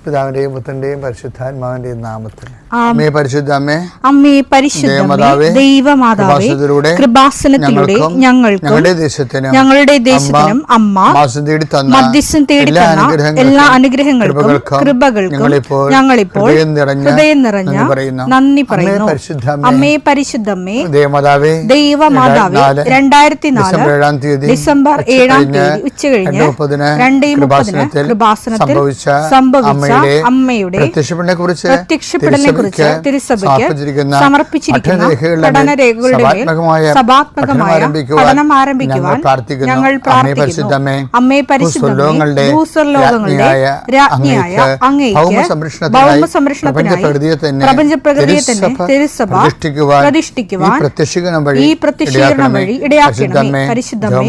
പിതാവിന്റെയും പുത്രന്റെയും പരിശുദ്ധാത്മാവിന്റെയും നാമത്തിൽ അമ്മേ പരിശുദ്ധ അമ്മേ, അമ്മേ പരിശുദ്ധ ദൈവമാതാവേ, കൃപാസനത്തിലൂടെ ഞങ്ങളുടെ ദേശത്തിനും അമ്മ മധ്യസ്ഥം തേടി തന്ന എല്ലാ അനുഗ്രഹങ്ങൾക്കും കൃപകൾക്കും ഞങ്ങളിപ്പോൾ ഹൃദയം നിറഞ്ഞ നന്ദി പറയുന്നു. അമ്മേ പരിശുദ്ധമ്മേ, ദൈവമാതാവേ, 2004 ഡിസംബർ 7 ഉച്ചകഴിഞ്ഞ് 2:30 കൃപാസനത്തിൽ സംഭവിച്ച അമ്മയുടെ പ്രത്യക്ഷപ്പെടലിനെ കുറിച്ച് തിരുസഭയ്ക്ക് സമർപ്പിച്ചിരിക്കുന്ന പഠനരേഖകളുടെ മേൽ സഭാത്മകമായ പഠനം ആരംഭിക്കുവാൻ ഞങ്ങൾ പ്രാർത്ഥിക്കുന്നു. അമ്മേ പരിശുദ്ധമേ, ഭൂസ്വർലോകങ്ങളുടെ രാജ്ഞിയായ അങ്ങേയ്ക്ക് ഭൗമസംരക്ഷണത്തിനായി പ്രപഞ്ചപ്രകൃതിയെ തന്നെ തിരുസഭ പ്രതിഷ്ഠിക്കുവാൻ ഈ പ്രത്യക്ഷീകരണം വഴി ഇടയാക്കണമേ. പരിശുദ്ധമേ,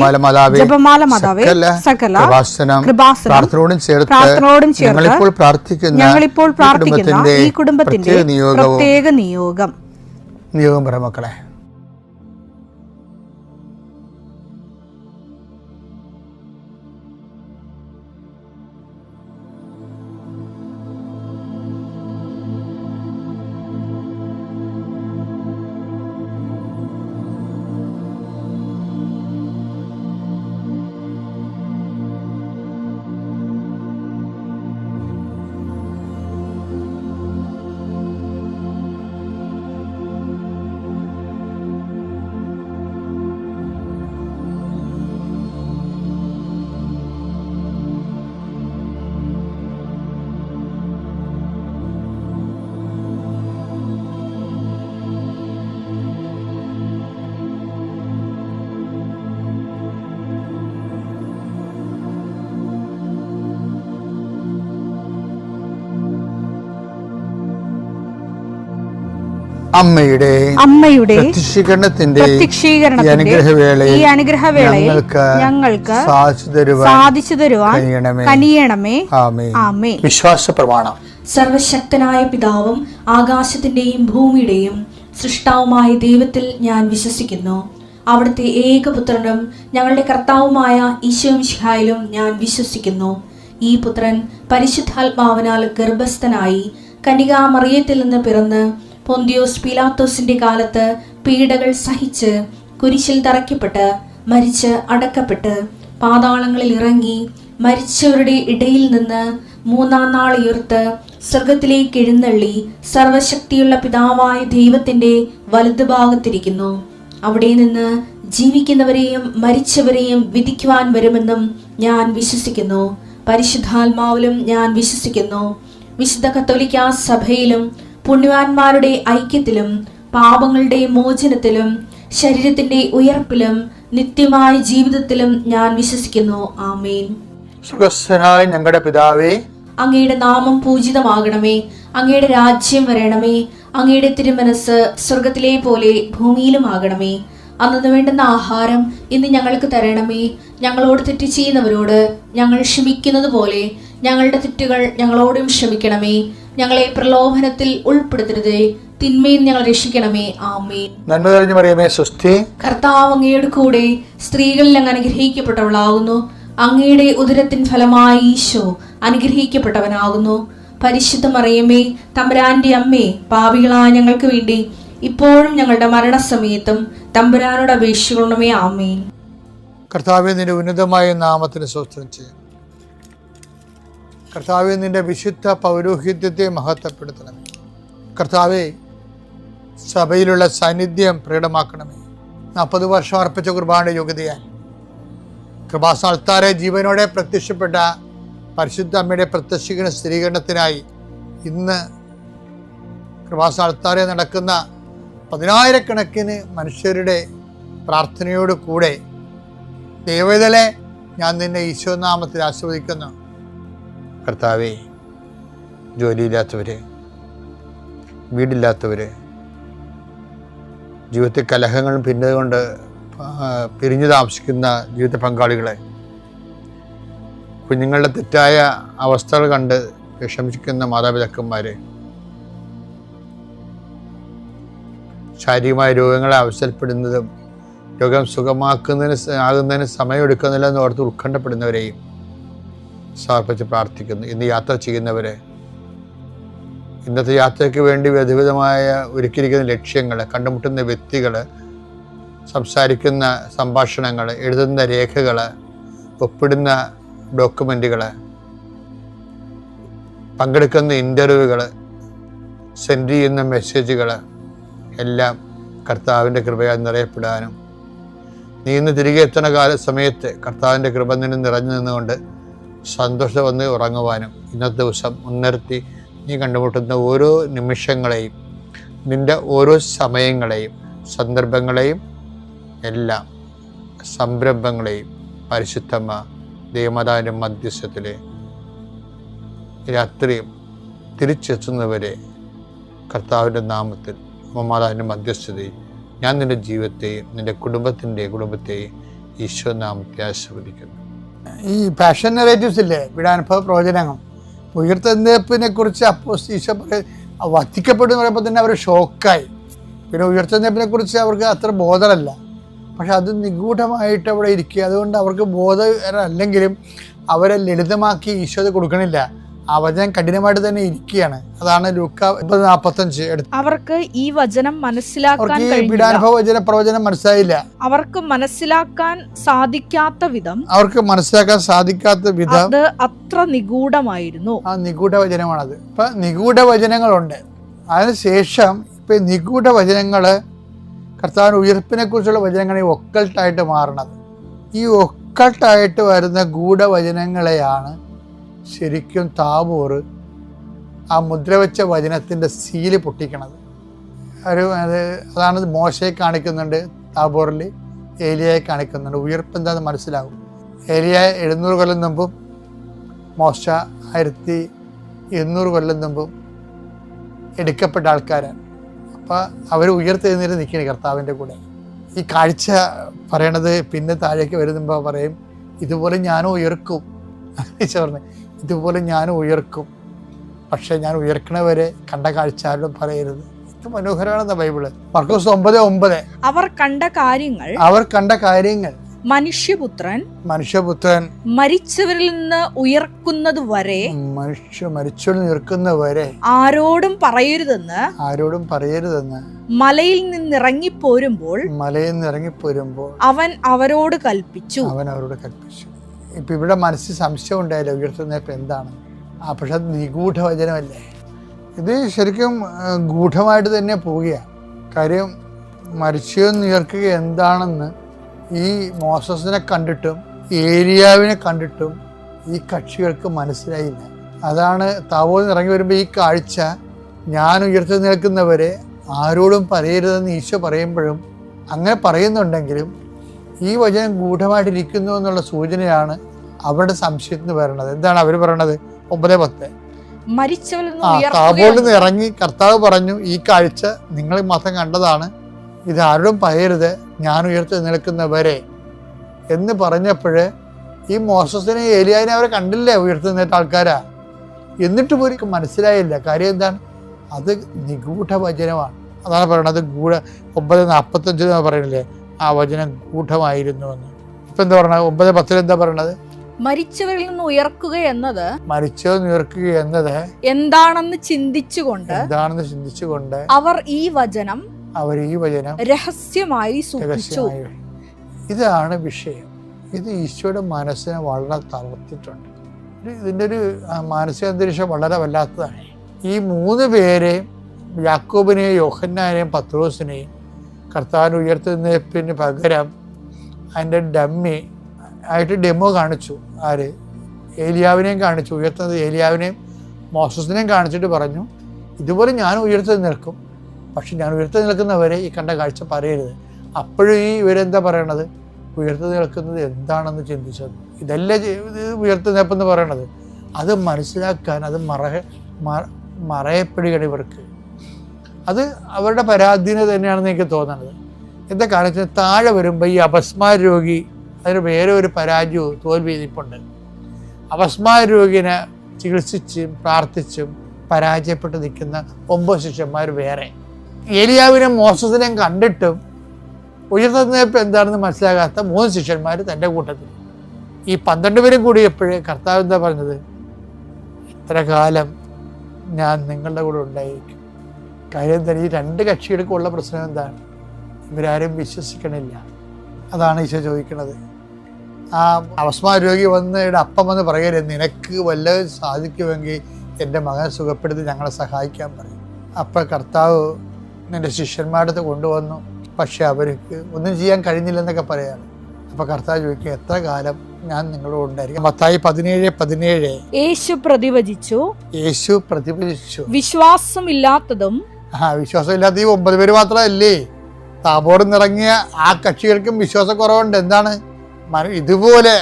ജപമാല മാതാവേ, സകല കൃപാസനം പ്രാർത്ഥനയോടും ചേർത്ത് ഞങ്ങളിപ്പോൾ പ്രാർത്ഥിക്കുന്ന ഈ കുടുംബത്തിന്റെ പ്രത്യേക നിയോഗം മക്കളെ. അമ്മയുടെ പ്രത്യക്ഷീകരണത്തിന്റെ ഈ അനുഗ്രഹവേളയിൽ ഞങ്ങൾക്ക് സാധിച്ചു തരുവാൻ കനിയണമേ. ആമേൻ. വിശ്വാസ പ്രമാണം. സർവശക്തനായ പിതാവും ആകാശത്തിന്റെയും ഭൂമിയുടെയും സൃഷ്ടാവുമായ ദൈവത്തിൽ ഞാൻ വിശ്വസിക്കുന്നു. അവിടുത്തെ ഏകപുത്രനും ഞങ്ങളുടെ കർത്താവുമായ ഈശോമിശിഹായിലും ഞാൻ വിശ്വസിക്കുന്നു. ഈ പുത്രൻ പരിശുദ്ധാത്മാവിനാൽ ഗർഭസ്ഥനായി കന്യകാമറിയത്തിൽ നിന്ന് പിറന്ന് പൊന്തിയോസ് പീലാത്തോസിന്റെ കാലത്ത് പീഡകൾ സഹിച്ച് കുരിശിൽ തറയ്ക്കപ്പെട്ട് മരിച്ച് അടക്കപ്പെട്ട് പാതാളങ്ങളിൽ ഇറങ്ങി മരിച്ചവരുടെ ഇടയിൽ നിന്ന് 3-ാം നാൾ ഉയർത്ത് സ്വർഗത്തിലേക്ക് എഴുന്നള്ളി സർവശക്തിയുള്ള പിതാവായ ദൈവത്തിന്റെ വലതുഭാഗത്തിരിക്കുന്നു. അവിടെ നിന്ന് ജീവിക്കുന്നവരെയും മരിച്ചവരെയും വിധിക്കുവാൻ വരുമെന്നും ഞാൻ വിശ്വസിക്കുന്നു. പരിശുദ്ധാത്മാവിലും ഞാൻ വിശ്വസിക്കുന്നു. വിശുദ്ധ കത്തോലിക്കാ സഭയിലും പുണ്യവാന്മാരുടെ ഐക്യത്തിലും പാപങ്ങളുടെ മോചനത്തിലും ശരീരത്തിന്റെ ഉയർപ്പിലും നിത്യമായ ജീവിതത്തിലും ഞാൻ വിശ്വസിക്കുന്നു. ആമേൻ. സുഖസ്ഥനായ ഞങ്ങളുടെ പിതാവേ, അങ്ങയുടെ നാമം പൂജിതമാകണമേ. അങ്ങയുടെ രാജ്യം വരണമേ. അങ്ങയുടെ തിരുമനസ് സ്വർഗത്തിലെ പോലെ ഭൂമിയിലും ആകണമേ. അന്നു വേണ്ടുന്ന ആഹാരം ഇന്ന് ഞങ്ങൾക്ക് തരണമേ. ഞങ്ങളോട് തെറ്റ് ചെയ്യുന്നവരോട് ഞങ്ങൾ ക്ഷമിക്കുന്നത് പോലെ ഞങ്ങളുടെ തെറ്റുകൾ ഞങ്ങളോടും ക്ഷമിക്കണമേ. ഞങ്ങളെ പ്രലോഭനത്തിൽ ഉൾപ്പെടുത്തരുതേ, തിന്മയിൽ ഞങ്ങൾ രക്ഷിക്കണമേ. ആമേൻ. നന്മ നിറഞ്ഞ മറിയമേ, സ്വസ്തി. കർത്താവ് അങ്ങയുടെ കൂടെ സ്ത്രീകളിൽ അങ്ങ് അനുഗ്രഹിക്കപ്പെട്ടവളാകുന്നു. അങ്ങയുടെ ഉദരത്തിൻ ഫലമായി ഈശോ അനുഗ്രഹിക്കപ്പെട്ടവനാകുന്നു. പരിശുദ്ധ മറിയമേ, തമ്പുരാന്റെ അമ്മേ, പാപികളായ ഞങ്ങൾക്ക് വേണ്ടി ഇപ്പോഴും ഞങ്ങളുടെ മരണസമയത്തും തമ്പുരാനോട് അപേക്ഷിക്കണമേ. ആമേൻ. കർത്താവേ, നിന്റെ ഉന്നതമായ നാമത്തിന് സ്തോത്രം ചെയ്യാം. കർത്താവേ, നിന്റെ വിശുദ്ധ പൗരോഹിത്യത്തെ മഹത്വപ്പെടുത്തണമേ. കർത്താവേ, സഭയിലുള്ള സാന്നിധ്യം പ്രകടമാക്കണമേ. 40 വർഷം അർപ്പിച്ച കുർബാനയുടെ യോഗ്യതയാൽ കൃപാസ്ഥാനത്താരെ ജീവനോടെ പ്രത്യക്ഷപ്പെട്ട പരിശുദ്ധ അമ്മയുടെ പ്രത്യക്ഷീകരണ സ്ഥിരീകരണത്തിനായി ഇന്ന് കൃപാസ്ഥാനത്താരെ നടക്കുന്ന 10,000-കണക്കിന് മനുഷ്യരുടെ പ്രാർത്ഥനയോട് കൂടെ ദൈവവേദനെ ഞാൻ നിന്നെ ഈശോനാമത്തിൽ ആസ്വദിക്കുന്നു. കർത്താവേ, ജോലിയില്ലാത്തവര്, വീടില്ലാത്തവര്, ജീവിതത്തിൽ കലഹങ്ങളും ഭിന്നതകൊണ്ട് പിരിഞ്ഞു താമസിക്കുന്ന ജീവിത പങ്കാളികളെ, കുഞ്ഞുങ്ങളുടെ തെറ്റായ അവസ്ഥകൾ കണ്ട് വിഷമിക്കുന്ന മാതാപിതാക്കന്മാരെ, ശാരീരികമായ രോഗങ്ങളെ അവസരപ്പെടുന്നതും രോഗം ആകുന്നതിന് സമയമെടുക്കുന്നില്ല എന്ന് ഓർത്ത് ഉത്കണ്ഠപ്പെടുന്നവരെയും സമർപ്പിച്ച് പ്രാർത്ഥിക്കുന്നു. ഇന്ന് യാത്ര ചെയ്യുന്നവരെ ഇന്നത്തെ യാത്രയ്ക്ക് വേണ്ടി വിവിധമായ ഒരുക്കിയിരിക്കുന്ന ലക്ഷ്യങ്ങൾ, കണ്ടുമുട്ടുന്ന വ്യക്തികൾ, സംസാരിക്കുന്ന സംഭാഷണങ്ങൾ, എഴുതുന്ന രേഖകൾ, ഒപ്പിടുന്ന ഡോക്യുമെൻറ്റുകൾ, പങ്കെടുക്കുന്ന ഇൻ്റർവ്യൂകൾ, സെൻഡ് ചെയ്യുന്ന മെസ്സേജുകൾ എല്ലാം കർത്താവിൻ്റെ കൃപയാൽ നിറയപ്പെടാനും നീ ഇന്ന് തിരികെ എത്തുന്ന സമയത്ത് കർത്താവിൻ്റെ കൃപ നിന്നെ നിറഞ്ഞു നിന്നുകൊണ്ട് സന്തോഷം വന്ന് ഉറങ്ങുവാനും ഇന്നത്തെ ദിവസം മുൻനിർത്തി നീ കണ്ടുമുട്ടുന്ന ഓരോ നിമിഷങ്ങളെയും, നിൻ്റെ ഓരോ സമയങ്ങളെയും, സന്ദർഭങ്ങളെയും, എല്ലാം സംരംഭങ്ങളെയും പരിശുദ്ധമ്മ ദൈവമാതാവിൻ്റെ മധ്യസ്ഥത്തിൽ രാത്രിയും തിരിച്ചെത്തുന്നവരെ കർത്താവിൻ്റെ നാമത്തിൽ മാതാവിൻ്റെ മധ്യസ്ഥതയും ഞാൻ നിൻ്റെ ജീവിതത്തെയും നിൻ്റെ കുടുംബത്തെയും ഈശോ നാമത്തെ ആശീർവദിക്കുന്നു. ഈ പാഷൻ നെറേറ്റീവ്സ് ഇല്ലേ, പീഡാനുഭവ പ്രവചനങ്ങൾ, ഉയർത്തെഴുന്നേൽപ്പിനെ കുറിച്ച് ഈശോ വധിക്കപ്പെടുമെന്ന് പറയുമ്പോൾ തന്നെ അവർ ഷോക്കായി. പിന്നെ ഉയർത്തെഴുന്നേൽപ്പിനെ കുറിച്ച് അവർക്ക് അത്ര ബോധമല്ല, പക്ഷെ അത് നിഗൂഢമായിട്ട് അവിടെ ഇരിക്കുക. അതുകൊണ്ട് അവർക്ക് ബോധമല്ലെങ്കിലും അവരെ ലളിതമാക്കി ഈശോ അത് കൊടുക്കണില്ല. ആ വചനം കഠിനമായിട്ട് തന്നെ ഇരിക്കുകയാണ്. അതാണ് ലൂക്ക 45 അവർക്ക് ഈ വചനം മനസ്സിലാക്കാൻ പീഡാനുഭവ പ്രവചനം മനസ്സിലായില്ല. അവർക്ക് മനസ്സിലാക്കാൻ സാധിക്കാത്ത വിധം അത് അത്ര നിഗൂഢമായിരുന്നു. ആ നിഗൂഢ വചനമാണത്. ഇപ്പൊ നിഗൂഢ വചനങ്ങളുണ്ട്. അതിനുശേഷം ഇപ്പൊ നിഗൂഢ വചനങ്ങള് കർത്താവിന്റെ ഉയർപ്പിനെ കുറിച്ചുള്ള വചനങ്ങൾ ഈ ഒക്കൾട്ടായിട്ട് മാറണത്. ഈ ഒക്കൾട്ടായിട്ട് വരുന്ന ഗൂഢവചനങ്ങളെയാണ് ശരിക്കും താബോർ ആ മുദ്രവെച്ച വചനത്തിൻ്റെ സീല് പൊട്ടിക്കണത്. അതാണ് മോശയെ കാണിക്കുന്നുണ്ട്, താബോറിൽ ഏലിയയെ കാണിക്കുന്നുണ്ട്. ഉയർപ്പ് എന്താണെന്ന് മനസ്സിലാകും. ഏലിയ 700 കൊല്ലം മുമ്പും മോശ 1200 കൊല്ലം മുമ്പും എടുക്കപ്പെട്ട ആൾക്കാരാണ്. അപ്പോൾ അവർ ഉയർത്തെഴുന്നേറ്റ് നിൽക്കണേ കർത്താവിൻ്റെ കൂടെ. ഈ കാഴ്ച പറയണത് പിന്നെ താഴേക്ക് വരുമ്പോൾ പറയും, ഇതുപോലെ ഞാനും ഉയർക്കും. പറഞ്ഞു, ഇതുപോലെ ഞാനും ഉയർക്കും, പക്ഷെ ഞാൻ ഉയർക്കണവരെ കണ്ട കാഴ്ച ആരും പറയരുത്. ഇത് മനോഹരമാണെന്ന ബൈബിള്. മർക്കോസ് 9:9 അവർ കണ്ട കാര്യങ്ങൾ മനുഷ്യപുത്രൻ മരിച്ചവരിൽ നിന്ന് ഉയർക്കുന്നത് വരെ ആരോടും പറയരുതെന്ന് മലയിൽ നിന്നിറങ്ങിപ്പോരുമ്പോൾ അവൻ അവരോട് കൽപ്പിച്ചു. ഇപ്പൊ ഇവിടെ മനസ്സിൽ സംശയം ഉണ്ടായില്ല ഉയർത്തുന്നേപ്പ് എന്താണ്. പക്ഷെ അത് നിഗൂഢ വചനമല്ലേ. ഇത് ശരിക്കും ഗൂഢമായിട്ട് തന്നെ പോവുകയാണ്. കാര്യം മരിച്ചെന്ന് ഉയർക്കുക എന്താണെന്ന് ഈ മോസസിനെ കണ്ടിട്ടും ഏലിയാവിനെ കണ്ടിട്ടും ഈ കക്ഷികൾക്ക് മനസ്സിലായില്ല. അതാണ് താബോറിൽ ഇറങ്ങി വരുമ്പോൾ ഈ കാഴ്ച, ഞാൻ ഉയർത്തി നിൽക്കുന്നവരെ ആരോടും പറയരുതെന്ന് ഈശോ പറയുമ്പോഴും അങ്ങനെ പറയുന്നുണ്ടെങ്കിലും ഈ വചനം ഗൂഢമായിട്ടിരിക്കുന്നു എന്നുള്ള സൂചനയാണ് അവരുടെ സംശയത്തിന് വരണത്. എന്താണ് അവർ പറയണത്? 9:10 താബോറിൽ നിന്ന് ഇറങ്ങി കർത്താവ് പറഞ്ഞു, ഈ കാഴ്ച നിങ്ങൾ മാത്രം കണ്ടതാണ്, ഇത് ആരോടും പറയരുത്, ഞാൻ ഉയർത്തി നിൽക്കുന്നവരെ എന്ന് പറഞ്ഞപ്പോൾ ഈ മോസസിനെ ഏലിയാവിനെ അവരെ കണ്ടില്ലേ ഉയർത്തി നിന്നിട്ട ആൾക്കാരാ. എന്നിട്ട് പോലും മനസ്സിലായില്ല. കാര്യം എന്താണ്? അത് നിഗൂഢ വചനമാണ്. അതാണ് പറയണത്. 9:45 പറയണില്ലേ, ആ വചനം ഗൂഢമായിരുന്നു എന്ന്. ഇപ്പൊ എന്താ പറയണത്? 9:10 എന്താ പറയണത്? മരിച്ചവരിൽ നിന്ന് ഉയർക്കുക എന്നത് എന്താണെന്ന് ചിന്തിച്ചുകൊണ്ട് അവർ ഈ വചനം രഹസ്യമായി സൂക്ഷിച്ചു. ഇതാണ് വിഷയം. ഇത് ഈശോയുടെ മനസ്സിനെ വളരെ തളർത്തിയിട്ടുണ്ട്. ഇതിൻ്റെ ഒരു മാനസിക അന്തരീക്ഷം വളരെ വല്ലാത്തതാണ്. ഈ 3 പേരെയും, യാക്കോബിനെയും യോഹന്നാനെയും പത്രോസിനെയും കർത്താവിനെ ഉയർത്തുന്നതിന് പകരം അതിൻ്റെ ഡമ്മി ആയിട്ട് ഡെമോ കാണിച്ചു. ആര്? ഏലിയാവിനെയും കാണിച്ചു. ഉയർത്തുന്നത് ഏലിയാവിനെയും മോസസിനെയും കാണിച്ചിട്ട് പറഞ്ഞു, ഇതുപോലെ ഞാൻ ഉയർത്തി നിൽക്കും, പക്ഷെ ഞാൻ ഉയർത്തി നിൽക്കുന്നവരെ ഈ കണ്ട കാഴ്ച പറയരുത്. അപ്പോഴും ഈ ഇവരെന്താ പറയണത്? ഉയർത്തി നിൽക്കുന്നത് എന്താണെന്ന് ചിന്തിച്ചത്. ഇതല്ലേ ഉയർത്തി നിൽപ്പെന്ന് പറയണത്. അത് മനസ്സിലാക്കാൻ അത് മറയപ്പെടുകയാണ് ഇവർക്ക്. അത് അവരുടെ പരാധീനത തന്നെയാണെന്ന് എനിക്ക് തോന്നുന്നത്. എന്താ കാണിച്ചത്? താഴെ വരുമ്പോൾ ഈ അപസ്മാര രോഗി, അതിന് വേറെ ഒരു പരാജയവും തോൽവി ഇരിപ്പുണ്ട്. അപസ്മാര രോഗിനെ ചികിത്സിച്ചും പ്രാർത്ഥിച്ചും പരാജയപ്പെട്ട് നിൽക്കുന്ന 9 ശിഷ്യന്മാർ വേറെ. ഏലിയാവിനെ മോസസിനെയും കണ്ടിട്ടും ഉയർത്തുന്നപ്പോൾ എന്താണെന്ന് മനസ്സിലാകാത്ത 3 ശിഷ്യന്മാർ തൻ്റെ കൂട്ടത്തിൽ. ഈ 12 പേരും കൂടിയപ്പോഴേ കർത്താവ് എന്താ പറഞ്ഞത്? ഇത്ര കാലം ഞാൻ നിങ്ങളുടെ കൂടെ ഉണ്ടായിരിക്കും. കാര്യം തന്നെ ഈ രണ്ട് കക്ഷികൾക്കുള്ള പ്രശ്നം എന്താണ്? ഇവരാരും വിശ്വസിക്കണില്ല. അതാണ് ഈശോ ചോദിക്കുന്നത്. ആ അവസ്മാ രോഗി വന്ന് അപ്പം വന്ന് പറയരുത്, നിനക്ക് വല്ലതും സാധിക്കുമെങ്കിൽ എൻ്റെ മകനെ സുഖപ്പെടുത്തി ഞങ്ങളെ സഹായിക്കാൻ പറയും. അപ്പം കർത്താവ് എൻ്റെ ശിഷ്യന്മാരുടെ അടുത്ത് കൊണ്ടുവന്നു, പക്ഷെ അവർക്ക് ഒന്നും ചെയ്യാൻ കഴിഞ്ഞില്ലെന്നൊക്കെ പറയാണ്. അപ്പം കർത്താവ് ചോദിക്കും, എത്ര കാലം ഞാൻ നിങ്ങളോട് ഉണ്ടായിരിക്കും? മത്തായി 17:17 യേശു പ്രതിവചിച്ചു, വിശ്വാസമില്ലാത്തതും വിശ്വാസമില്ലാത്ത ഈ 9 പേര് മാത്രമല്ലേ, താബോറിൽ നിന്നിറങ്ങിയ ആ കക്ഷികൾക്കും വിശ്വാസക്കുറവുണ്ട്. എന്താണ്? ഇതുപോലെ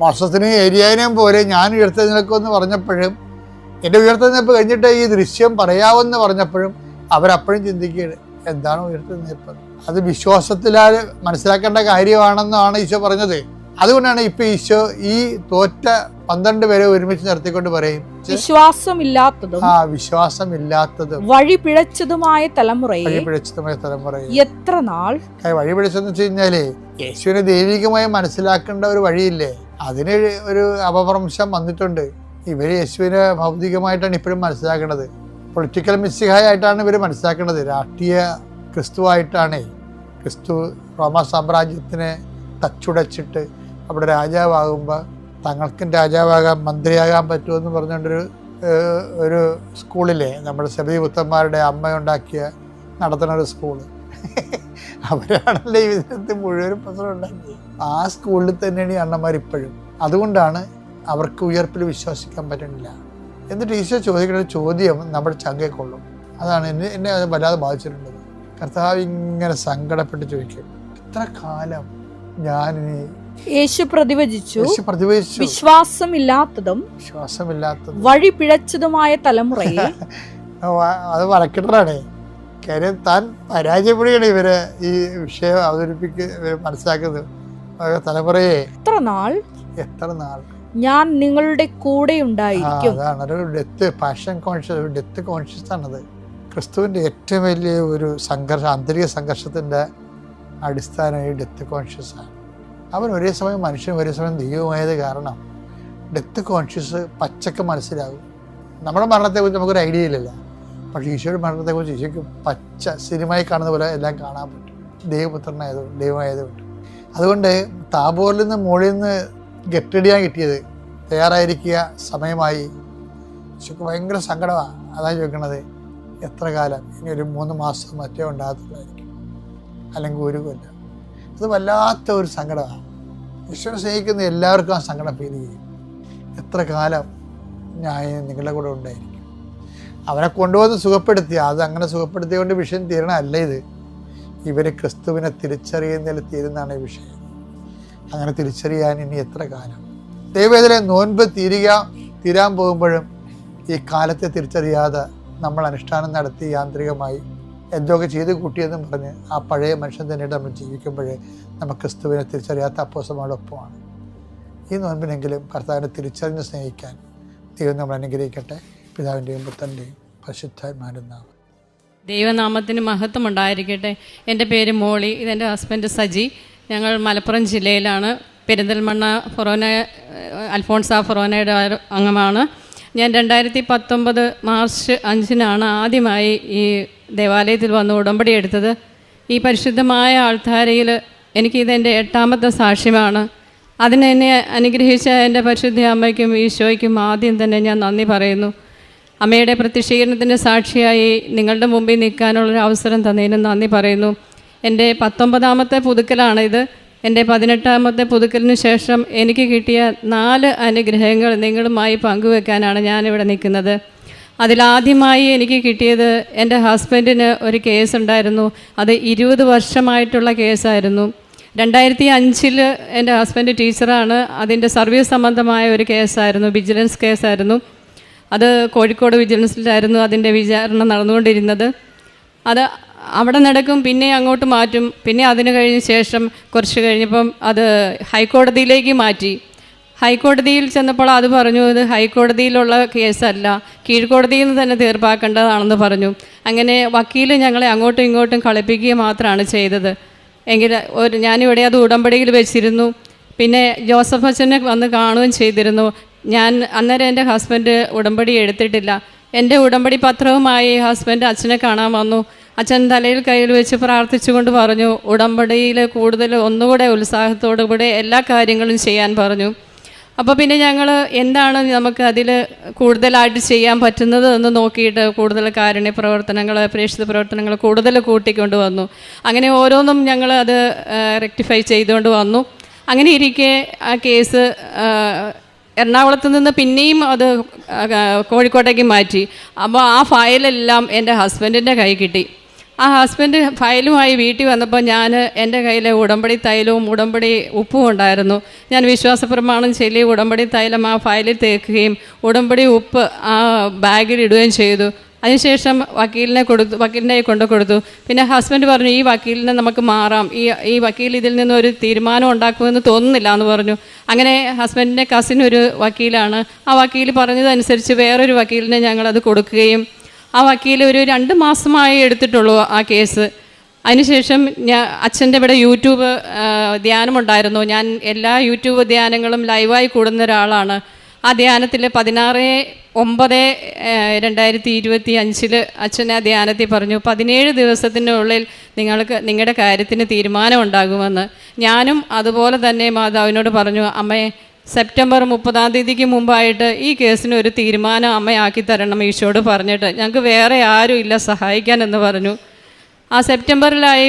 മോസത്തിനും ഏരിയാനും പോലെ ഞാൻ ഉയർത്തെഴുന്നേൽക്കുമെന്ന് പറഞ്ഞപ്പോഴും, എൻ്റെ ഉയർത്തെഴുന്നേൽപ്പ് കഴിഞ്ഞിട്ട് ഈ ദൃശ്യം പറയാമെന്ന് പറഞ്ഞപ്പോഴും അവരപ്പോഴും ചിന്തിക്കുകയാണ്, എന്താണ് ഉയർത്തെഴുന്നേൽപ്പ്? അത് വിശ്വാസത്തിലാൽ മനസ്സിലാക്കേണ്ട കാര്യമാണെന്നാണ് ഈശോ പറഞ്ഞത്. അതുകൊണ്ടാണ് ഇപ്പൊ ഈശോ ഈ തോറ്റ 12 പേരെ ഒരുമിച്ച് നിർത്തിക്കൊണ്ട് പറയും, വിശ്വാസമില്ലാത്തതും വഴി പിഴച്ചതുമായ തലമുറയെ എത്ര നാൾ. വഴി പിഴച്ചെന്ന് വെച്ച് കഴിഞ്ഞാല് യേശുവിനെ ദൈവികമായി മനസ്സിലാക്കേണ്ട ഒരു വഴിയില്ലേ, അതിന് ഒരു അപഭ്രംശം വന്നിട്ടുണ്ട്. ഇവര് യേശുവിനെ ഭൗതികമായിട്ടാണ് ഇപ്പോഴും മനസ്സിലാക്കുന്നത്. പൊളിറ്റിക്കൽ മിസ്സിഹായിട്ടാണ് ഇവർ മനസ്സിലാക്കുന്നത്. രാഷ്ട്രീയ ക്രിസ്തുവായിട്ടാണ്. ക്രിസ്തു റോമ സാമ്രാജ്യത്തിനെ തച്ചുടച്ചിട്ട് അവിടെ രാജാവാകുമ്പോൾ തങ്ങൾക്കും രാജാവാകാൻ മന്ത്രിയാകാൻ പറ്റുമെന്ന് പറഞ്ഞുകൊണ്ടൊരു ഒരു സ്കൂളിലെ നമ്മുടെ സബി പുത്തന്മാരുടെ അമ്മയുണ്ടാക്കിയ നടത്തുന്ന ഒരു സ്കൂള്, അവരാണല്ലേ ഈ വിധത്തിൽ മുഴുവനും പ്രശ്നം ഉണ്ടാക്കിയത്. ആ സ്കൂളിൽ തന്നെയാണ് ഈ അണ്ണന്മാർ ഇപ്പോഴും. അതുകൊണ്ടാണ് അവർക്ക് ഉയർപ്പിൽ വിശ്വസിക്കാൻ പറ്റുന്നില്ല. എന്നിട്ട് ഈശോ ചോദിക്കുന്ന ചോദ്യം നമ്മുടെ ചങ്കയെ കൊള്ളും. അതാണ് എന്നെ അത് വല്ലാതെ ബാധിച്ചിട്ടുള്ളത്. കർത്താവ് ഇങ്ങനെ സങ്കടപ്പെട്ട് ചോദിക്കും, എത്ര കാലം ഞാനിനി. യേശു പ്രതിവചിച്ചു, വിശ്വാസമില്ലാത്തതും വഴി പിഴച്ചതുമായ തലമുറയെ. അത് വരക്കിട്ടറാണ്. കാര്യം താൻ പരാജയപ്പെടുകയാണ് ഇവരെ ഈ വിഷയം മനസ്സിലാക്കുന്നത്. തലമുറയെ എത്ര നാൾ ഞാൻ നിങ്ങളുടെ കൂടെ ഉണ്ടായിരിക്കും. അതാണ് ഒരു ഡെത്ത് പാഷൻ കോൺഷ്യസ്, ഒരു ഡെത്ത് കോൺഷ്യസ് ആണത്. ക്രിസ്തുവിൻ്റെ ഏറ്റവും വലിയ ഒരു സംഘർഷം, ആന്തരിക സംഘർഷത്തിൻ്റെ അടിസ്ഥാനം ഈ ഡെത്ത് കോൺഷ്യസ് ആണ്. അവൻ ഒരേ സമയം മനുഷ്യൻ ഒരേ സമയം ദൈവമായത് കാരണം ഡെത്ത് കോൺഷ്യസ് പച്ചക്ക് മനസ്സിലാകും. നമ്മുടെ മരണത്തെക്കുറിച്ച് നമുക്കൊരു ഐഡിയ ഇല്ലല്ലോ, പക്ഷേ ഈശോയുടെ മരണത്തെക്കുറിച്ച് ഈശോയ്ക്ക് പച്ച സിനിമയിൽ കാണുന്ന പോലെ എല്ലാം കാണാൻ പറ്റും, ദൈവമായതുകൊണ്ട്. അതുകൊണ്ട് താബോറിൽ നിന്ന് മുകളിൽ നിന്ന് ഗെറ്റടിയാൻ കിട്ടിയത്, തയ്യാറായിരിക്കുക, സമയമായി. ഈശോയ്ക്ക് ഭയങ്കര സങ്കടമാണ്. അതാണ് ചോദിക്കണത്, എത്ര കാലം? ഇനി ഒരു 3 മാസം മറ്റേ ഉണ്ടാകത്തുള്ളായിരിക്കും, അല്ലെങ്കിൽ ഒരു കൊല്ലം. അത് വല്ലാത്ത ഒരു സങ്കടമാണ്. ഈശോനെ സ്നേഹിക്കുന്ന എല്ലാവർക്കും ആ സങ്കടം ഫീൽ ചെയ്യും. എത്ര കാലം ഞാൻ നിങ്ങളുടെ കൂടെ ഉണ്ടായിരിക്കും? അവനെ കൊണ്ടുവന്ന് സുഖപ്പെടുത്തി, അത് അങ്ങനെ സുഖപ്പെടുത്തിയതുകൊണ്ട് വിഷയം തീരണമല്ല ഇത്. ഇവർ ക്രിസ്തുവിനെ തിരിച്ചറിയുന്നതിൽ തീരുന്നതാണ് ഈ വിഷയം. അങ്ങനെ തിരിച്ചറിയാൻ ഇനി എത്ര കാലം? ദൈവവേദന നോൻപ് തീരാൻ പോകുമ്പോഴും ഈ കാലത്തെ തിരിച്ചറിയാതെ നമ്മൾ അനുഷ്ഠാനം നടത്തി യാന്ത്രികമായി എന്തൊക്കെ ചെയ്ത് കൂട്ടിയെന്നും പറഞ്ഞ് ആ പഴയ മനുഷ്യൻ തന്നെയായിട്ട് നമ്മൾ ജീവിക്കുമ്പോഴേ നമുക്ക് ക്രിസ്തുവിനെ തിരിച്ചറിയാത്ത അപ്പോസ്തലന്മാരോടൊപ്പമാണ്. ഈ നോൻപിനെങ്കിലും കർത്താവിനെ തിരിച്ചറിഞ്ഞ് സ്നേഹിക്കാൻ ദൈവം നമ്മൾ അനുഗ്രഹിക്കട്ടെ. പിതാവിൻ്റെയും പുത്രൻ്റെയും പരിശുദ്ധാത്മാവിൻ്റെയും നാമം. ദൈവനാമത്തിന് മഹത്വം ഉണ്ടായിരിക്കട്ടെ. എൻ്റെ പേര് മോളി, ഇതെൻ്റെ ഹസ്ബൻഡ് സജി. ഞങ്ങൾ മലപ്പുറം ജില്ലയിലാണ്. പെരിന്തൽമണ്ണ അൽഫോൺസ ഫൊറോനയുടെ അംഗമാണ്. ഞാൻ 2019 മാർച്ച് 5 ആദ്യമായി ഈ ദേവാലയത്തിൽ വന്ന് ഉടമ്പടി എടുത്തത്. ഈ പരിശുദ്ധമായ ആൾത്താരയിൽ എനിക്കിതെൻ്റെ 8ാമത്തെ സാക്ഷ്യമാണ്. അതിനെന്നെ അനുഗ്രഹിച്ച എൻ്റെ പരിശുദ്ധ അമ്മയ്ക്കും ഈശോയ്ക്കും ആദ്യം തന്നെ ഞാൻ നന്ദി പറയുന്നു. അമ്മയുടെ പ്രത്യക്ഷീകരണത്തിൻ്റെ സാക്ഷിയായി നിങ്ങളുടെ മുമ്പിൽ നിൽക്കാനുള്ളൊരു അവസരം തന്നതിന് നന്ദി പറയുന്നു. എൻ്റെ 19ാമത്തെ പുതുക്കലാണിത്. എൻ്റെ 18ാമത്തെ പുതുക്കലിന് ശേഷം എനിക്ക് കിട്ടിയ 4 അനുഗ്രഹങ്ങൾ നിങ്ങളുമായി പങ്കുവെക്കാനാണ് ഞാനിവിടെ നിൽക്കുന്നത്. അതിലാദ്യമായി എനിക്ക് കിട്ടിയത് എൻ്റെ ഹസ്ബൻഡിന് ഒരു കേസ് ഉണ്ടായിരുന്നു. അത് 20 വർഷമായിട്ടുള്ള കേസായിരുന്നു. 2005 എൻ്റെ ഹസ്ബൻഡ് ടീച്ചറാണ്. അതിൻ്റെ സർവീസ് സംബന്ധമായ ഒരു കേസായിരുന്നു, വിജിലൻസ് കേസായിരുന്നു. അത് കോഴിക്കോട് വിജിലൻസിലായിരുന്നു അതിൻ്റെ വിചാരണ നടന്നുകൊണ്ടിരുന്നത്. അത് അവിടെ നടക്കും, പിന്നെ അങ്ങോട്ട് മാറ്റും. പിന്നെ അതിന് കഴിഞ്ഞ ശേഷം കുറച്ച് കഴിഞ്ഞപ്പം അത് ഹൈക്കോടതിയിലേക്ക് മാറ്റി. ഹൈക്കോടതിയിൽ ചെന്നപ്പോൾ അത് പറഞ്ഞു, ഇത് ഹൈക്കോടതിയിലുള്ള കേസല്ല, കീഴ്ക്കോടതിയിൽ നിന്ന് തന്നെ തീർപ്പാക്കേണ്ടതാണെന്ന് പറഞ്ഞു. അങ്ങനെ വക്കീൽ ഞങ്ങളെ അങ്ങോട്ടും ഇങ്ങോട്ടും കളിപ്പിക്കുക മാത്രമാണ് ചെയ്തത്. എങ്കിൽ ഞാനിവിടെ അത് ഉടമ്പടിയിൽ വെച്ചിരുന്നു. പിന്നെ ജോസഫ് അച്ഛനെ വന്ന് കാണുകയും ചെയ്തിരുന്നു. ഞാൻ അന്നേരം എൻ്റെ ഹസ്ബൻഡ് ഉടമ്പടി എടുത്തിട്ടില്ല. എൻ്റെ ഉടമ്പടി പത്രവുമായി ഹസ്ബൻഡ് അച്ഛനെ കാണാൻ വന്നു. അച്ഛൻ തലയിൽ കയ്യിൽ വെച്ച് പ്രാർത്ഥിച്ചുകൊണ്ട് പറഞ്ഞു, ഉടമ്പടിയിൽ കൂടുതൽ ഒന്നുകൂടെ ഉത്സാഹത്തോടുകൂടെ എല്ലാ കാര്യങ്ങളും ചെയ്യാൻ പറഞ്ഞു. അപ്പോൾ പിന്നെ ഞങ്ങൾ എന്താണ് നമുക്ക് അതിൽ കൂടുതലായിട്ട് ചെയ്യാൻ പറ്റുന്നത് എന്ന് നോക്കിയിട്ട് കൂടുതൽ കാരുണ്യ പ്രവർത്തനങ്ങൾ, പ്രേക്ഷിത പ്രവർത്തനങ്ങൾ കൂടുതൽ കൂട്ടിക്കൊണ്ട് വന്നു. അങ്ങനെ ഓരോന്നും ഞങ്ങൾ അത് റെക്ടിഫൈ ചെയ്തുകൊണ്ട് വന്നു. അങ്ങനെ ഇരിക്കെ ആ കേസ് എറണാകുളത്ത് നിന്ന് പിന്നെയും അത് കോഴിക്കോട്ടേക്ക് മാറ്റി. അപ്പോൾ ആ ഫയലെല്ലാം എൻ്റെ ഹസ്ബൻഡിൻ്റെ കൈ കിട്ടി. ആ ഹസ്ബൻഡ് ഫയലുമായി വീട്ടിൽ വന്നപ്പോൾ ഞാൻ എൻ്റെ കയ്യിൽ ഉടമ്പടി തൈലവും ഉടമ്പടി ഉപ്പും ഉണ്ടായിരുന്നു. ഞാൻ വിശ്വാസപ്രമാണം ചൊല്ലി ഉടമ്പടി തൈലം ആ ഫയലിൽ തേക്കുകയും ഉടമ്പടി ഉപ്പ് ആ ബാഗിൽ ഇടുകയും ചെയ്തു. അതിനുശേഷം വക്കീലിനെ കൊണ്ടു കൊടുത്തു. പിന്നെ ഹസ്ബൻഡ് പറഞ്ഞു, ഈ വക്കീലിനെ നമുക്ക് മാറാം, ഈ വക്കീൽ ഇതിൽ നിന്നൊരു തീരുമാനം ഉണ്ടാക്കുമെന്ന് തോന്നുന്നില്ല എന്ന് പറഞ്ഞു. അങ്ങനെ ഹസ്ബൻഡിൻ്റെ കസിൻ ഒരു വക്കീലാണ്. ആ വക്കീൽ പറഞ്ഞതനുസരിച്ച് വേറൊരു വക്കീലിനെ ഞങ്ങളത് കൊടുക്കുകയും ആ വക്കീൽ ഒരു 2 മാസമായി എടുത്തിട്ടുള്ളൂ ആ കേസ്. അതിനുശേഷം അച്ഛൻ്റെ ഇവിടെ യൂട്യൂബ് ധ്യാനമുണ്ടായിരുന്നു. ഞാൻ എല്ലാ യൂട്യൂബ് ധ്യാനങ്ങളും ലൈവായി കൂടുന്ന ഒരാളാണ്. ആ ധ്യാനത്തിൽ 16/9/2025 അച്ഛൻ ആ ധ്യാനത്തിൽ പറഞ്ഞു, 17 ദിവസത്തിനുള്ളിൽ നിങ്ങളുടെ കാര്യത്തിന് തീരുമാനം ഉണ്ടാകുമെന്ന്. ഞാനും അതുപോലെ തന്നെ മാതാവിനോട് പറഞ്ഞു, അമ്മേ സെപ്റ്റംബർ 30 മുമ്പായിട്ട് ഈ കേസിന് ഒരു തീരുമാനം അമ്മയാക്കി തരണം ഈശോട് പറഞ്ഞിട്ട്, ഞങ്ങൾക്ക് വേറെ ആരും ഇല്ല സഹായിക്കാനെന്ന് പറഞ്ഞു. ആ സെപ്റ്റംബറിലായി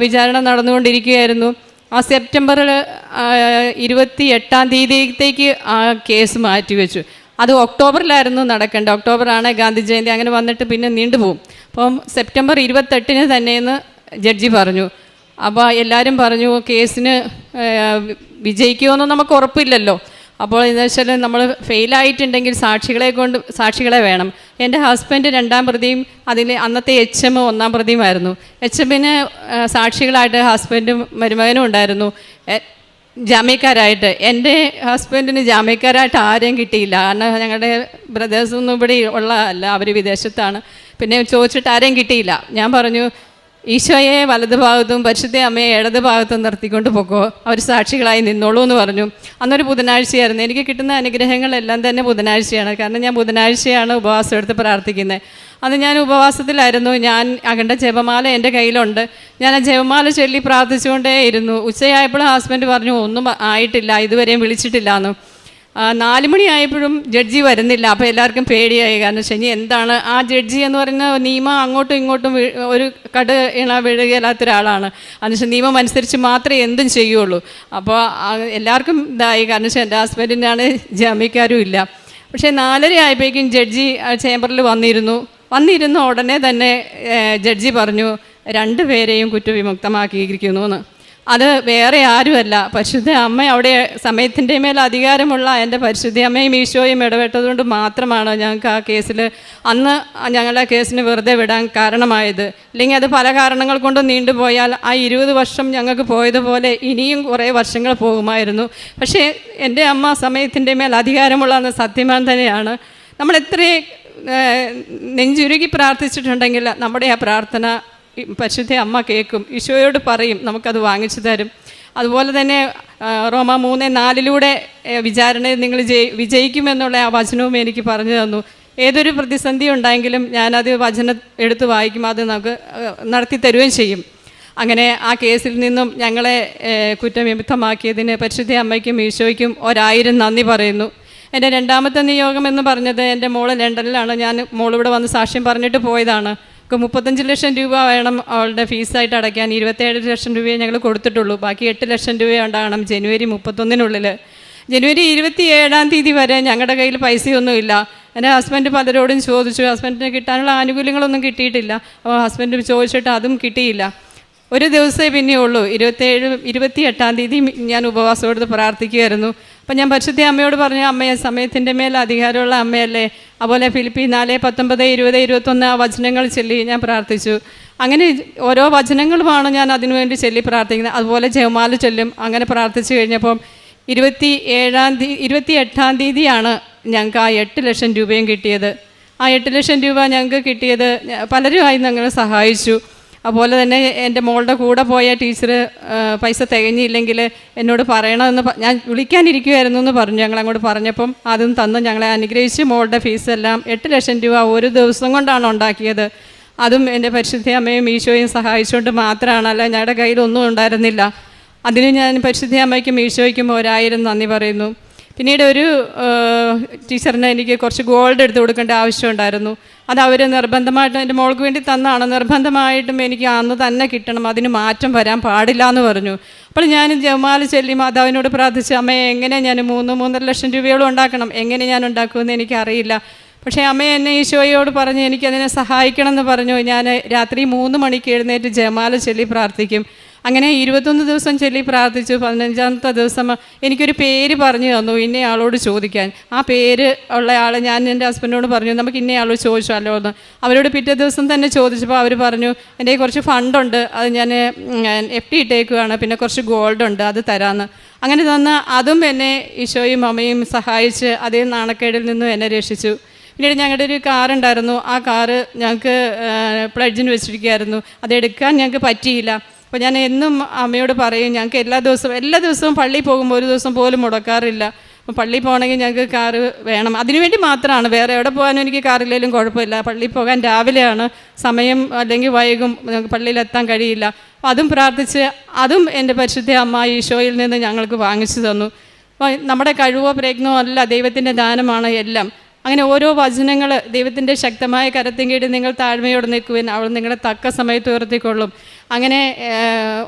വിചാരണ നടന്നുകൊണ്ടിരിക്കുകയായിരുന്നു. ആ സെപ്റ്റംബറിൽ 28 ആ കേസ് മാറ്റിവെച്ചു. അത് ഒക്ടോബറിലായിരുന്നു നടക്കേണ്ടത്. ഒക്ടോബറാണ് ഗാന്ധി ജയന്തി, അങ്ങനെ വന്നിട്ട് പിന്നെ നീണ്ടുപോകും. അപ്പം സെപ്റ്റംബർ 28 തന്നെയെന്ന് ജഡ്ജി പറഞ്ഞു. അപ്പോൾ എല്ലാവരും പറഞ്ഞു കേസിന് വിജയിക്കുമെന്ന് നമുക്ക് ഉറപ്പില്ലല്ലോ. അപ്പോൾ എന്താ വെച്ചാൽ നമ്മൾ ഫെയിലായിട്ടുണ്ടെങ്കിൽ സാക്ഷികളെ വേണം. എൻ്റെ ഹസ്ബൻഡ് 2ാം പ്രതിയും അന്നത്തെ HM 1ാം പ്രതിയുമായിരുന്നു. HMന് സാക്ഷികളായിട്ട് ഹസ്ബൻഡും മരുമകനും ഉണ്ടായിരുന്നു ജാമ്യക്കാരായിട്ട്. എൻ്റെ ഹസ്ബൻഡിന് ജാമ്യക്കാരായിട്ട് ആരെയും കിട്ടിയില്ല. കാരണം ഞങ്ങളുടെ ബ്രദേഴ്സൊന്നും ഇവിടെ ഉള്ളതല്ല, അവർ വിദേശത്താണ്. പിന്നെ ചോദിച്ചിട്ട് ആരെയും കിട്ടിയില്ല. ഞാൻ പറഞ്ഞു, ഈശോയെ വലതു ഭാഗത്തും പരിശുദ്ധ അമ്മയെ ഇടത് ഭാഗത്തും നിർത്തിക്കൊണ്ട് പോക്കോ, അവർ സാക്ഷികളായി നിന്നോളൂ എന്ന് പറഞ്ഞു. അന്നൊരു ബുധനാഴ്ചയായിരുന്നു. എനിക്ക് കിട്ടുന്ന അനുഗ്രഹങ്ങളെല്ലാം തന്നെ ബുധനാഴ്ചയാണ്. കാരണം ഞാൻ ബുധനാഴ്ചയാണ് ഉപവാസം എടുത്ത് പ്രാർത്ഥിക്കുന്നത്. അന്ന് ഞാൻ ഉപവാസത്തിലായിരുന്നു. ഞാൻ അഖണ്ഡ ജപമാല എൻ്റെ കയ്യിലുണ്ട്. ഞാൻ ആ ജപമാല ചൊല്ലി പ്രാർത്ഥിച്ചുകൊണ്ടേ ഇരുന്നു. ഉച്ചയായപ്പോഴും ഹസ്ബൻഡ് പറഞ്ഞു, ഒന്നും ആയിട്ടില്ല, ഇതുവരെയും വിളിച്ചിട്ടില്ല എന്ന്. 4 മണിയായപ്പോഴും ജഡ്ജി വരുന്നില്ല. അപ്പോൾ എല്ലാവർക്കും പേടിയായി. കാരണം ശനി എന്താണ് ആ ജഡ്ജി എന്ന് പറയുന്ന നിയമം അങ്ങോട്ടും ഇങ്ങോട്ടും ഒരു വീഴുകയില്ലാത്ത ഒരാളാണ്. അതിനുശേഷം നിയമം അനുസരിച്ച് മാത്രമേ എന്തും ചെയ്യുള്ളൂ. അപ്പോൾ എല്ലാവർക്കും ഇതായി. കാരണം എൻ്റെ ഹസ്ബൻഡിനാണ് ജാമ്യക്കാരും ഇല്ല. പക്ഷേ 4:30 ആയപ്പോഴേക്കും ജഡ്ജി ചേംബറിൽ വന്നിരുന്നു ഉടനെ തന്നെ ജഡ്ജി പറഞ്ഞു, 2 പേരെയും കുറ്റവിമുക്തമാക്കിയിരിക്കുന്നു എന്ന്. അത് വേറെ ആരുമല്ല, പരിശുദ്ധ അമ്മ അവിടെ സമയത്തിൻ്റെ മേൽ അധികാരമുള്ള എൻ്റെ പരിശുദ്ധ അമ്മയും ഈശോയും ഇടപെട്ടതുകൊണ്ട് മാത്രമാണ് ഞങ്ങൾക്ക് ആ കേസിൽ അന്ന് ഞങ്ങളുടെ കേസിന് വെറുതെ വിടാൻ കാരണമായത്. ഇല്ലെങ്കിൽ അത് പല കാരണങ്ങൾ കൊണ്ട് നീണ്ടുപോയാൽ ആ 20 വർഷം ഞങ്ങൾക്ക് പോയതുപോലെ ഇനിയും കുറേ വർഷങ്ങൾ പോകുമായിരുന്നു. പക്ഷേ എൻ്റെ അമ്മ സമയത്തിൻ്റെ മേൽ അധികാരമുള്ള സത്യമാൻ തന്നെയാണ്. നമ്മൾ എത്രയും നെഞ്ചുരുകി പ്രാർത്ഥിച്ചിട്ടുണ്ടെങ്കിൽ നമ്മുടെ ആ പ്രാർത്ഥന പരിശുദ്ധ അമ്മ കേൾക്കും, ഈശോയോട് പറയും, നമുക്കത് വാങ്ങിച്ചു തരും. അതുപോലെ തന്നെ റോമ 3:4 വിചാരണയിൽ നിങ്ങൾ വിജയിക്കുമെന്നുള്ള ആ വചനവും എനിക്ക് പറഞ്ഞു തന്നു. ഏതൊരു പ്രതിസന്ധി ഉണ്ടായെങ്കിലും ഞാനത് വചനം എടുത്ത് വായിക്കും, അത് നമുക്ക് നടത്തി തരുകയും ചെയ്യും. അങ്ങനെ ആ കേസിൽ നിന്നും ഞങ്ങളെ കുറ്റവിമുക്തമാക്കിയതിന് പരിശുദ്ധ അമ്മയ്ക്കും ഈശോയ്ക്കും 1000 നന്ദി പറയുന്നു. എൻ്റെ 2ാമത്തെ നിയോഗം എന്ന് പറഞ്ഞത് എൻ്റെ മോള് ലണ്ടനിലാണ്. ഞാൻ മോളിവിടെ വന്ന് സാക്ഷ്യം പറഞ്ഞിട്ട് പോയതാണ്. 35 ലക്ഷം രൂപ വേണം അവളുടെ ഫീസായിട്ട് അടയ്ക്കാൻ. 27 ലക്ഷം രൂപയെ ഞങ്ങൾ കൊടുത്തിട്ടുള്ളൂ. ബാക്കി 8 ലക്ഷം രൂപ ഉണ്ടാകണം ജനുവരി 31 ജനുവരി 27 വരെ ഞങ്ങളുടെ കയ്യിൽ പൈസയൊന്നുമില്ല. എൻ്റെ ഹസ്ബൻഡ് പലരോടും ചോദിച്ചു. ഹസ്ബൻഡിന് കിട്ടാനുള്ള ആനുകൂല്യങ്ങളൊന്നും കിട്ടിയിട്ടില്ല. അപ്പോൾ ഹസ്ബൻഡ് ചോദിച്ചിട്ട് അതും കിട്ടിയില്ല. ഒരു ദിവസമേ പിന്നെ ഉള്ളൂ. 28 ഞാൻ ഉപവാസം എടുത്ത് പ്രാർത്ഥിക്കുമായിരുന്നു. അപ്പം ഞാൻ പരിശുദ്ധ അമ്മയോട് പറഞ്ഞു, അമ്മയെ സമയത്തിൻ്റെ മേൽ അധികാരമുള്ള അമ്മയല്ലേ. അതുപോലെ ഫിലിപ്പി 4:19, 20, 21 ആ വചനങ്ങൾ ചൊല്ലി ഞാൻ പ്രാർത്ഥിച്ചു. അങ്ങനെ ഓരോ വചനങ്ങളുമാണ് ഞാൻ അതിനുവേണ്ടി ചൊല്ലി പ്രാർത്ഥിക്കുന്നത്. അതുപോലെ ജപമാല ചൊല്ലും. അങ്ങനെ പ്രാർത്ഥിച്ചു കഴിഞ്ഞപ്പം 28 ഞങ്ങൾക്ക് ആ 8 ലക്ഷം രൂപയും കിട്ടിയത്. ആ 8 ലക്ഷം രൂപ ഞങ്ങൾക്ക് കിട്ടിയത് പലരുമായി ഞങ്ങൾ സഹായിച്ചു. അതുപോലെ തന്നെ എൻ്റെ മോളുടെ കൂടെ പോയ ടീച്ചർ പൈസ തികഞ്ഞില്ലെങ്കിൽ എന്നോട് പറയണമെന്ന് ഞാൻ വിളിക്കാനിരിക്കുമായിരുന്നു എന്ന് പറഞ്ഞു. ഞങ്ങളങ്ങോട്ട് പറഞ്ഞപ്പം അതും തന്ന് ഞങ്ങളെ അനുഗ്രഹിച്ച് മോളുടെ ഫീസെല്ലാം 8 ലക്ഷം രൂപ ഒരു ദിവസം കൊണ്ടാണ് ഉണ്ടാക്കിയത്. അതും എൻ്റെ പരിശുദ്ധ അമ്മയും ഈശോയും സഹായിച്ചുകൊണ്ട് മാത്രമാണ്, അല്ല ഞങ്ങളുടെ കയ്യിലൊന്നും ഉണ്ടായിരുന്നില്ല. അതിന് ഞാൻ പരിശുദ്ധ അമ്മയ്ക്കും ഈശോയ്ക്കും 1000 നന്ദി പറയുന്നു. പിന്നീട് ഒരു ടീച്ചറിന് എനിക്ക് കുറച്ച് ഗോൾഡ് എടുത്ത് കൊടുക്കേണ്ട ആവശ്യമുണ്ടായിരുന്നു. അത് അവർ നിർബന്ധമായിട്ടും എൻ്റെ മോൾക്ക് വേണ്ടി തന്നാണ്, നിർബന്ധമായിട്ടും എനിക്ക് അന്ന് തന്നെ കിട്ടണം, അതിന് മാറ്റം വരാൻ പാടില്ല എന്ന് പറഞ്ഞു. അപ്പോൾ ഞാൻ ജപമാല ചൊല്ലി മാതാവിനോട് പ്രാർത്ഥിച്ചു, അമ്മയെ എങ്ങനെ ഞാൻ 3-3.5 ലക്ഷം രൂപയോളം ഉണ്ടാക്കണം, എങ്ങനെ ഞാൻ ഉണ്ടാക്കുമെന്ന് എനിക്കറിയില്ല. പക്ഷേ അമ്മ എന്നെ ഈശോയോട് പറഞ്ഞ് എനിക്കതിനെ സഹായിക്കണം എന്ന് പറഞ്ഞു. ഞാൻ രാത്രി 3 മണിക്ക് എഴുന്നേറ്റ് ജപമാല ചൊല്ലി പ്രാർത്ഥിക്കും. അങ്ങനെ 21 ദിവസം ചൊല്ലി പ്രാർത്ഥിച്ചു. 15ാമത്തെ ദിവസം എനിക്കൊരു പേര് പറഞ്ഞു തന്നു, ഇന്നയാളോട് ചോദിക്കാൻ. ആ പേര് ഉള്ള ആൾ ഞാൻ എൻ്റെ ഹസ്ബൻഡിനോട് പറഞ്ഞു, നമുക്ക് ഇന്നയാളോട് ചോദിച്ചാലോ എന്ന്. അവരോട് പിറ്റേ ദിവസം തന്നെ ചോദിച്ചപ്പോൾ അവർ പറഞ്ഞു, എൻ്റെ കുറച്ച് ഫണ്ടുണ്ട്, അത് ഞാൻ FD ഇട്ടേക്കുകയാണ്, പിന്നെ കുറച്ച് ഗോൾഡ് ഉണ്ട്, അത് തരാമെന്ന്. അങ്ങനെ തന്ന് അതും എന്നെ ഈശോയും അമ്മയും സഹായിച്ച് അതേ നാണക്കേടിൽ നിന്നും എന്നെ രക്ഷിച്ചു. പിന്നീട് ഞങ്ങളുടെ ഒരു കാറുണ്ടായിരുന്നു, ആ കാറ് ഞങ്ങൾക്ക് പ്ലഡ്ജിന് വെച്ചിരിക്കുകയായിരുന്നു, അതെടുക്കാൻ ഞങ്ങൾക്ക് പറ്റിയില്ല. അപ്പോൾ ഞാൻ എന്നും അമ്മയോട് പറയും, ഞങ്ങൾക്ക് എല്ലാ ദിവസവും പള്ളിയിൽ പോകുമ്പോൾ ഒരു ദിവസം പോലും മുടക്കാറില്ല. അപ്പോൾ പള്ളിയിൽ പോകണമെങ്കിൽ ഞങ്ങൾക്ക് കാറ് വേണം, അതിനുവേണ്ടി മാത്രമാണ്, വേറെ എവിടെ പോകാനും എനിക്ക് കാറില്ലെങ്കിലും കുഴപ്പമില്ല. പള്ളിയിൽ പോകാൻ രാവിലെയാണ് സമയം, അല്ലെങ്കിൽ വൈകും, ഞങ്ങൾക്ക് പള്ളിയിലെത്താൻ കഴിയില്ല. അപ്പോൾ അതും പ്രാർത്ഥിച്ച് അതും എൻ്റെ പരിശുദ്ധ അമ്മ ഈശോയിൽ നിന്ന് ഞങ്ങൾക്ക് വാങ്ങിച്ചു തന്നു. അപ്പോൾ നമ്മുടെ കഴിവോ പ്രയത്നമോ അല്ല, ദൈവത്തിൻ്റെ ദാനമാണ് എല്ലാം. അങ്ങനെ ഓരോ വചനങ്ങൾ, ദൈവത്തിൻ്റെ ശക്തമായ കരത്തിൻ കീഴിൽ നിങ്ങൾ താഴ്മയോടെ നിൽക്കുവാൻ അവൾ നിങ്ങളെ തക്ക സമയത്ത് ഉയർത്തിക്കൊള്ളും. അങ്ങനെ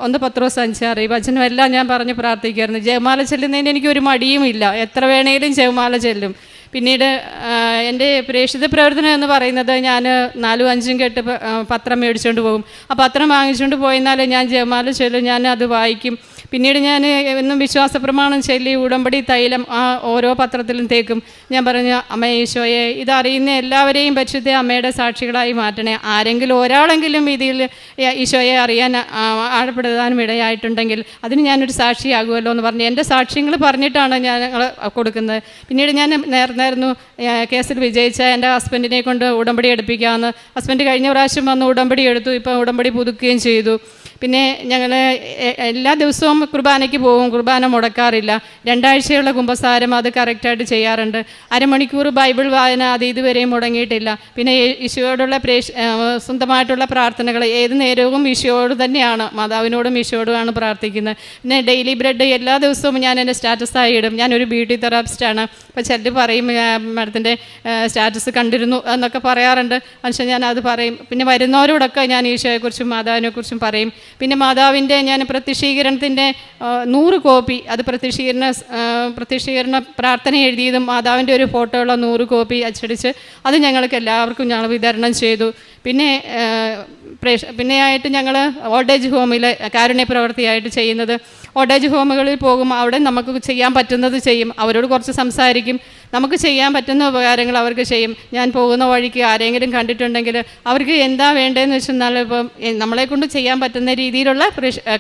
1 പത്രോസ് 5:6 ഈ വചനമെല്ലാം ഞാൻ പറഞ്ഞ് പ്രാർത്ഥിക്കുമായിരുന്നു. ജപമാല ചെല്ലുന്നതിന് എനിക്കൊരു മടിയുമില്ല, എത്ര വേണേലും ജപമാല ചെല്ലും. പിന്നീട് എൻ്റെ പ്രേക്ഷിത പ്രവർത്തനം എന്ന് പറയുന്നത്, ഞാൻ 4-5 കെട്ട് പത്രം മേടിച്ചുകൊണ്ട് പോകും. ആ പത്രം വാങ്ങിച്ചുകൊണ്ട് പോയെന്നാൽ ഞാൻ ജപമാല ചൊല്ലും, ഞാൻ അത് വായിക്കും. പിന്നീട് ഞാൻ എന്നും വിശ്വാസ പ്രമാണം ചൊല്ലി ഉടമ്പടി തൈലം ആ ഓരോ പത്രത്തിലും തേക്കും. ഞാൻ പറഞ്ഞു, അമ്മ ഈശോയെ, ഇതറിയുന്ന എല്ലാവരെയും പരിശുദ്ധ അമ്മയുടെ സാക്ഷികളായി മാറ്റണേ. ആരെങ്കിലും ഒരാളെങ്കിലും ഇതിൽ ഈശോയെ അറിയാൻ ആഴപ്പെടുത്താനും ഇടയായിട്ടുണ്ടെങ്കിൽ അതിന് ഞാനൊരു സാക്ഷിയാകുമല്ലോ എന്ന് പറഞ്ഞ് എൻ്റെ സാക്ഷ്യങ്ങൾ പറഞ്ഞിട്ടാണ് ഞങ്ങൾ കൊടുക്കുന്നത്. പിന്നീട് ഞാൻ നേർന്നായിരുന്നു കേസിൽ വിജയിച്ച എൻ്റെ ഹസ്ബൻഡിനെ കൊണ്ട് ഉടമ്പടി എടുപ്പിക്കാമെന്ന്. ഹസ്ബൻഡ് കഴിഞ്ഞ പ്രാവശ്യം വന്ന് ഉടമ്പടി എടുത്തു, ഇപ്പോൾ ഉടമ്പടി പുതുക്കുകയും ചെയ്തു. പിന്നെ ഞങ്ങൾ എല്ലാ ദിവസവും കുർബാനയ്ക്ക് പോകും, കുർബാന മുടക്കാറില്ല. 2 ആഴ്ചയുള്ള കുമ്പസാരം അത് കറക്റ്റായിട്ട് ചെയ്യാറുണ്ട്. അരമണിക്കൂർ ബൈബിൾ വായന അത് ഇതുവരെയും മുടങ്ങിയിട്ടില്ല. പിന്നെ ഈശോയോടുള്ള സ്വന്തമായിട്ടുള്ള പ്രാർത്ഥനകൾ ഏത് നേരവും ഈശോയോട് തന്നെയാണ്, മാതാവിനോടും ഈശോയോടുമാണ് പ്രാർത്ഥിക്കുന്നത്. പിന്നെ ഡെയിലി ബ്രെഡ് എല്ലാ ദിവസവും ഞാൻ എൻ്റെ സ്റ്റാറ്റസായി ഇടും. ഞാനൊരു ബ്യൂട്ടി തെറാപ്പിസ്റ്റാണ്. അപ്പോൾ ചിലർ പറയും, മാഡത്തിൻ്റെ സ്റ്റാറ്റസ് കണ്ടിരുന്നു എന്നൊക്കെ പറയാറുണ്ട്. പക്ഷേ ഞാൻ അത് പറയും. പിന്നെ വരുന്നവരോടൊക്കെ ഞാൻ ഈശോയെക്കുറിച്ചും മാതാവിനെക്കുറിച്ചും പറയും. പിന്നെ മാതാവിൻ്റെ ഞാൻ പ്രത്യക്ഷീകരണത്തിൻ്റെ 100 കോപ്പി, അത് പ്രത്യക്ഷീകരണ പ്രാർത്ഥന എഴുതിയതും മാതാവിൻ്റെ ഒരു ഫോട്ടോ ഉള്ള 100 കോപ്പി അച്ചടിച്ച് അത് ഞങ്ങൾക്ക് എല്ലാവർക്കും ഞങ്ങൾ വിതരണം ചെയ്തു. പിന്നെയായിട്ട് ഞങ്ങൾ ഓൾഡേജ് ഹോമിൽ കാരുണ്യ പ്രവൃത്തിയായിട്ട് ചെയ്യുന്നത്, ഓൾഡേജ് ഹോമുകളിൽ പോകും, അവിടെ നമുക്ക് ചെയ്യാൻ പറ്റുന്നത് ചെയ്യും, അവരോട് കുറച്ച് സംസാരിക്കും, നമുക്ക് ചെയ്യാൻ പറ്റുന്ന ഉപകാരങ്ങൾ അവർക്ക് ചെയ്യും. ഞാൻ പോകുന്ന വഴിക്ക് ആരെങ്കിലും കണ്ടിട്ടുണ്ടെങ്കിൽ അവർക്ക് എന്താ വേണ്ടതെന്ന് വെച്ചെന്നാൽ ഇപ്പം നമ്മളെക്കൊണ്ട് ചെയ്യാൻ പറ്റുന്ന രീതിയിലുള്ള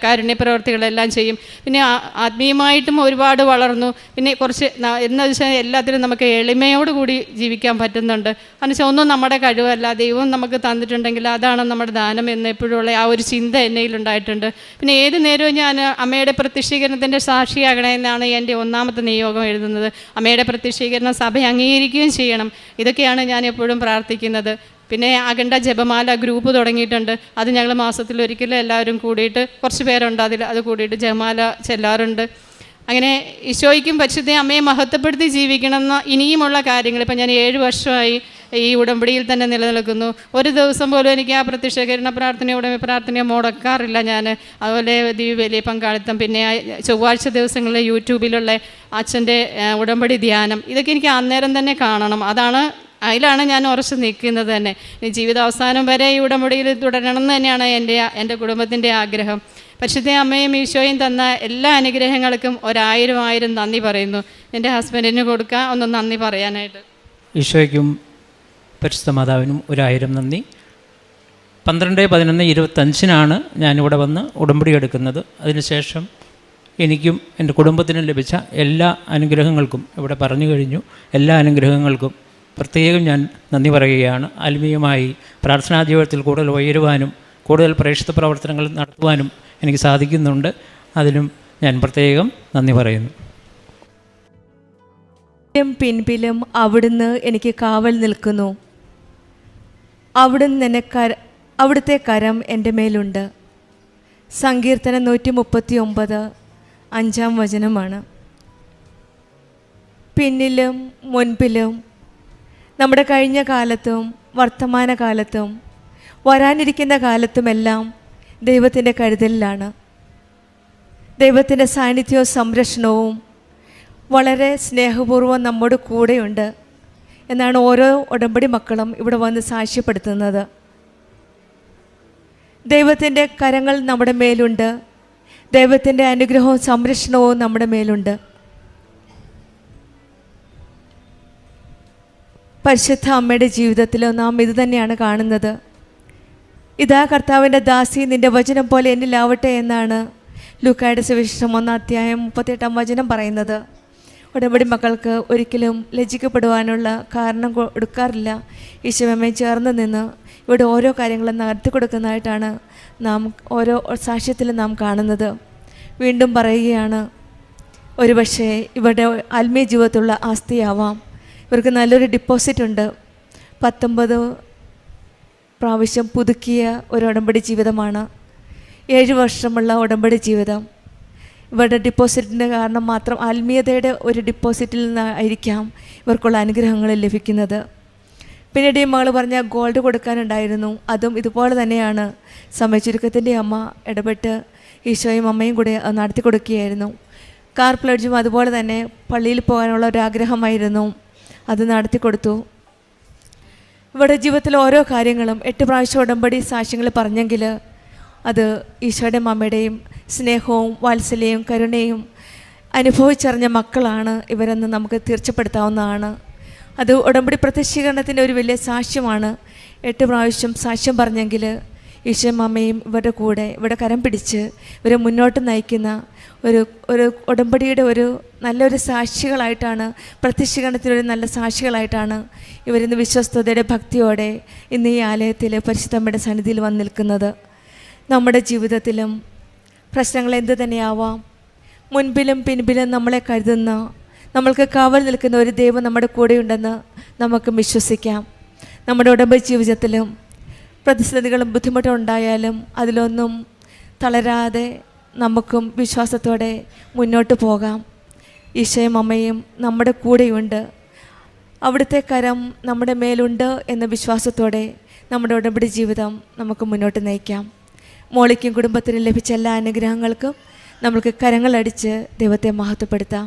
കാരുണ്യ പ്രവൃത്തികളെല്ലാം ചെയ്യും. പിന്നെ ആത്മീയമായിട്ടും ഒരുപാട് വളർന്നു. പിന്നെ കുറച്ച് എന്ന് വെച്ചാൽ എല്ലാത്തിലും നമുക്ക് എളിമയോടുകൂടി ജീവിക്കാൻ പറ്റുന്നുണ്ട്. എന്നുവെച്ചാൽ ഒന്നും നമ്മുടെ കഴിവല്ല, ദൈവം നമുക്ക് തന്നിട്ടുണ്ടെങ്കിൽ അതാണ് നമ്മുടെ ദാനം എന്ന് എപ്പോഴുള്ള ആ ഒരു ചിന്ത എന്നതിലുണ്ടായിട്ടുണ്ട്. പിന്നെ ഏത് നേരവും ഞാൻ അമ്മയുടെ പ്രത്യക്ഷീകരണത്തിൻ്റെ സാക്ഷിയാകണമെന്നാണ് എൻ്റെ 1ാമത്തെ നിയോഗം എഴുതുന്നത്. അമ്മയുടെ പ്രത്യക്ഷീകരണം സഭ അംഗീകരിക്കുകയും ചെയ്യണം. ഇതൊക്കെയാണ് ഞാൻ എപ്പോഴും പ്രാർത്ഥിക്കുന്നത്. പിന്നെ അഖണ്ഡ ജപമാല ഗ്രൂപ്പ് തുടങ്ങിയിട്ടുണ്ട്. അത് ഞങ്ങൾ മാസത്തിലൊരിക്കൽ എല്ലാവരും കൂടിയിട്ട്, കുറച്ച് പേരുണ്ട് അത് കൂടിയിട്ട് ജപമാല ചെല്ലാറുണ്ട്. അങ്ങനെ ഈശോയ്ക്കും പരിശുദ്ധ അമ്മയെ മഹത്വപ്പെടുത്തി ജീവിക്കണമെന്ന ഇനിയുമുള്ള കാര്യങ്ങൾ ഇപ്പം ഞാൻ 7 വർഷമായി ഈ ഉടമ്പടിയിൽ തന്നെ നിലനിൽക്കുന്നു. ഒരു ദിവസം പോലും എനിക്ക് ആ പ്രത്യക്ഷീകരണ പ്രാർത്ഥനയോ മുടക്കാറില്ല ഞാൻ. അതുപോലെ ദിവ്യബലി പങ്കാളിത്തം, പിന്നെ ചൊവ്വാഴ്ച ദിവസങ്ങളിൽ യൂട്യൂബിലുള്ള അച്ഛൻ്റെ ഉടമ്പടി ധ്യാനം, ഇതൊക്കെ എനിക്ക് അന്നേരം തന്നെ കാണണം. അതിലാണ് ഞാൻ ഉറച്ചു നിൽക്കുന്നത് തന്നെ. ജീവിതാവസാനം വരെ ഈ ഉടമ്പടിയിൽ തുടരണം എന്ന് തന്നെയാണ് എൻ്റെ കുടുംബത്തിൻ്റെ ആഗ്രഹം. പരിശുദ്ധ അമ്മയും ഈശോയും തന്ന എല്ലാ അനുഗ്രഹങ്ങൾക്കും 1000 നന്ദി പറയുന്നു. എൻ്റെ ഹസ്ബൻഡിന് കൊടുക്കാൻ ഒന്ന് നന്ദി പറയാനായിട്ട്. ഈശോയ്ക്കും പരിശുദ്ധ മാതാവിനും 1000 നന്ദി. 12/11/25 ഞാനിവിടെ വന്ന് ഉടമ്പടി എടുക്കുന്നത്. അതിനുശേഷം എനിക്കും എൻ്റെ കുടുംബത്തിനും ലഭിച്ച എല്ലാ അനുഗ്രഹങ്ങൾക്കും ഇവിടെ പറഞ്ഞു കഴിഞ്ഞു. എല്ലാ അനുഗ്രഹങ്ങൾക്കും പ്രത്യേകം ഞാൻ നന്ദി പറയുകയാണ്. ആത്മീയമായി പ്രാർത്ഥനാ ജീവിതത്തിൽ കൂടുതൽ ഉയരുവാനും കൂടുതൽ പ്രേക്ഷിത പ്രവർത്തനങ്ങൾ നടത്തുവാനും എനിക്ക് സാധിക്കുന്നുണ്ട്. അതിലും ഞാൻ പ്രത്യേകം നന്ദി പറയുന്നു. പിൻപിലും അവിടുന്ന് എനിക്ക് കാവൽ നിൽക്കുന്നു. അവിടുത്തെ കരം എൻ്റെ മേലുണ്ട്. സങ്കീർത്തനം 139 5-ാം വചനമാണ്. പിന്നിലും മുൻപിലും നമ്മുടെ കഴിഞ്ഞ കാലത്തും വർത്തമാനകാലത്തും വരാനിരിക്കുന്ന കാലത്തുമെല്ലാം ദൈവത്തിൻ്റെ കരുതലിലാണ്. ദൈവത്തിൻ്റെ സാന്നിധ്യവും സംരക്ഷണവും വളരെ സ്നേഹപൂർവ്വം നമ്മുടെ കൂടെയുണ്ട് എന്നാണ് ഓരോ ഉടമ്പടി മക്കളും ഇവിടെ വന്ന് സാക്ഷ്യപ്പെടുത്തുന്നത്. ദൈവത്തിൻ്റെ കരങ്ങൾ നമ്മുടെ മേലുണ്ട്. ദൈവത്തിൻ്റെ അനുഗ്രഹവും സംരക്ഷണവും നമ്മുടെ മേലുണ്ട്. പരിശുദ്ധ അമ്മയുടെ ജീവിതത്തിൽ നാം ഇത് തന്നെയാണ് കാണുന്നത്. ഇതാ കർത്താവിൻ്റെ ദാസി, നിൻ്റെ വചനം പോലെ എന്നിലാവട്ടെ എന്നാണ് ലൂക്കായുടെ സുവിശേഷം 1-ാം 38-ാം പറയുന്നത്. ഉടമ്പടി മക്കൾക്ക് ഒരിക്കലും ലജ്ജിക്കപ്പെടുവാനുള്ള കാരണം കൊടുക്കാറില്ല. ഈശോയമ്മയെ ചേർന്ന് നിന്ന് ഇവിടെ ഓരോ കാര്യങ്ങളും നടത്തി കൊടുക്കുന്നതായിട്ടാണ് നാം ഓരോ സാക്ഷ്യത്തിലും നാം കാണുന്നത്. വീണ്ടും പറയുകയാണ്, ഒരുപക്ഷെ ഇവരുടെ ആത്മീയ ജീവിതത്തിലുള്ള ആസ്തിയാവാം. ഇവർക്ക് നല്ലൊരു ഡിപ്പോസിറ്റ് ഉണ്ട്. 19 പ്രാവശ്യം പുതുക്കിയ ഒരു ഉടമ്പടി ജീവിതമാണ്. 7 വർഷമുള്ള ഉടമ്പടി ജീവിതം. ഇവരുടെ ഡിപ്പോസിറ്റിൻ്റെ കാരണം മാത്രം ആത്മീയതയുടെ ഒരു ഡിപ്പോസിറ്റിൽ നിന്നായിരിക്കാം ഇവർക്കുള്ള അനുഗ്രഹങ്ങൾ ലഭിക്കുന്നത്. പിന്നീട് ഈ മകൾ പറഞ്ഞ ഗോൾഡ് കൊടുക്കാനുണ്ടായിരുന്നു. അതും ഇതുപോലെ തന്നെയാണ്. സമയച്ചുരുക്കത്തിൻ്റെ അമ്മ ഇടപെട്ട് ഈശോയും അമ്മയും കൂടെ നടത്തി കൊടുക്കുകയായിരുന്നു. കാർ പ്ലഡ്ജും അതുപോലെ തന്നെ പള്ളിയിൽ പോകാനുള്ള ഒരു ആഗ്രഹമായിരുന്നു. അത് നടത്തി കൊടുത്തു. ഇവരുടെ ജീവിതത്തിൽ ഓരോ കാര്യങ്ങളും 8 പ്രാവശ്യം ഉടമ്പടി സാക്ഷ്യങ്ങൾ പറഞ്ഞെങ്കിൽ അത് ഈശോയുടെയും അമ്മയുടെയും സ്നേഹവും വാത്സല്യവും കരുണയും അനുഭവിച്ചറിഞ്ഞ മക്കളാണ് ഇവരെന്ന് നമുക്ക് തീർച്ചപ്പെടുത്താവുന്നതാണ്. അത് ഉടമ്പടി പ്രത്യക്ഷീകരണത്തിൻ്റെ ഒരു വലിയ സാക്ഷ്യമാണ്. 8 പ്രാവശ്യം സാക്ഷ്യം പറഞ്ഞെങ്കിൽ ഈശോയും അമ്മയും ഇവരുടെ കൂടെ ഇവിടെ കരം പിടിച്ച് ഇവരെ മുന്നോട്ട് നയിക്കുന്ന ഒരു ഉടമ്പടിയുടെ ഒരു നല്ലൊരു സാക്ഷികളായിട്ടാണ്, പ്രത്യക്ഷീകരണത്തിലൊരു നല്ല സാക്ഷികളായിട്ടാണ് ഇവരിന്ന് വിശ്വസ്തതയുടെ ഭക്തിയോടെ ഇന്ന് ഈ ആലയത്തിൽ പരിശുദ്ധമ്മയുടെ സന്നിധിയിൽ വന്ന് നിൽക്കുന്നത്. നമ്മുടെ ജീവിതത്തിലും പ്രശ്നങ്ങൾ എന്തു തന്നെയാവാം, മുൻപിലും പിൻപിലും നമ്മളെ കരുതുന്ന, നമ്മൾക്ക് കാവൽ നിൽക്കുന്ന ഒരു ദൈവം നമ്മുടെ കൂടെയുണ്ടെന്ന് നമുക്ക് വിശ്വസിക്കാം. നമ്മുടെ ഉടമ്പടി ജീവിതത്തിലും പ്രതിസന്ധികളും ബുദ്ധിമുട്ടും ഉണ്ടായാലും അതിലൊന്നും തളരാതെ നമുക്കും വിശ്വാസത്തോടെ മുന്നോട്ട് പോകാം. ഈശോയും അമ്മയും നമ്മുടെ കൂടെയുണ്ട്. അവിടുത്തെ കരം നമ്മുടെ മേലുണ്ട് എന്ന വിശ്വാസത്തോടെ നമ്മുടെ ഉടമ്പടി ജീവിതം നമുക്ക് മുന്നോട്ട് നയിക്കാം. മോളിക്കും കുടുംബത്തിനും ലഭിച്ച എല്ലാ അനുഗ്രഹങ്ങൾക്കും നമ്മൾക്ക് കരങ്ങളടിച്ച് ദൈവത്തെ മഹത്വപ്പെടുത്താം.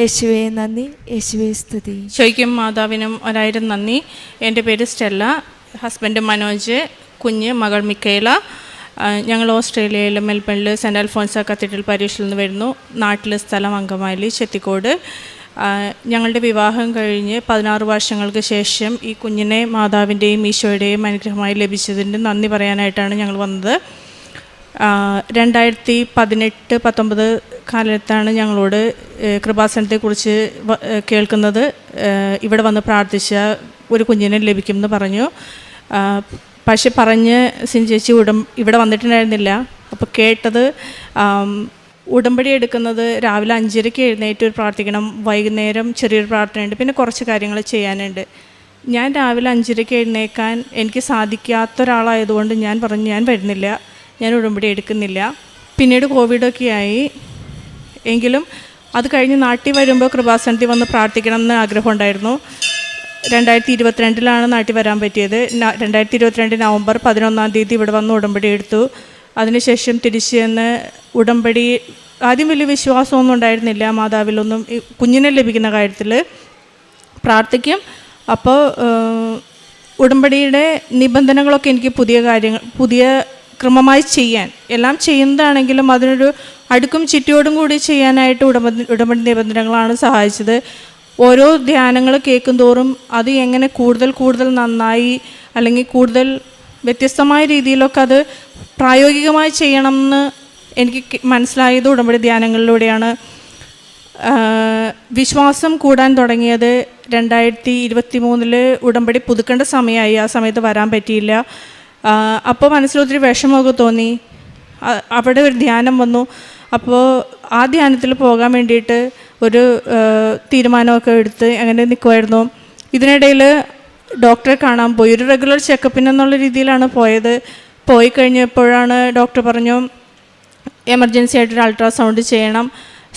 യേശുവേ നന്ദി, യേശുവേ സ്തുതി. ഈശോയ്ക്കും മാതാവിനും 1000 നന്ദി. എൻ്റെ പേര് സ്റ്റെല്ല, ഹസ്ബൻഡ് മനോജ്, കുഞ്ഞ് മകൾ മിക്കേല. ഞങ്ങൾ ഓസ്ട്രേലിയയിലെ മെൽബണിൽ സെൻറ്റ് അൽഫോൻസ കത്തീഡ്രൽ പരീക്ഷയിൽ നിന്ന് വരുന്നു. നാട്ടിൽ സ്ഥലം അങ്കമാലി ചെത്തിക്കോട്. ഞങ്ങളുടെ വിവാഹം കഴിഞ്ഞ് 16 വർഷങ്ങൾക്ക് ശേഷം ഈ കുഞ്ഞിനെ മാതാവിൻ്റെയും ഈശോയുടെയും അനുഗ്രഹമായി ലഭിച്ചതിൻ്റെ നന്ദി പറയാനായിട്ടാണ് ഞങ്ങൾ വന്നത്. 2018-19 കാലത്താണ് ഞങ്ങളോട് കൃപാസനത്തെക്കുറിച്ച് കേൾക്കുന്നത്. ഇവിടെ വന്ന് പ്രാർത്ഥിച്ച ഒരു കുഞ്ഞിനെ ലഭിക്കുമെന്ന് പറഞ്ഞു. പക്ഷെ പറഞ്ഞ് സിൻചേച്ചി ഇവിടെ വന്നിട്ടുണ്ടായിരുന്നില്ല. അപ്പോൾ കേട്ടത് ഉടമ്പടി എടുക്കുന്നത് രാവിലെ 5:30 എഴുന്നേറ്റ് പ്രാർത്ഥിക്കണം, വൈകുന്നേരം ചെറിയൊരു പ്രാർത്ഥനയുണ്ട്, പിന്നെ കുറച്ച് കാര്യങ്ങൾ ചെയ്യാനുണ്ട്. ഞാൻ രാവിലെ 5:30 എഴുന്നേക്കാൻ എനിക്ക് സാധിക്കാത്തൊരാളായതുകൊണ്ട് ഞാൻ പറഞ്ഞു ഞാൻ വരുന്നില്ല, ഞാൻ ഉടമ്പടി എടുക്കുന്നില്ല. പിന്നീട് കോവിഡൊക്കെ ആയി. എങ്കിലും അത് കഴിഞ്ഞ് നാട്ടിൽ വരുമ്പോൾ കൃപാസനത്തിൽ വന്ന് പ്രാർത്ഥിക്കണം എന്ന് ആഗ്രഹമുണ്ടായിരുന്നു. 2022 നാട്ടിൽ വരാൻ പറ്റിയത്. 2022 നവംബർ 11 ഇവിടെ വന്ന് ഉടമ്പടി എടുത്തു. അതിനുശേഷം തിരിച്ച് ചെന്ന് ഉടമ്പടി ആദ്യം വലിയ വിശ്വാസമൊന്നും ഉണ്ടായിരുന്നില്ല മാതാവിലൊന്നും. കുഞ്ഞിനെ ലഭിക്കുന്ന കാര്യത്തിൽ പ്രാർത്ഥിക്കും. അപ്പോൾ ഉടമ്പടിയുടെ നിബന്ധനകളൊക്കെ എനിക്ക് പുതിയ ക്രമമായി ചെയ്യാൻ, എല്ലാം ചെയ്യുന്നതാണെങ്കിലും അതിനൊരു അടുക്കും ചിട്ടയോടും കൂടി ചെയ്യാനായിട്ട് ഉടമ്പടി നിബന്ധനകളാണ് സഹായിച്ചത്. ഓരോ ധ്യാനങ്ങൾ കേൾക്കും തോറും അത് എങ്ങനെ കൂടുതൽ നന്നായി അല്ലെങ്കിൽ കൂടുതൽ വ്യത്യസ്തമായ രീതിയിലൊക്കെ അത് പ്രായോഗികമായി ചെയ്യണമെന്ന് എനിക്ക് മനസ്സിലായത് ഉടമ്പടി ധ്യാനങ്ങളിലൂടെയാണ്. വിശ്വാസം കൂടാൻ തുടങ്ങിയത് 2023 ഉടമ്പടി പുതുക്കേണ്ട സമയമായി. ആ സമയത്ത് വരാൻ പറ്റിയില്ല. അപ്പോൾ മനസ്സിലൊത്തിരി വിഷമമൊക്കെ തോന്നി. അവിടെ ഒരു ധ്യാനം വന്നു. അപ്പോൾ ആ ധ്യാനത്തിൽ പോകാൻ വേണ്ടിയിട്ട് ഒരു തീരുമാനമൊക്കെ എടുത്ത് അങ്ങനെ നിൽക്കുമായിരുന്നു. ഇതിനിടയിൽ ഡോക്ടറെ കാണാൻ പോയി. ഒരു റെഗുലർ ചെക്കപ്പിനെന്നുള്ള രീതിയിലാണ് പോയത്. പോയി കഴിഞ്ഞപ്പോഴാണ് ഡോക്ടർ പറഞ്ഞു എമർജൻസി ആയിട്ടൊരു അൾട്രാസൗണ്ട് ചെയ്യണം.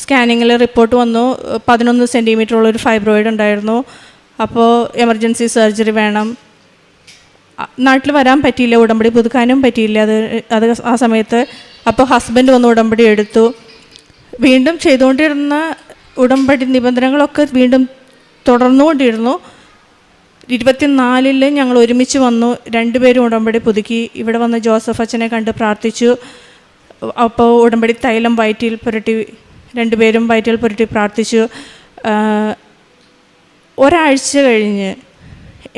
സ്കാനിങ്ങിൽ റിപ്പോർട്ട് വന്നു 11 സെൻറ്റിമീറ്ററുള്ളൊരു ഫൈബ്രോയിഡ് ഉണ്ടായിരുന്നു. അപ്പോൾ എമർജൻസി സർജറി വേണം. നാട്ടിൽ വരാൻ പറ്റിയില്ല, ഉടമ്പടി പുതുക്കാനും പറ്റിയില്ല അത് ആ സമയത്ത്. അപ്പോൾ ഹസ്ബൻഡ് വന്ന് ഉടമ്പടി എടുത്തു. വീണ്ടും ചെയ്തുകൊണ്ടിരുന്ന ഉടമ്പടി നിബന്ധനകളൊക്കെ വീണ്ടും തുടർന്നുകൊണ്ടിരുന്നു. 24 ഞങ്ങൾ ഒരുമിച്ച് വന്നു. 2 പേരും ഉടമ്പടി പുതുക്കി. ഇവിടെ വന്ന് ജോസഫ് അച്ഛനെ കണ്ട് പ്രാർത്ഥിച്ചു. അപ്പോൾ ഉടമ്പടി തൈലം വയറ്റിൽ പുരട്ടി 2 പേരും വയറ്റിൽ പുരട്ടി പ്രാർത്ഥിച്ചു. ഒരാഴ്ച കഴിഞ്ഞ്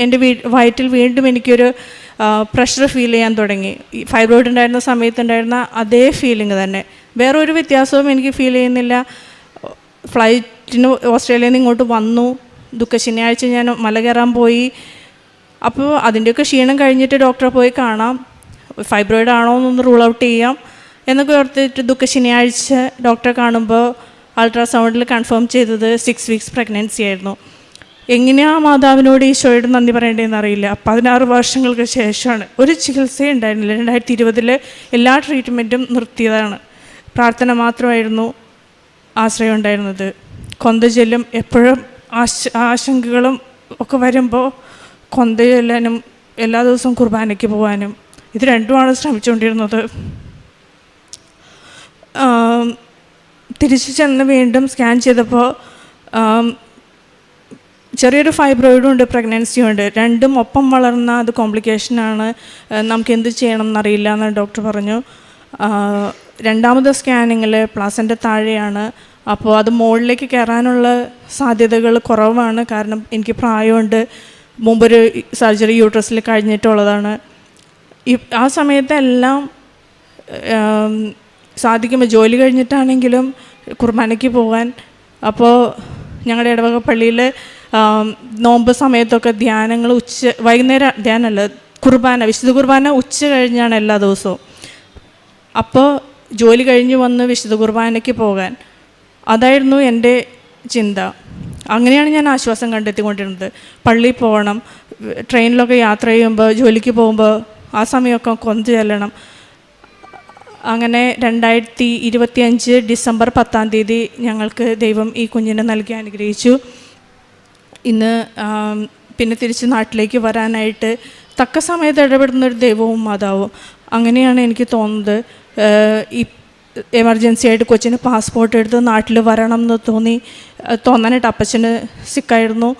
എൻ്റെ വയറ്റിൽ വീണ്ടും എനിക്കൊരു പ്രഷർ ഫീൽ ചെയ്യാൻ തുടങ്ങി. ഈ ഫൈബ്രോയിഡ് ഉണ്ടായിരുന്ന സമയത്തുണ്ടായിരുന്ന അതേ ഫീലിംഗ് തന്നെ, വേറൊരു വ്യത്യാസവും എനിക്ക് ഫീൽ ചെയ്യുന്നില്ല. ഫ്ലൈറ്റിന് ഓസ്ട്രേലിയയിൽ നിന്ന് ഇങ്ങോട്ട് വന്നു. ശനിയാഴ്ച ഞാൻ മല കയറാൻ പോയി. അപ്പോൾ അതിൻ്റെയൊക്കെ ക്ഷീണം കഴിഞ്ഞിട്ട് ഡോക്ടറെ പോയി കാണാം, ഫൈബ്രോയിഡ് ആണോ എന്നൊന്ന് റൂൾ ഔട്ട് ചെയ്യാം എന്നൊക്കെ ഓർത്തിട്ട് ശനിയാഴ്ച ഡോക്ടറെ കാണുമ്പോൾ അൾട്രാസൗണ്ടിൽ കൺഫേം ചെയ്തത് 6 വീക്സ് പ്രഗ്നൻസി ആയിരുന്നു. എങ്ങനെയാണ് മാതാവിനോട് ഈശോയോട് നന്ദി പറയേണ്ടതെന്ന് അറിയില്ല. 16 വർഷങ്ങൾക്ക് ശേഷമാണ്. ഒരു ചികിത്സയും ഉണ്ടായിരുന്നില്ല. 2020 എല്ലാ ട്രീറ്റ്മെൻറ്റും നിർത്തിയതാണ്. പ്രാർത്ഥന മാത്രമായിരുന്നു ആശ്രയം ഉണ്ടായിരുന്നത്. കൊന്ത ചൊല്ലും. എപ്പോഴും ആശങ്കകളും ഒക്കെ വരുമ്പോൾ കൊന്ത ചൊല്ലാനും എല്ലാ ദിവസവും കുർബാനയ്ക്ക് പോകാനും ഇത് രണ്ടുമാണ് ശ്രമിച്ചുകൊണ്ടിരുന്നത്. തിരിച്ചു ചെന്ന് വീണ്ടും സ്കാൻ ചെയ്തപ്പോൾ ചെറിയൊരു ഫൈബ്രോയിഡും ഉണ്ട്, പ്രഗ്നൻസിയും ഉണ്ട്. രണ്ടും ഒപ്പം വളർന്ന അത് കോംപ്ലിക്കേഷനാണ്. നമുക്ക് എന്ത് ചെയ്യണം എന്നറിയില്ല എന്ന് ഡോക്ടർ പറഞ്ഞു. രണ്ടാമത്തെ സ്കാനിങ്ങിൽ പ്ലാസൻ്റെ താഴെയാണ്. അപ്പോൾ അത് മുകളിലേക്ക് കയറാനുള്ള സാധ്യതകൾ കുറവാണ്. കാരണം എനിക്ക് പ്രായമുണ്ട്, മുമ്പൊരു സർജറി യൂട്രസിൽ കഴിഞ്ഞിട്ടുള്ളതാണ്. ആ സമയത്തെല്ലാം സാധിക്കുമ്പോൾ ജോലി കഴിഞ്ഞിട്ടാണെങ്കിലും കുർബാനയ്ക്ക് പോകാൻ. അപ്പോൾ ഞങ്ങളുടെ ഇടവക പള്ളിയിൽ നോമ്പ് സമയത്തൊക്കെ ധ്യാനങ്ങൾ വൈകുന്നേരം ധ്യാനമല്ല, കുർബാന, വിശുദ്ധ കുർബാന ഉച്ച കഴിഞ്ഞാണ് എല്ലാ ദിവസവും. അപ്പോൾ ജോലി കഴിഞ്ഞ് വന്ന് വിശുദ്ധ കുർബാനയ്ക്ക് പോകാൻ, അതായിരുന്നു എൻ്റെ ചിന്ത. അങ്ങനെയാണ് ഞാൻ ആശ്വാസം കണ്ടെത്തിക്കൊണ്ടിരുന്നത്. പള്ളിയിൽ പോകണം, ട്രെയിനിലൊക്കെ യാത്ര ചെയ്യുമ്പോൾ, ജോലിക്ക് പോകുമ്പോൾ ആ സമയമൊക്കെ കൊന്ത് ചെല്ലണം. അങ്ങനെ 2025 ഡിസംബർ 10 ഞങ്ങൾക്ക് ദൈവം ഈ കുഞ്ഞിനെ നൽകി അനുഗ്രഹിച്ചു. ഇന്ന് പിന്നെ തിരിച്ച് നാട്ടിലേക്ക് വരാനായിട്ട് തക്ക സമയത്ത് ഇടപെടുന്നൊരു ദൈവവും മാതാവും. അങ്ങനെയാണ് എനിക്ക് തോന്നുന്നത്. ഈ എമർജൻസി ആയിട്ട് കൊച്ചിന് പാസ്പോർട്ട് എടുത്ത് നാട്ടിൽ വരണം എന്ന് തോന്നാനായിട്ട് അപ്പച്ചന് സിക്കായിരുന്നു.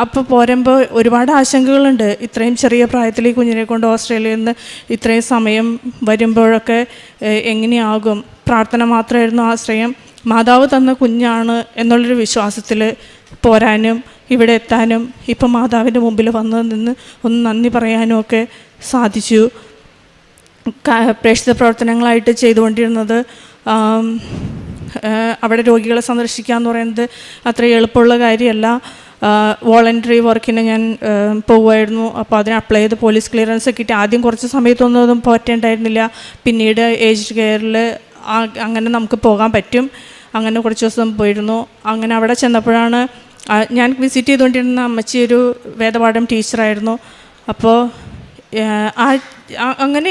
അപ്പോൾ പോരുമ്പോൾ ഒരുപാട് ആശങ്കകളുണ്ട്. ഇത്രയും ചെറിയ പ്രായത്തിൽ ഈ കുഞ്ഞിനെ കൊണ്ട് ഓസ്ട്രേലിയയിൽ നിന്ന് ഇത്രയും സമയം വരുമ്പോഴൊക്കെ എങ്ങനെയാകും? പ്രാർത്ഥന മാത്രമായിരുന്നു ആശ്രയം. മാതാവ് തന്ന കുഞ്ഞാണ് എന്നുള്ളൊരു വിശ്വാസത്തിൽ പോരാനും ഇവിടെ എത്താനും ഇപ്പം മാതാവിൻ്റെ മുമ്പിൽ വന്ന് നിന്ന് ഒന്ന് നന്ദി പറയാനും ഒക്കെ സാധിച്ചു. പ്രേക്ഷിത പ്രവർത്തനങ്ങളായിട്ട് ചെയ്തുകൊണ്ടിരുന്നത് അവിടെ രോഗികളെ സന്ദർശിക്കുക എന്ന് പറയുന്നത് അത്ര എളുപ്പമുള്ള കാര്യമല്ല. വോളണ്ടറി വർക്കിന് ഞാൻ പോകുമായിരുന്നു. അപ്പോൾ അതിന് അപ്ലൈ ചെയ്ത് പോലീസ് ക്ലിയറൻസ് കിട്ടി. ആദ്യം കുറച്ച് സമയത്തൊന്നും പറ്റേണ്ടായിരുന്നില്ല. പിന്നീട് ഏജ്ഡ് കെയറിൽ അങ്ങനെ നമുക്ക് പോകാൻ പറ്റും. അങ്ങനെ കുറച്ച് ദിവസം പോയിരുന്നു. അങ്ങനെ അവിടെ ചെന്നപ്പോഴാണ് ഞാൻ വിസിറ്റ് ചെയ്തുകൊണ്ടിരുന്ന അമ്മച്ചി ഒരു വേദപാഠം ടീച്ചറായിരുന്നു. അപ്പോൾ അങ്ങനെ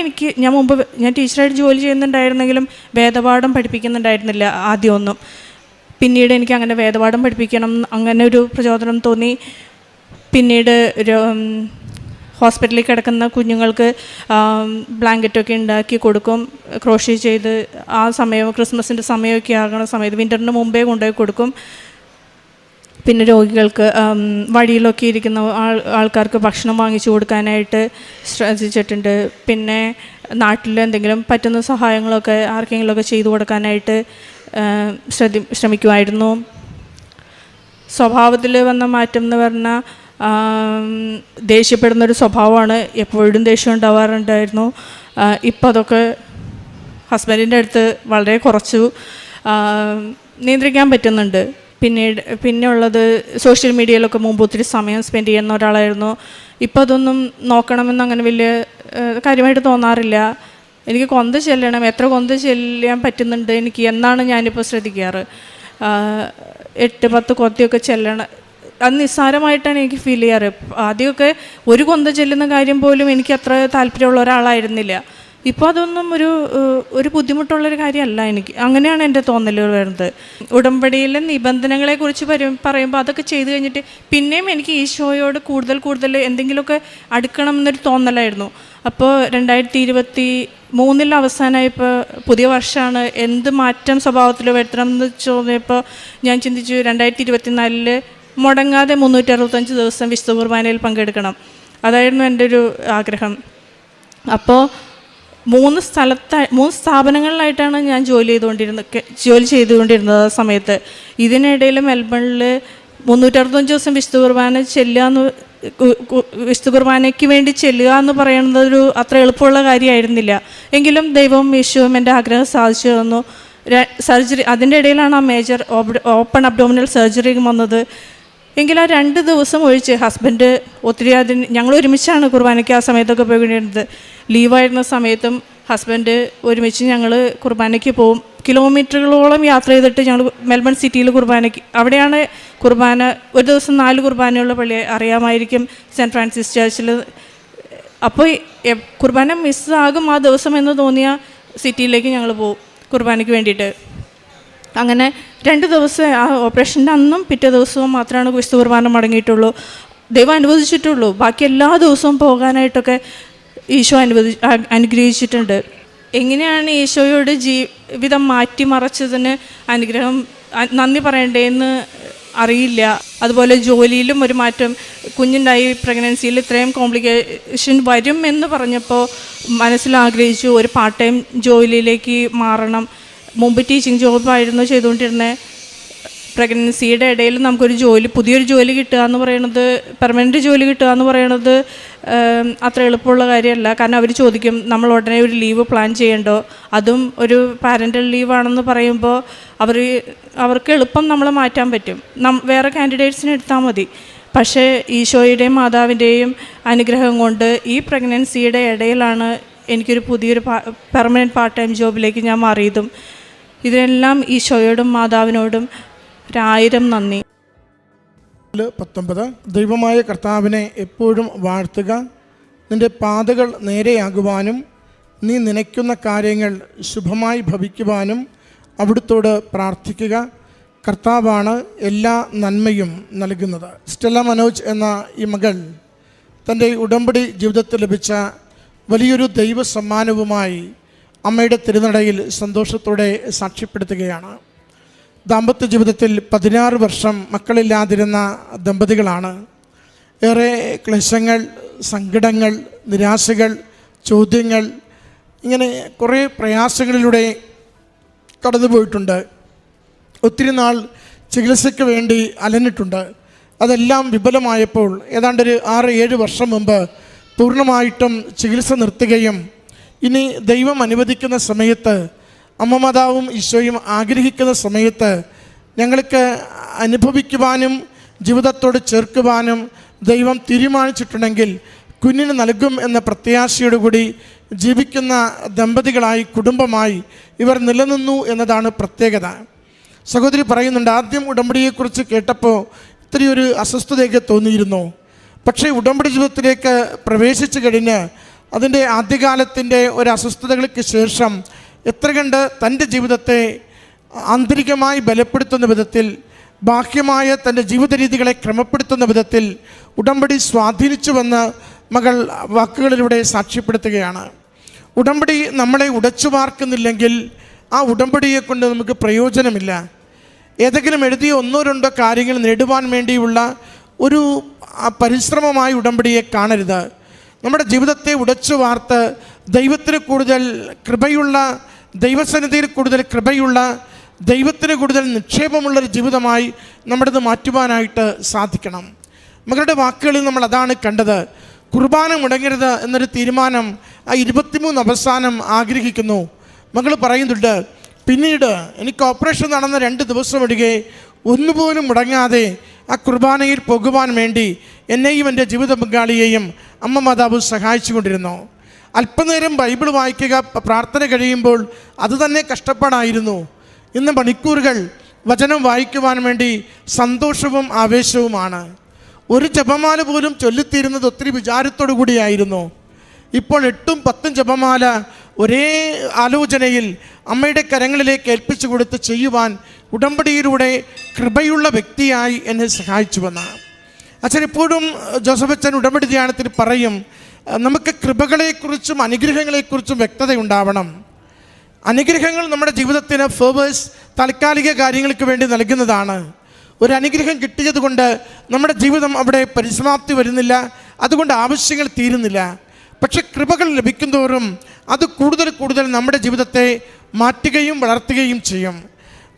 ഞാൻ ടീച്ചറായിട്ട് ജോലി ചെയ്യുന്നുണ്ടായിരുന്നെങ്കിലും വേദപാഠം പഠിപ്പിക്കുന്നുണ്ടായിരുന്നില്ല ആദ്യമൊന്നും. പിന്നീട് എനിക്ക് അങ്ങനെ വേദപാഠം പഠിപ്പിക്കണം അങ്ങനെ ഒരു പ്രചോദനം തോന്നി. പിന്നീട് ഒരു ഹോസ്പിറ്റലിൽ കിടക്കുന്ന കുഞ്ഞുങ്ങൾക്ക് ബ്ലാങ്കറ്റൊക്കെ ഉണ്ടാക്കി കൊടുക്കും, ക്രോഷേ ചെയ്ത്. ആ സമയം ക്രിസ്മസിൻ്റെ സമയമൊക്കെ ആകണ സമയത്ത് വിൻ്ററിന് മുമ്പേ കൊണ്ടുപോയി കൊടുക്കും. പിന്നെ രോഗികൾക്ക് വഴിയിലൊക്കെ ഇരിക്കുന്ന ആൾക്കാർക്ക് ഭക്ഷണം വാങ്ങിച്ചു കൊടുക്കാനായിട്ട് ശ്രദ്ധിച്ചിട്ടുണ്ട്. പിന്നെ നാട്ടിൽ എന്തെങ്കിലും പറ്റുന്ന സഹായങ്ങളൊക്കെ ആർക്കെങ്കിലുമൊക്കെ ചെയ്തു കൊടുക്കാനായിട്ട് ശ്രമിക്കുമായിരുന്നു. സ്വഭാവത്തിൽ വന്ന മാറ്റം എന്ന് പറഞ്ഞാൽ ദേഷ്യപ്പെടുന്നൊരു സ്വഭാവമാണ്. എപ്പോഴും ദേഷ്യം ഉണ്ടാവാറുണ്ടായിരുന്നു. ഇപ്പം അതൊക്കെ ഹസ്ബൻഡിൻ്റെ അടുത്ത് വളരെ കുറച്ചു നിയന്ത്രിക്കാൻ പറ്റുന്നുണ്ട്. പിന്നെ ഉള്ളത് സോഷ്യൽ മീഡിയയിലൊക്കെ മുമ്പ് ഒത്തിരി സമയം സ്പെൻഡ് ചെയ്യുന്ന ഒരാളായിരുന്നു. ഇപ്പോൾ അതൊന്നും നോക്കണമെന്ന് അങ്ങനെ വലിയ കാര്യമായിട്ട് തോന്നാറില്ല. എനിക്ക് കൊന്ത ചെല്ലണം, എത്ര കൊന്ത ചെല്ലാൻ പറ്റുന്നുണ്ട് എനിക്ക് എന്നാണ് ഞാനിപ്പോൾ ശ്രദ്ധിക്കാറ്. 8-10 കൊന്തയൊക്കെ ചെല്ലണം, അത് നിസ്സാരമായിട്ടാണ് എനിക്ക് ഫീൽ ചെയ്യാറ്. ആദ്യമൊക്കെ ഒരു കൊന്ത ചെല്ലുന്ന കാര്യം പോലും എനിക്ക് അത്ര താല്പര്യമുള്ള ഒരാളായിരുന്നില്ല. ഇപ്പോൾ അതൊന്നും ഒരു ബുദ്ധിമുട്ടുള്ളൊരു കാര്യമല്ല എനിക്ക്. അങ്ങനെയാണ് എൻ്റെ തോന്നലുകൾ വരുന്നത്. ഉടമ്പടിയിലെ നിബന്ധനകളെക്കുറിച്ച് പറയുമ്പോൾ അതൊക്കെ ചെയ്തു കഴിഞ്ഞിട്ട് പിന്നെയും എനിക്ക് ഈശോയോട് കൂടുതൽ എന്തെങ്കിലുമൊക്കെ അടുക്കണം എന്നൊരു തോന്നലായിരുന്നു. അപ്പോൾ 2023 അവസാനമായപ്പോൾ പുതിയ വർഷമാണ്, എന്ത് മാറ്റം സ്വഭാവത്തിൽ വരുത്തണം എന്ന് തോന്നിയപ്പോൾ ഞാൻ ചിന്തിച്ചു 2024 മുടങ്ങാതെ 365 ദിവസം വിശുദ്ധ കുർബാനയിൽ പങ്കെടുക്കണം. അതായിരുന്നു എൻ്റെ ഒരു ആഗ്രഹം. അപ്പോൾ 3 സ്ഥാപനങ്ങളിലായിട്ടാണ് ഞാൻ ജോലി ചെയ്തുകൊണ്ടിരുന്നത് ആ സമയത്ത്. ഇതിനിടയിൽ മെൽബണിൽ 365 ദിവസം വിശുദ്ധ കുർബാനയ്ക്ക് വേണ്ടി ചെല്ലുക എന്ന് പറയുന്നത് അത്ര എളുപ്പമുള്ള കാര്യമായിരുന്നില്ല. എങ്കിലും ദൈവവും യേശുവും എൻ്റെ ആഗ്രഹം സാധിച്ചു തന്നു. സർജറി, അതിൻ്റെ ഇടയിലാണ് ആ മേജർ ഓപ്പൺ അബ്ഡോമിനൽ സർജറി വന്നത്. എങ്കിൽ ആ 2 ദിവസം ഒഴിച്ച് ഹസ്ബൻഡ് ഒത്തിരി ഞങ്ങൾ ഒരുമിച്ചാണ് കുർബാനയ്ക്ക് ആ സമയത്തൊക്കെ പോയിക്കൊണ്ടിരുന്നത്. ലീവായിരുന്ന സമയത്തും ഹസ്ബൻഡ് ഒരുമിച്ച് ഞങ്ങൾ കുർബാനയ്ക്ക് പോവും. കിലോമീറ്ററുകളോളം യാത്ര ചെയ്തിട്ട് ഞങ്ങൾ മെൽബൺ സിറ്റിയിൽ കുർബാനയ്ക്ക്, അവിടെയാണ് കുർബാന. ഒരു ദിവസം 4 കുർബാനയുള്ള പള്ളി അറിയാമായിരിക്കും, സെൻറ്റ് ഫ്രാൻസിസ് ചർച്ചിൽ. അപ്പോൾ കുർബാന മിസ്സാകും ആ ദിവസം എന്ന് തോന്നിയ സിറ്റിയിലേക്ക് ഞങ്ങൾ പോകും കുർബാനയ്ക്ക് വേണ്ടിയിട്ട്. അങ്ങനെ 2 ദിവസം ആ ഓപ്പറേഷൻ്റെ അന്നും പിറ്റേ ദിവസവും മാത്രമാണ് വിശുദ്ധ കുർബാന മടങ്ങിയിട്ടുള്ളൂ. ദൈവം അനുവദിച്ചിട്ടുള്ളൂ. ബാക്കി എല്ലാ ദിവസവും പോകാനായിട്ടൊക്കെ ഈശോ അനുഗ്രഹിച്ചിട്ടുണ്ട്. എങ്ങനെയാണ് ഈശോയോട് ജീവിതം മാറ്റിമറിച്ചതിന് അനുഗ്രഹം നന്ദി പറയണ്ടേന്ന് അറിയില്ല. അതുപോലെ ജോലിയിലും ഒരു മാറ്റം, കുഞ്ഞുണ്ടായി പ്രഗ്നൻസിയിൽ ഇത്രയും കോംപ്ലിക്കേഷൻ വരും എന്ന് പറഞ്ഞപ്പോൾ മനസ്സിലാഗ്രഹിച്ചു ഒരു പാർട്ട് ടൈം ജോലിയിലേക്ക് മാറണം. മുമ്പ് ടീച്ചിങ് ജോബായിരുന്നു ചെയ്തുകൊണ്ടിരുന്നത്. പ്രഗ്നൻസിയുടെ ഇടയിൽ നമുക്കൊരു പുതിയൊരു ജോലി കിട്ടുക എന്ന് പറയുന്നത്, പെർമനൻറ്റ് ജോലി കിട്ടുക എന്ന് പറയുന്നത് അത്ര എളുപ്പമുള്ള കാര്യമല്ല. കാരണം അവർ ചോദിക്കും നമ്മൾ ഉടനെ ഒരു ലീവ് പ്ലാൻ ചെയ്യണ്ടോ, അതും ഒരു പാരൻ്റൽ ലീവാണെന്ന് പറയുമ്പോൾ അവർക്ക് എളുപ്പം നമ്മളെ മാറ്റാൻ പറ്റും, വേറെ കാൻഡിഡേറ്റ്സിനെ എടുത്താൽ മതി. പക്ഷേ ഈശോയുടെയും മാതാവിൻ്റെയും അനുഗ്രഹം കൊണ്ട് ഈ പ്രഗ്നൻസിയുടെ ഇടയിലാണ് എനിക്കൊരു പുതിയൊരു പെർമനൻറ്റ് പാർട്ട് ടൈം ജോബിലേക്ക് ഞാൻ മാറിയതും. ഇതിനെല്ലാം ഈശോയോടും മാതാവിനോടും 1000 നന്ദി. 19 ദൈവമായ കർത്താവിനെ എപ്പോഴും വാഴ്ത്തുക, നിൻ്റെ പാതകൾ നേരെയാകുവാനും നീ നനയ്ക്കുന്ന കാര്യങ്ങൾ ശുഭമായി ഭവിക്കുവാനും അവിടുത്തോട് പ്രാർത്ഥിക്കുക. കർത്താവാണ് എല്ലാ നന്മയും നൽകുന്നത്. സ്റ്റെല്ല മനോജ് എന്ന ഈ മകൾ തൻ്റെ ഉടമ്പടി ജീവിതത്തിൽ ലഭിച്ച വലിയൊരു ദൈവ സമ്മാനവുമായി അമ്മയുടെ തിരുനടയിൽ സന്തോഷത്തോടെ സാക്ഷ്യപ്പെടുത്തുകയാണ്. ദാമ്പത്യ ജീവിതത്തിൽ 16 വർഷം മക്കളില്ലാതിരുന്ന ദമ്പതികളാണ്. ഏറെ ക്ലേശങ്ങൾ, സങ്കടങ്ങൾ, നിരാശകൾ, ചോദ്യങ്ങൾ, ഇങ്ങനെ കുറേ പ്രയാസങ്ങളിലൂടെ കടന്നുപോയിട്ടുണ്ട്. ഒത്തിരി നാൾ ചികിത്സയ്ക്ക് വേണ്ടി അലഞ്ഞിട്ടുണ്ട്. അതെല്ലാം വിഫലമായപ്പോൾ ഏതാണ്ടൊരു 6-7 വർഷം മുമ്പ് പൂർണ്ണമായിട്ടും ചികിത്സ നിർത്തുകയും ഇനി ദൈവം അനുവദിക്കുന്ന സമയത്ത്, അമ്മ മാതാവും ഈശോയും ആഗ്രഹിക്കുന്ന സമയത്ത് ഞങ്ങൾക്ക് അനുഭവിക്കുവാനും ജീവിതത്തോട് ചേർക്കുവാനും ദൈവം തീരുമാനിച്ചിട്ടുണ്ടെങ്കിൽ കുഞ്ഞിന് നൽകും എന്ന പ്രത്യാശയോടുകൂടി ജീവിക്കുന്ന ദമ്പതികളായി, കുടുംബമായി ഇവർ നിലനിന്നു എന്നതാണ് പ്രത്യേകത. സഹോദരി പറയുന്നുണ്ട്, ആദ്യം ഉടമ്പടിയെക്കുറിച്ച് കേട്ടപ്പോൾ ഇത്രയൊരു അസ്വസ്ഥതയൊക്കെ തോന്നിയിരുന്നു. പക്ഷേ ഉടമ്പടി ജീവിതത്തിലേക്ക് പ്രവേശിച്ചു കഴിഞ്ഞ് അതിൻ്റെ ആദ്യകാലത്തിൻ്റെ ഒരു അസ്വസ്ഥതകൾക്ക് ശേഷം എത്ര കണ്ട് തൻ്റെ ജീവിതത്തെ ആന്തരികമായി ബലപ്പെടുത്തുന്ന വിധത്തിൽ, ബാഹ്യമായ തൻ്റെ ജീവിത രീതികളെ ക്രമപ്പെടുത്തുന്ന വിധത്തിൽ ഉടമ്പടി സ്വാധീനിച്ചുവെന്ന് മകൾ വാക്കുകളിലൂടെ സാക്ഷ്യപ്പെടുത്തുകയാണ്. ഉടമ്പടി നമ്മളെ ഉടച്ചു വാർക്കുന്നില്ലെങ്കിൽ ആ ഉടമ്പടിയെ കൊണ്ട് നമുക്ക് പ്രയോജനമില്ല. ഏതെങ്കിലും എഴുതിയ 1-2 കാര്യങ്ങൾ നേടുവാൻ വേണ്ടിയുള്ള ഒരു പരിശ്രമമായി ഉടമ്പടിയെ കാണരുത്. നമ്മുടെ ജീവിതത്തെ ഉടച്ചു വാർത്ത് ദൈവത്തിന് കൂടുതൽ കൃപയുള്ള, ദൈവസന്നിധിയിൽ കൂടുതൽ കൃപയുള്ള, ദൈവത്തിന് കൂടുതൽ നിക്ഷേപമുള്ളൊരു ജീവിതമായി നമ്മുടേത് മാറ്റുവാനായിട്ട് സാധിക്കണം. മകളുടെ വാക്കുകളിൽ നമ്മൾ അതാണ് കണ്ടത്. കുർബാന മുടങ്ങരുത് എന്നൊരു തീരുമാനം ആ 23 അവസാനം ആഗ്രഹിക്കുന്നു. മകൾ പറയുന്നുണ്ട്, പിന്നീട് എനിക്ക് ഓപ്പറേഷൻ നടന്ന 2 ദിവസം ഒഴികെ ഒന്നുപോലും മുടങ്ങാതെ ആ കുർബാനയിൽ പോകുവാൻ വേണ്ടി എന്നെയും എൻ്റെ ജീവിത പങ്കാളിയെയും അമ്മ മാതാവ് സഹായിച്ചു കൊണ്ടിരുന്നു. അല്പനേരം ബൈബിൾ വായിക്കുക, പ്രാർത്ഥന കഴിയുമ്പോൾ അത് തന്നെ കഷ്ടപ്പാടായിരുന്നു. ഇന്ന് മണിക്കൂറുകൾ വചനം വായിക്കുവാൻ വേണ്ടി സന്തോഷവും ആവേശവുമാണ്. ഒരു ജപമാല പോലും ചൊല്ലിത്തീരുന്നത് ഒത്തിരി വിചാരത്തോടു കൂടിയായിരുന്നു. ഇപ്പോൾ 8ഉം 10ഉം ജപമാല ഒരേ ആലോചനയിൽ അമ്മയുടെ കരങ്ങളിലേക്ക് ഏൽപ്പിച്ചു കൊടുത്ത് ചെയ്യുവാൻ ഉടമ്പടിയിലൂടെ കൃപയുള്ള വ്യക്തിയായി എന്നെ സഹായിച്ചുവെന്നാണ്. അച്ഛൻ എപ്പോഴും ജോസഫ് അച്ഛൻ ഉടമ്പടി ധ്യാനത്തിൽ പറയും, നമുക്ക് കൃപകളെക്കുറിച്ചും അനുഗ്രഹങ്ങളെക്കുറിച്ചും വ്യക്തത ഉണ്ടാവണം. അനുഗ്രഹങ്ങൾ നമ്മുടെ ജീവിതത്തിന് ഫേവേഴ്സ്, താൽക്കാലിക കാര്യങ്ങൾക്ക് വേണ്ടി നൽകുന്നതാണ്. ഒരു അനുഗ്രഹം കിട്ടിയത് കൊണ്ട് നമ്മുടെ ജീവിതം അവിടെ പരിസമാപ്തി വരുന്നില്ല, അതുകൊണ്ട് ആവശ്യങ്ങൾ തീരുന്നില്ല. പക്ഷെ കൃപകൾ ലഭിക്കുന്തോറും അത് കൂടുതൽ കൂടുതൽ നമ്മുടെ ജീവിതത്തെ മാറ്റുകയും വളർത്തുകയും ചെയ്യും.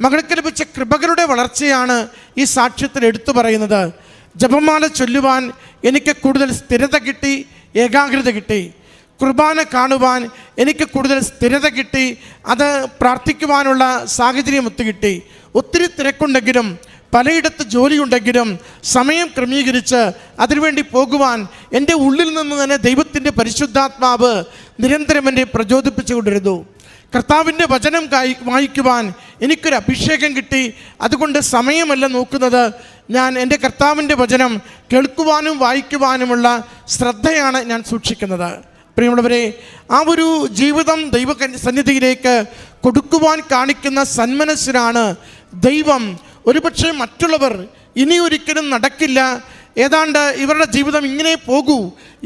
മകൾക്ക് ലഭിച്ച കൃപകളുടെ വളർച്ചയാണ് ഈ സാക്ഷ്യത്തിൽ എടുത്തു പറയുന്നത്. ജപമാല ചൊല്ലുവാൻ എനിക്ക് കൂടുതൽ സ്ഥിരത കിട്ടി, ഏകാഗ്രത കിട്ടി. കുർബാന കാണുവാൻ എനിക്ക് കൂടുതൽ സ്ഥിരത കിട്ടി, അത് പ്രാർത്ഥിക്കുവാനുള്ള സാഹചര്യം ഒത്തുകിട്ടി. ഒത്തിരി തിരക്കുണ്ടെങ്കിലും പലയിടത്ത് ജോലിയുണ്ടെങ്കിലും സമയം ക്രമീകരിച്ച് അതിനുവേണ്ടി പോകുവാൻ എൻ്റെ ഉള്ളിൽ നിന്ന് തന്നെ ദൈവത്തിൻ്റെ പരിശുദ്ധാത്മാവ് നിരന്തരം എന്നെ പ്രചോദിപ്പിച്ചു കൊണ്ടിരുന്നു. കർത്താവിൻ്റെ വചനം വായിക്കുവാൻ എനിക്കൊരു അഭിഷേകം കിട്ടി. അതുകൊണ്ട് സമയമല്ല നോക്കുന്നത്, ഞാൻ എൻ്റെ കർത്താവിൻ്റെ വചനം കേൾക്കുവാനും വായിക്കുവാനുമുള്ള ശ്രദ്ധയാണ് ഞാൻ സൂക്ഷിക്കുന്നത്. പ്രിയമുള്ളവരെ, ആ ഒരു ജീവിതം ദൈവ സന്നിധിയിലേക്ക് കൊടുക്കുവാൻ കാണിക്കുന്ന സന്മനസ്സിനാണ് ദൈവം ഒരുപക്ഷെ മറ്റുള്ളവർ ഇനി ഒരിക്കലും നടക്കില്ല, ഏതാണ്ട് ഇവരുടെ ജീവിതം ഇങ്ങനെ പോകൂ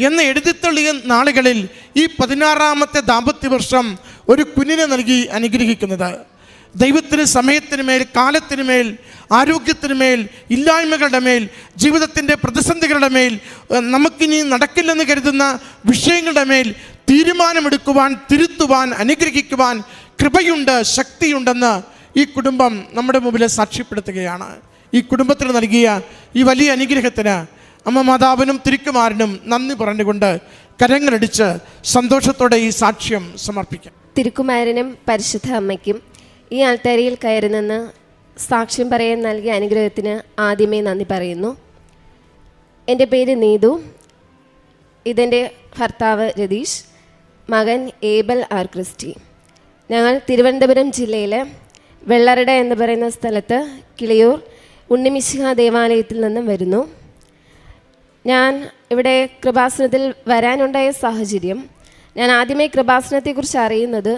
എന്ന് എഴുതിത്തള്ളിയ നാളുകളിൽ ഈ 16ാമത്തെ ദാമ്പത്യ വർഷം ഒരു കുഞ്ഞിനെ നൽകി അനുഗ്രഹിക്കുന്നത്. ദൈവത്തിന് സമയത്തിന് മേൽ, കാലത്തിന് മേൽ, ആരോഗ്യത്തിന് മേൽ, ഇല്ലായ്മകളുടെ മേൽ, ജീവിതത്തിൻ്റെ പ്രതിസന്ധികളുടെ മേൽ, നമുക്കിനി നടക്കില്ലെന്ന് കരുതുന്ന വിഷയങ്ങളുടെ മേൽ തീരുമാനമെടുക്കുവാൻ, തിരുത്തുവാൻ, അനുഗ്രഹിക്കുവാൻ കൃപയുണ്ട്, ശക്തിയുണ്ടെന്ന് ഈ കുടുംബം നമ്മുടെ മുമ്പിൽ സാക്ഷ്യപ്പെടുത്തുകയാണ്. ഈ കുടുംബത്തിന് നൽകിയ ഈ വലിയ അനുഗ്രഹത്തിന് അമ്മ മാതാവിനും തിരുക്കുമാരനും നന്ദി പറഞ്ഞുകൊണ്ട് കരങ്ങളടിച്ച് സന്തോഷത്തോടെ ഈ സാക്ഷ്യം സമർപ്പിക്കാം. തിരുക്കുമാരനും പരിശുദ്ധ അമ്മയ്ക്കും ഈ ആൾത്താരിയിൽ കയറി നിന്ന് സാക്ഷ്യം പറയാൻ നൽകിയ അനുഗ്രഹത്തിന് ആദ്യമേ നന്ദി പറയുന്നു. എൻ്റെ പേര് നീതു, ഇതെൻ്റെ ഭർത്താവ് രതീഷ്, മകൻ ഏബൽ ആർ ക്രിസ്റ്റി. ഞങ്ങൾ തിരുവനന്തപുരം ജില്ലയിലെ വെള്ളറട എന്ന് പറയുന്ന സ്ഥലത്ത് കിളിയൂർ ഉണ്ണിമിശിഹ ദേവാലയത്തിൽ നിന്നും വരുന്നു. ഞാൻ ഇവിടെ കൃപാസനത്തിൽ വരാനുണ്ടായ സാഹചര്യം, ഞാൻ ആദ്യമേ കൃപാസനത്തെക്കുറിച്ച് അറിയുന്നത്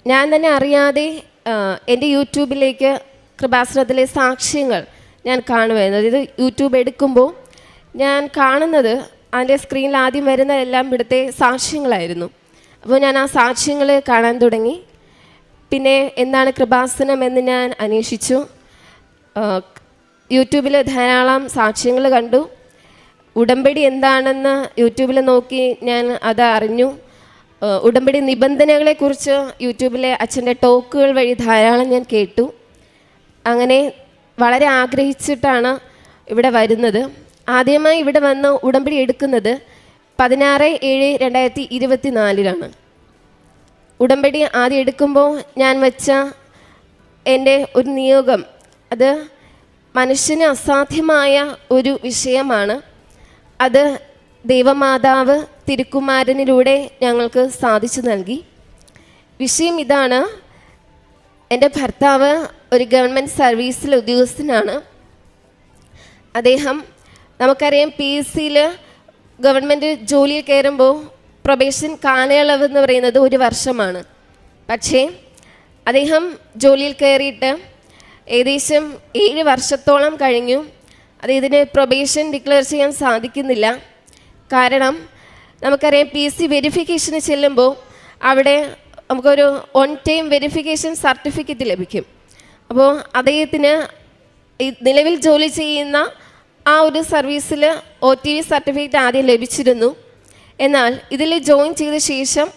ഞാൻ തന്നെ അറിയാതെ എൻ്റെ യൂട്യൂബിലേക്ക് കൃപാസനത്തിലെ സാക്ഷ്യങ്ങൾ ഞാൻ കാണുമായിരുന്നു. അതായത് യൂട്യൂബ് എടുക്കുമ്പോൾ ഞാൻ കാണുന്നത് അതിൻ്റെ സ്ക്രീനിൽ ആദ്യം വരുന്നതെല്ലാം ഇവിടുത്തെ സാക്ഷ്യങ്ങളായിരുന്നു. അപ്പോൾ ഞാൻ ആ സാക്ഷ്യങ്ങൾ കാണാൻ തുടങ്ങി. പിന്നെ എന്താണ് കൃപാസനം എന്ന് ഞാൻ അന്വേഷിച്ചു. യൂട്യൂബിൽ ധാരാളം സാക്ഷ്യങ്ങൾ കണ്ടു. ഉടമ്പടി എന്താണെന്ന് യൂട്യൂബിൽ നോക്കി ഞാൻ അത് അറിഞ്ഞു. ഉടമ്പടി നിബന്ധനകളെക്കുറിച്ച് യൂട്യൂബിലെ അച്ഛൻ്റെ ടോക്കുകൾ വഴി ധാരാളം ഞാൻ കേട്ടു. അങ്ങനെ വളരെ ആഗ്രഹിച്ചിട്ടാണ് ഇവിടെ വരുന്നത്. ആദ്യമായി ഇവിടെ വന്ന് ഉടമ്പടി എടുക്കുന്നത് 16/7/2024 ഉടമ്പടി ആദ്യം എടുക്കുമ്പോൾ ഞാൻ വെച്ച എൻ്റെ ഒരു നിയോഗം, അത് മനുഷ്യന് അസാധ്യമായ ഒരു വിഷയമാണ്. അത് ദൈവമാതാവ് തിരുക്കുമാരനിലൂടെ ഞങ്ങൾക്ക് സാധിച്ചു നൽകി. വിഷയം ഇതാണ്: എൻ്റെ ഭർത്താവ് ഒരു ഗവൺമെൻറ് സർവീസിലെ ഉദ്യോഗസ്ഥനാണ്. അദ്ദേഹം, നമുക്കറിയാം, PSCയിൽ ഗവൺമെൻറ് ജോലിയിൽ കയറുമ്പോൾ പ്രൊബേഷൻ കാലയളവ് എന്ന് പറയുന്നത് 1 വർഷമാണ്. പക്ഷേ അദ്ദേഹം ജോലിയിൽ കയറിയിട്ട് ഏകദേശം 7 വർഷത്തോളം കഴിഞ്ഞു. ഇതിന് പ്രൊബേഷൻ ഡിക്ലെയർ ചെയ്യാൻ സാധിക്കുന്നില്ല. കാരണം നമുക്കറിയാം, PSC വെരിഫിക്കേഷന് ചെല്ലുമ്പോൾ അവിടെ നമുക്കൊരു ഓൺ ടൈം വെരിഫിക്കേഷൻ സർട്ടിഫിക്കറ്റ് ലഭിക്കും. അപ്പോൾ അദ്ദേഹത്തിന് നിലവിൽ ജോലി ചെയ്യുന്ന ആ ഒരു സർവീസിൽ OTV സർട്ടിഫിക്കറ്റ് ആദ്യം ലഭിച്ചിരുന്നു. എന്നാൽ ഇതിൽ ജോയിൻ ചെയ്ത ശേഷം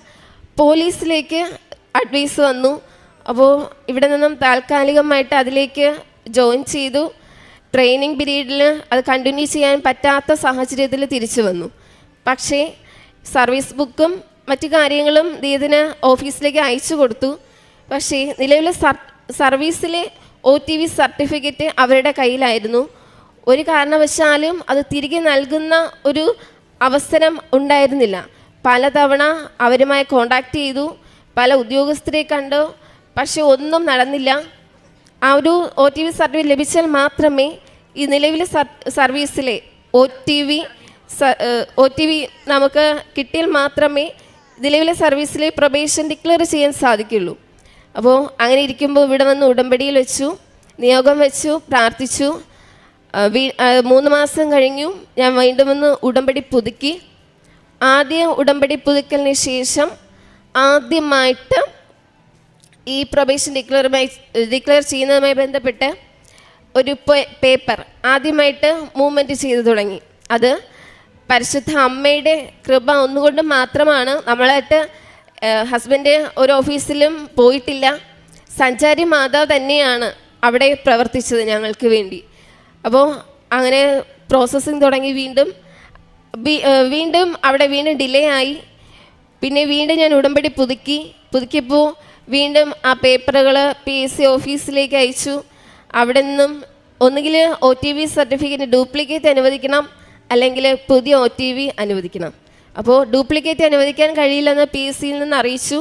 പോലീസിലേക്ക് അഡ്വൈസ് വന്നു. അപ്പോൾ ഇവിടെ നിന്നും താൽക്കാലികമായിട്ട് അതിലേക്ക് ജോയിൻ ചെയ്തു. ട്രെയിനിങ് പീരീഡിൽ അത് കണ്ടിന്യൂ ചെയ്യാൻ പറ്റാത്ത സാഹചര്യത്തിൽ തിരിച്ചു വന്നു. പക്ഷേ സർവീസ് ബുക്കും മറ്റു കാര്യങ്ങളും ഇതിന് ഓഫീസിലേക്ക് അയച്ചു കൊടുത്തു. പക്ഷേ നിലവിലെ സർവീസിലെ OTV സർട്ടിഫിക്കറ്റ് അവരുടെ കയ്യിലായിരുന്നു. ഒരു കാരണവശാലും അത് തിരികെ നൽകുന്ന ഒരു അവസരം ഉണ്ടായിരുന്നില്ല. പലതവണ അവരുമായി കോണ്ടാക്ട് ചെയ്തു, പല ഉദ്യോഗസ്ഥരെ കണ്ടു, പക്ഷെ ഒന്നും നടന്നില്ല. ആ ഒരു OTV സർട്ടിഫിക്കറ്റ് ലഭിച്ചാൽ മാത്രമേ ഈ നിലവിലെ സർവീസിലെ OTV നമുക്ക് കിട്ടിയാൽ മാത്രമേ നിലവിലെ സർവീസിലെ പ്രൊബേഷൻ ഡിക്ലെയർ ചെയ്യാൻ സാധിക്കുള്ളൂ. അപ്പോൾ അങ്ങനെ ഇരിക്കുമ്പോൾ ഇവിടെ വന്ന് ഉടമ്പടിയിൽ വെച്ചു, നിയോഗം വെച്ചു, പ്രാർത്ഥിച്ചു. 3 മാസം കഴിഞ്ഞു. ഞാൻ വീണ്ടും വന്ന് ഉടമ്പടി പുതുക്കി. ആദ്യ ഉടമ്പടി പുതുക്കലിന് ശേഷം ആദ്യമായിട്ട് ഈ പ്രൊബേഷൻ ഡിക്ലെയർ ചെയ്യുന്നതുമായി ബന്ധപ്പെട്ട് ഒരു പേപ്പർ ആദ്യമായിട്ട് മൂവ്മെൻറ്റ് ചെയ്തു തുടങ്ങി. അത് പരിശുദ്ധ അമ്മയുടെ കൃപ ഒന്നുകൊണ്ട് മാത്രമാണ്. നമ്മളായിട്ട് ഹസ്ബൻഡ് ഒരു ഓഫീസിലും പോയിട്ടില്ല. സഞ്ചാരി മാതാവ് തന്നെയാണ് അവിടെ പ്രവർത്തിച്ചത് ഞങ്ങൾക്ക് വേണ്ടി. അപ്പോൾ അങ്ങനെ പ്രോസസ്സിങ് തുടങ്ങി. വീണ്ടും അവിടെ ഡിലേ ആയി. പിന്നെ വീണ്ടും ഞാൻ ഉടമ്പടി പുതുക്കിയപ്പോൾ വീണ്ടും ആ പേപ്പറുകൾ PSC ഓഫീസിലേക്ക് അയച്ചു. അവിടെ നിന്നും ഒന്നുകിൽ OTV സർട്ടിഫിക്കറ്റ് ഡ്യൂപ്ലിക്കേറ്റ് അനുവദിക്കണം, അല്ലെങ്കിൽ പുതിയ OTV അനുവദിക്കണം. അപ്പോൾ ഡ്യൂപ്ലിക്കേറ്റ് അനുവദിക്കാൻ കഴിയില്ലെന്ന് PSCയിൽ നിന്ന് അറിയിച്ചു.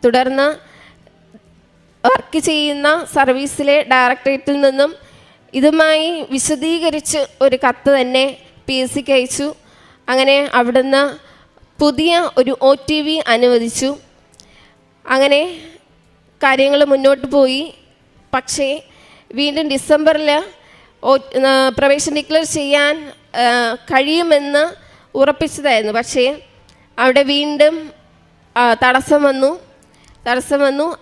തുടർന്ന് വർക്ക് ചെയ്യുന്ന സർവീസിലെ ഡയറക്ടറേറ്റിൽ നിന്നും ഇതുമായി വിശദീകരിച്ച് ഒരു കത്ത് തന്നെ PSCക്ക് അയച്ചു. അങ്ങനെ അവിടുന്ന് പുതിയ ഒരു OTV അനുവദിച്ചു. അങ്ങനെ കാര്യങ്ങൾ മുന്നോട്ട് പോയി. പക്ഷേ വീണ്ടും ഡിസംബറിൽ പ്രവേശനം ഡിക്ലെയർ ചെയ്യാൻ കഴിയുമെന്ന് ഉറപ്പിച്ചതായിരുന്നു. പക്ഷേ അവിടെ വീണ്ടും തടസ്സം വന്നു.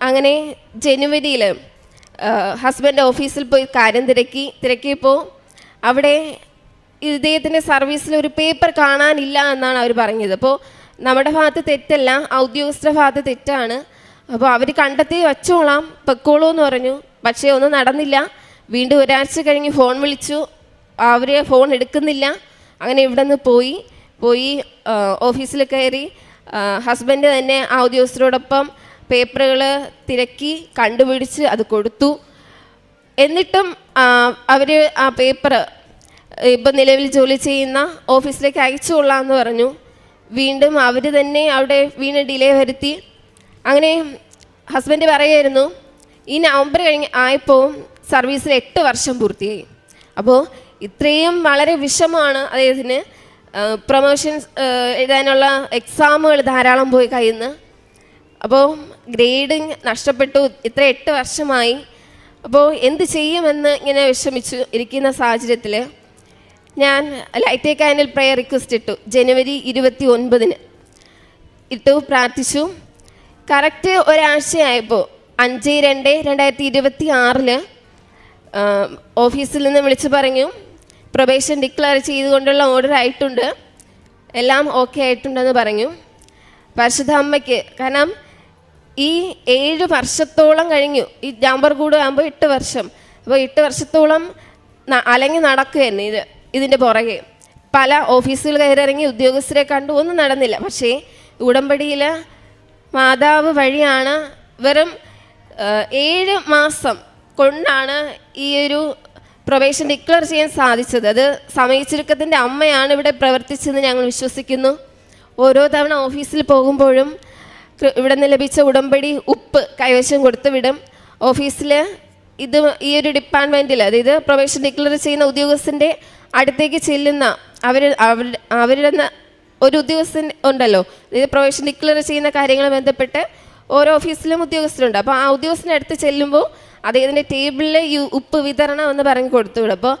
അങ്ങനെ ജനുവരിയിൽ ഹസ്ബൻഡ് ഓഫീസിൽ പോയി കാര്യം തിരക്കിയപ്പോൾ അവിടെ ഇദ്ദേഹത്തിൻ്റെ സർവീസിൽ ഒരു പേപ്പർ കാണാനില്ല എന്നാണ് അവർ പറഞ്ഞത്. അപ്പോൾ നമ്മുടെ ഭാഗത്ത് തെറ്റല്ല, ഉദ്യോഗസ്ഥരുടെ ഭാഗത്ത് തെറ്റാണ്. അപ്പോൾ അവർ കണ്ടെത്തി വച്ചോളാം, പൊക്കോളൂ എന്ന് പറഞ്ഞു. പക്ഷേ ഒന്നും നടന്നില്ല. വീണ്ടും ഒരാഴ്ച കഴിഞ്ഞ് ഫോൺ വിളിച്ചു, അവർ ഫോൺ എടുക്കുന്നില്ല. അങ്ങനെ ഇവിടെ നിന്ന് പോയി ഓഫീസിൽ കയറി ഹസ്ബൻഡ് തന്നെ ആ ഉദ്യോഗസ്ഥരോടൊപ്പം പേപ്പറുകൾ തിരക്കി കണ്ടുപിടിച്ച് അത് കൊടുത്തു. എന്നിട്ടും അവർ ആ പേപ്പർ ഇപ്പം നിലവിൽ ജോലി ചെയ്യുന്ന ഓഫീസിലേക്ക് അയച്ചുകൊള്ളാമെന്ന് പറഞ്ഞു. വീണ്ടും അവർ തന്നെ അവിടെ ഡിലേ വരുത്തി. അങ്ങനെ ഹസ്ബൻഡ് പറയായിരുന്നു, ഈ നവംബർ ആയപ്പോൾ സർവീസിൽ 8 വർഷം പൂർത്തിയായി. അപ്പോൾ ഇത്രയും വളരെ വിഷമമാണ് അദ്ദേഹത്തിന്. പ്രൊമോഷൻസ് എഴുതാനുള്ള എക്സാമുകൾ ധാരാളം പോയി കയ്യിൽ നിന്ന്. അപ്പോൾ ഗ്രേഡിങ് നഷ്ടപ്പെട്ടു. ഇത്ര 8 വർഷമായി. അപ്പോൾ എന്ത് ചെയ്യുമെന്ന് ഇങ്ങനെ വിഷമിച്ചു ഇരിക്കുന്ന സാഹചര്യത്തിൽ ഞാൻ ലൈറ്റ് കാൻഡിൽ പ്രയർ റിക്വസ്റ്റ് ഇട്ടു. ജനുവരി 29 ഇട്ടു, പ്രാർത്ഥിച്ചു. കറക്റ്റ് ഒരാഴ്ചയായപ്പോൾ 5/2/2026 ഓഫീസിൽ നിന്ന് വിളിച്ചു പറഞ്ഞു, പ്രൊബേഷൻ ഡിക്ലെയർ ചെയ്തുകൊണ്ടുള്ള ഓർഡർ ആയിട്ടുണ്ട്, എല്ലാം ഓക്കെ ആയിട്ടുണ്ടെന്ന് പറഞ്ഞു. പരിശുദ്ധ അമ്മയ്ക്ക്, കാരണം ഈ 7 വർഷത്തോളം കഴിഞ്ഞു. ഈ നവംബർ കൂടെ ആകുമ്പോൾ 8 വർഷം. അപ്പോൾ 8 വർഷത്തോളം അലങ്ങി നടക്കുകയായിരുന്നു ഇതിൻ്റെ പുറകെ. പല ഓഫീസുകൾ കയറിറങ്ങി, ഉദ്യോഗസ്ഥരെ കണ്ടു, ഒന്നും നടന്നില്ല. പക്ഷേ ഉടമ്പടിയിൽ മാതാവ് വഴിയാണ് വെറും 7 മാസം കൊണ്ടാണ് ഈ ഒരു പ്രൊബേഷൻ ഡിക്ലെയർ ചെയ്യാൻ സാധിച്ചത്. അത് സമയച്ചുരുക്കത്തിൻ്റെ അമ്മയാണ് ഇവിടെ പ്രവർത്തിച്ചതെന്ന് ഞങ്ങൾ വിശ്വസിക്കുന്നു. ഓരോ തവണ ഓഫീസിൽ പോകുമ്പോഴും ഇവിടെ നിന്ന് ലഭിച്ച ഉടമ്പടി ഉപ്പ് കൈവശം കൊടുത്തു വിടും. ഓഫീസിൽ ഈ ഒരു ഡിപ്പാർട്ട്മെൻറ്റിൽ, അതായത് പ്രൊബേഷൻ ഡിക്ലെയർ ചെയ്യുന്ന ഉദ്യോഗസ്ഥൻ്റെ അടുത്തേക്ക് ചെല്ലുന്ന അവരുടെ ഒരു ഉദ്യോഗസ്ഥൻ ഉണ്ടല്ലോ, അതായത് പ്രൊബേഷൻ ഡിക്ലെയർ ചെയ്യുന്ന കാര്യങ്ങളുമായി ബന്ധപ്പെട്ട് ഓരോ ഓഫീസിലും ഉദ്യോഗസ്ഥരുണ്ട്. അപ്പോൾ ആ ഉദ്യോഗസ്ഥൻ്റെ അടുത്ത് ചെല്ലുമ്പോൾ അദ്ദേഹത്തിൻ്റെ ടേബിളിൽ ഈ ഉപ്പ് വിതരണം എന്ന് പറഞ്ഞ് കൊടുത്തു വിടും. അപ്പോൾ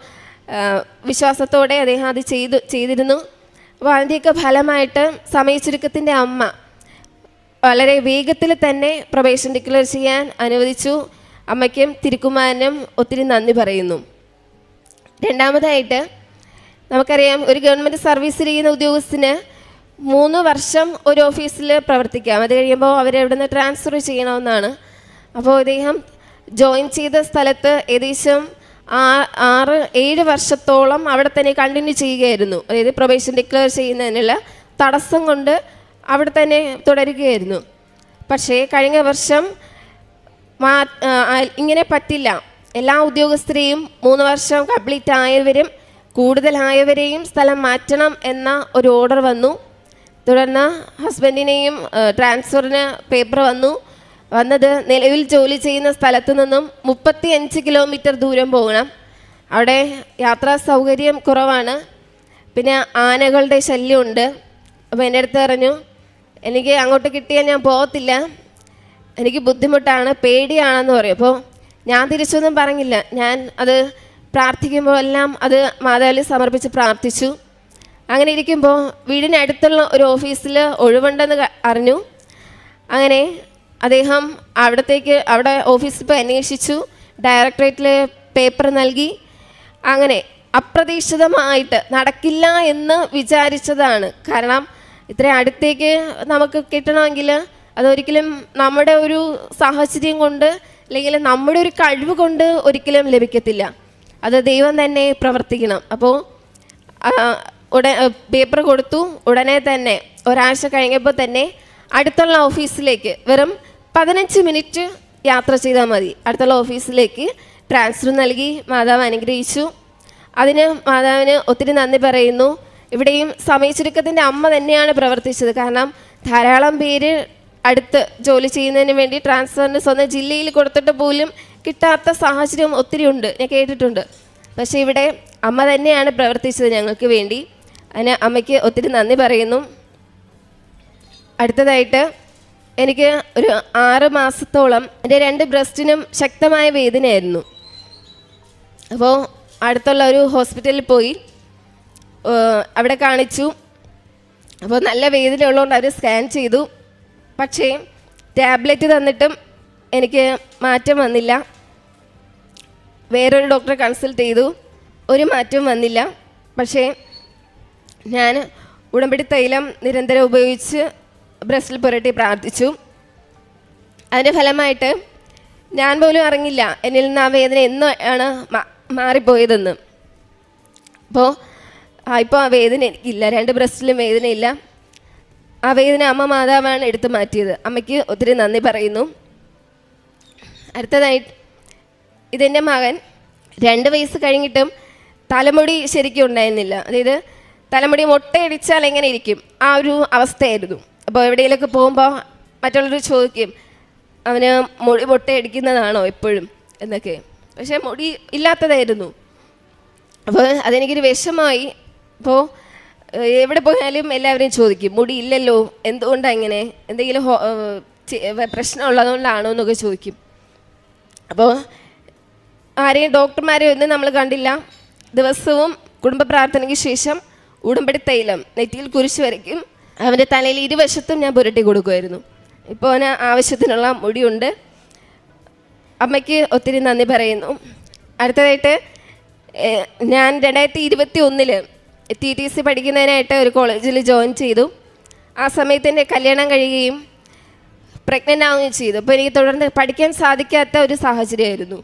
വിശ്വാസത്തോടെ അദ്ദേഹം അത് ചെയ്തിരുന്നു. അപ്പോൾ അതിൻ്റെയൊക്കെ ഫലമായിട്ട് സമയച്ചുരുക്കത്തിൻ്റെ അമ്മ വളരെ വേഗത്തിൽ തന്നെ പ്രൊബേഷൻ ഡിക്ലെയർ ചെയ്യാൻ അനുവദിച്ചു. അമ്മയ്ക്കും തിരുക്കുമാരനും ഒത്തിരി നന്ദി പറയുന്നു. രണ്ടാമതായിട്ട് നമുക്കറിയാം, ഒരു ഗവൺമെൻറ് സർവീസിൽ ചെയ്യുന്ന ഉദ്യോഗസ്ഥന് 3 വർഷം ഒരു ഓഫീസിൽ പ്രവർത്തിക്കാം. അത് കഴിയുമ്പോൾ അവരെ അവിടെ നിന്ന് ട്രാൻസ്ഫർ ചെയ്യണമെന്നാണ്. അപ്പോൾ അദ്ദേഹം ജോയിൻ ചെയ്ത സ്ഥലത്ത് ഏകദേശം 6-7 വർഷത്തോളം അവിടെ തന്നെ കണ്ടിന്യൂ ചെയ്യുകയായിരുന്നു. അതായത് പ്രൊബേഷൻ ഡിക്ലെയർ ചെയ്യുന്നതിനുള്ള തടസ്സം കൊണ്ട് അവിടെ തന്നെ തുടരുകയായിരുന്നു. പക്ഷേ കഴിഞ്ഞ വർഷം ഇങ്ങനെ പറ്റില്ല. എല്ലാ ഉദ്യോഗസ്ഥരെയും 3 വർഷം കംപ്ലീറ്റ് ആയവരും കൂടുതലായവരെയും സ്ഥലം മാറ്റണം എന്ന ഒരു ഓർഡർ വന്നു. തുടർന്ന് ഹസ്ബൻഡിനെയും ട്രാൻസ്ഫറിന് പേപ്പർ വന്നത് നിലവിൽ ജോലി ചെയ്യുന്ന സ്ഥലത്തു നിന്നും 35 കിലോമീറ്റർ ദൂരം പോകണം. അവിടെ യാത്രാ സൗകര്യം കുറവാണ്, പിന്നെ ആനകളുടെ ശല്യമുണ്ട്. അപ്പോൾ എൻ്റെ അടുത്ത് പറഞ്ഞു, എനിക്ക് അങ്ങോട്ട് കിട്ടിയാൽ ഞാൻ പോകത്തില്ല, എനിക്ക് ബുദ്ധിമുട്ടാണ്, പേടിയാണെന്ന് പറയും. അപ്പോൾ ഞാൻ തിരിച്ചൊന്നും പറഞ്ഞില്ല. ഞാൻ അത് പ്രാർത്ഥിക്കുമ്പോൾ എല്ലാം അത് മാതാവിൽ സമർപ്പിച്ച് പ്രാർത്ഥിച്ചു. അങ്ങനെ ഇരിക്കുമ്പോൾ വീടിനടുത്തുള്ള ഒരു ഓഫീസിൽ ഒഴിവുണ്ടെന്ന് അറിഞ്ഞു. അങ്ങനെ അദ്ദേഹം അവിടെ ഓഫീസിൽ പോയി അന്വേഷിച്ചു, ഡയറക്ടറേറ്റിൽ പേപ്പർ നൽകി. അങ്ങനെ അപ്രതീക്ഷിതമായിട്ട്, നടക്കില്ല എന്ന് വിചാരിച്ചതാണ്. കാരണം ഇത്ര അടുത്തേക്ക് നമുക്ക് കിട്ടണമെങ്കിൽ അതൊരിക്കലും നമ്മുടെ ഒരു സാഹചര്യം കൊണ്ട് അല്ലെങ്കിൽ നമ്മുടെ ഒരു കഴിവ് കൊണ്ട് ഒരിക്കലും ലഭിക്കത്തില്ല. അത് ദൈവം തന്നെ പ്രവർത്തിക്കണം. അപ്പോൾ പേപ്പർ കൊടുത്തു. ഉടനെ തന്നെ ഒരാഴ്ച കഴിഞ്ഞപ്പോൾ തന്നെ അടുത്തുള്ള ഓഫീസിലേക്ക് വെറും 15 മിനിറ്റ് യാത്ര ചെയ്താൽ മതി. അടുത്തുള്ള ഓഫീസിലേക്ക് ട്രാൻസ്ഫർ നൽകി. മാതാവ് അനുഗ്രഹിച്ചു. അതിന് മാതാവിന് ഒത്തിരി നന്ദി പറയുന്നു. ഇവിടെയും സമയച്ചുരുക്കത്തിൻ്റെ അമ്മ തന്നെയാണ് പ്രവർത്തിച്ചത്. കാരണം ധാരാളം പേര് അടുത്ത് ജോലി ചെയ്യുന്നതിന് വേണ്ടി ട്രാൻസ്ഫറിന് സ്വന്തം ജില്ലയിൽ കൊടുത്തിട്ട് പോലും കിട്ടാത്ത സാഹചര്യം ഒത്തിരി ഉണ്ട്, ഞാൻ കേട്ടിട്ടുണ്ട്. പക്ഷേ ഇവിടെ അമ്മ തന്നെയാണ് പ്രവർത്തിച്ചത് ഞങ്ങൾക്ക് വേണ്ടി. അതിന് അമ്മയ്ക്ക് ഒത്തിരി നന്ദി പറയുന്നു. അടുത്തതായിട്ട് എനിക്ക് ഒരു 6 മാസത്തോളം എൻ്റെ 2 ബ്രസ്റ്റിനും ശക്തമായ വേദനയായിരുന്നു. അപ്പോൾ അടുത്തുള്ള ഒരു ഹോസ്പിറ്റലിൽ പോയി അവിടെ കാണിച്ചു. അപ്പോൾ നല്ല വേദന ഉള്ളതുകൊണ്ട് അവർ സ്കാൻ ചെയ്തു. പക്ഷേ ടാബ്ലറ്റ് തന്നിട്ടും എനിക്ക് മാറ്റം വന്നില്ല. വേറൊരു ഡോക്ടറെ കൺസൾട്ട് ചെയ്തു, ഒരു മാറ്റവും വന്നില്ല. പക്ഷേ ഞാൻ ഉടമ്പടി തൈലം നിരന്തരം ഉപയോഗിച്ച് ബ്രസ്റ്റിൽ പുരട്ടി പ്രാർത്ഥിച്ചു. അതിൻ്റെ ഫലമായിട്ട് ഞാൻ പോലും അറിഞ്ഞില്ല എന്നിൽ നിന്ന് ആ വേദന എന്നാണ് മാറിപ്പോയതെന്ന്. അപ്പോൾ ഇപ്പോൾ ആ വേദന എനിക്കില്ല, 2 ബ്രസ്റ്റിലും വേദനയില്ല. ആ വേദന അമ്മ മാതാവാണ് എടുത്തു മാറ്റിയത്. അമ്മയ്ക്ക് ഒത്തിരി നന്ദി പറയുന്നു. അടുത്തതായിട്ട് ഇതെൻ്റെ മകൻ 2 വയസ്സ് കഴിഞ്ഞിട്ടും തലമുടി ശരിക്കും ഉണ്ടായിരുന്നില്ല. അതായത് തലമുടി മൊട്ടയടിച്ചാൽ എങ്ങനെ ഇരിക്കും, ആ ഒരു അവസ്ഥയായിരുന്നു. അപ്പോൾ എവിടെയെങ്കിലുമൊക്കെ പോകുമ്പോൾ മറ്റുള്ളവർ ചോദിക്കും, അവന് മുടി മൊട്ടയടിക്കുന്നതാണോ എപ്പോഴും എന്നൊക്കെ. പക്ഷേ മുടി ഇല്ലാത്തതായിരുന്നു. അപ്പോൾ അതെനിക്കൊരു വിഷമമായി. അപ്പോൾ എവിടെ പോയാലും എല്ലാവരും ചോദിക്കും, മുടി ഇല്ലല്ലോ, എന്തുകൊണ്ടാണ് ഇങ്ങനെ, എന്തെങ്കിലും പ്രശ്നമുള്ളതുകൊണ്ടാണോ എന്നൊക്കെ ചോദിക്കും. അപ്പോൾ ആരെയും ഡോക്ടർമാരെയും ഒന്നും നമ്മൾ കണ്ടില്ല. ദിവസവും കുടുംബ പ്രാർത്ഥനയ്ക്ക് ശേഷം ഉടമ്പടി തൈലം നെറ്റിയിൽ കുരിശ് വരയ്ക്കും. അവൻ്റെ തലയിൽ ഇരുവശത്തും ഞാൻ പുരട്ടി കൊടുക്കുമായിരുന്നു. ഇപ്പോൾ അവന് ആവശ്യത്തിനുള്ള മുടിയുണ്ട്. അമ്മയ്ക്ക് ഒത്തിരി നന്ദി പറയുന്നു. അടുത്തതായിട്ട് ഞാൻ 2021 TTC പഠിക്കുന്നതിനായിട്ട് ഒരു കോളേജിൽ ജോയിൻ ചെയ്തു. ആ സമയത്ത് എൻ്റെ കല്യാണം കഴിയുകയും പ്രഗ്നൻ്റ് ആവുകയും ചെയ്തു. അപ്പോൾ എനിക്ക് തുടർന്ന് പഠിക്കാൻ സാധിക്കാത്ത ഒരു സാഹചര്യമായിരുന്നു.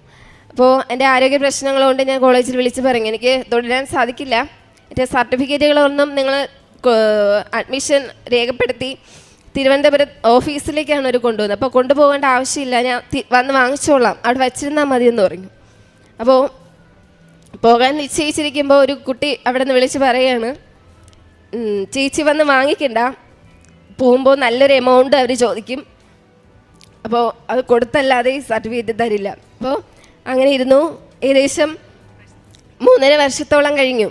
അപ്പോൾ എൻ്റെ ആരോഗ്യ പ്രശ്നങ്ങൾ കൊണ്ട് ഞാൻ കോളേജിൽ വിളിച്ച് പറഞ്ഞു, എനിക്ക് തുടരാൻ സാധിക്കില്ല, എൻ്റെ സർട്ടിഫിക്കറ്റുകളൊന്നും നിങ്ങൾ അഡ്മിഷൻ രേഖപ്പെടുത്തി തിരുവനന്തപുരം ഓഫീസിലേക്കാണ് അവർ കൊണ്ടുവന്നത്. അപ്പോൾ കൊണ്ടുപോകേണ്ട ആവശ്യമില്ല, ഞാൻ വന്ന് വാങ്ങിച്ചോളാം, അവിടെ വച്ചിരുന്നാൽ മതിയെന്ന് പറഞ്ഞു. അപ്പോൾ പോകാൻ നിശ്ചയിച്ചിരിക്കുമ്പോൾ ഒരു കുട്ടി അവിടെ നിന്ന് വിളിച്ച് പറയുകയാണ്, ചേച്ചി വന്ന് വാങ്ങിക്കണ്ട, പോകുമ്പോൾ നല്ലൊരു എമൗണ്ട് അവർ ചോദിക്കും, അപ്പോൾ അത് കൊടുത്തല്ലാതെ ഈ സർട്ടിഫിക്കറ്റ് തരില്ല. അപ്പോൾ അങ്ങനെ ഇരുന്നു. ഏകദേശം 3.5 വർഷത്തോളം കഴിഞ്ഞു.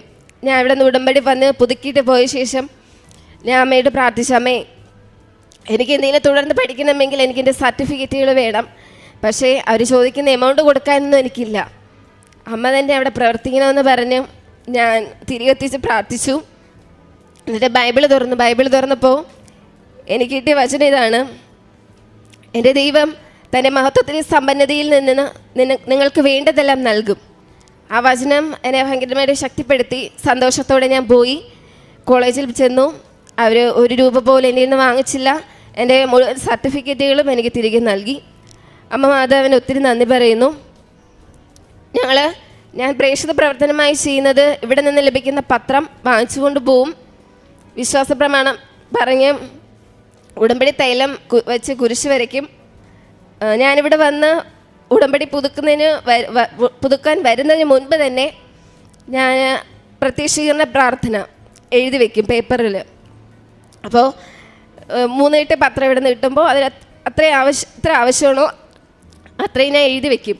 ഞാൻ ഇവിടെ നിന്ന് ഉടമ്പടി വന്ന് പുതുക്കിയിട്ട് പോയ ശേഷം ഞാൻ അമ്മയോട് പ്രാർത്ഥിച്ചു, അമ്മേ എനിക്ക് എന്തെങ്കിലും തുടർന്ന് പഠിക്കണമെങ്കിൽ എനിക്കെൻ്റെ സർട്ടിഫിക്കറ്റുകൾ വേണം, പക്ഷേ അവർ ചോദിക്കുന്ന എമൗണ്ട് കൊടുക്കാനൊന്നും എനിക്കില്ല. അമ്മ തന്നെ അവിടെ പ്രവർത്തിക്കണമെന്ന് പറഞ്ഞ് ഞാൻ തിരികെത്തിച്ച് പ്രാർത്ഥിച്ചു. എന്നിട്ട് ബൈബിൾ തുറന്നപ്പോൾ എനിക്ക് കിട്ടിയ വചനം ഇതാണ്: എൻ്റെ ദൈവം തൻ്റെ മഹത്വത്തിൻ്റെ സമ്പന്നതയിൽ നിന്ന് നിങ്ങൾക്ക് വേണ്ടതെല്ലാം നൽകും. ആ വചനം എന്നെ ഭയങ്കരമായിട്ട് ശക്തിപ്പെടുത്തി. സന്തോഷത്തോടെ ഞാൻ പോയി കോളേജിൽ ചെന്നു. അവർ 1 രൂപ പോലും എന്നിൽ നിന്ന് വാങ്ങിച്ചില്ല. എൻ്റെ മുഴുവൻ സർട്ടിഫിക്കറ്റുകളും എനിക്ക് തിരികെ നൽകി. അമ്മ മാതാവിന് ഒത്തിരി നന്ദി പറയുന്നു. ഞാൻ പ്രേക്ഷിത പ്രവർത്തനമായി ചെയ്യുന്നത് ഇവിടെ നിന്ന് ലഭിക്കുന്ന പത്രം വാങ്ങിച്ചുകൊണ്ട് പോവും. വിശ്വാസ പ്രമാണം പറഞ്ഞ് ഉടമ്പടി തൈലം വെച്ച് കുരിശ് വരയ്ക്കും. ഞാനിവിടെ വന്ന് ഉടമ്പടി പുതുക്കാൻ വരുന്നതിന് മുൻപ് തന്നെ ഞാൻ പ്രത്യക്ഷീകരണ പ്രാർത്ഥന എഴുതി വയ്ക്കും പേപ്പറിൽ. അപ്പോൾ 3 പത്രം ഇവിടെ നിന്ന് കിട്ടുമ്പോൾ അതിൽ എത്ര ആവശ്യമാണോ അത്രയും ഞാൻ എഴുതി വെക്കും.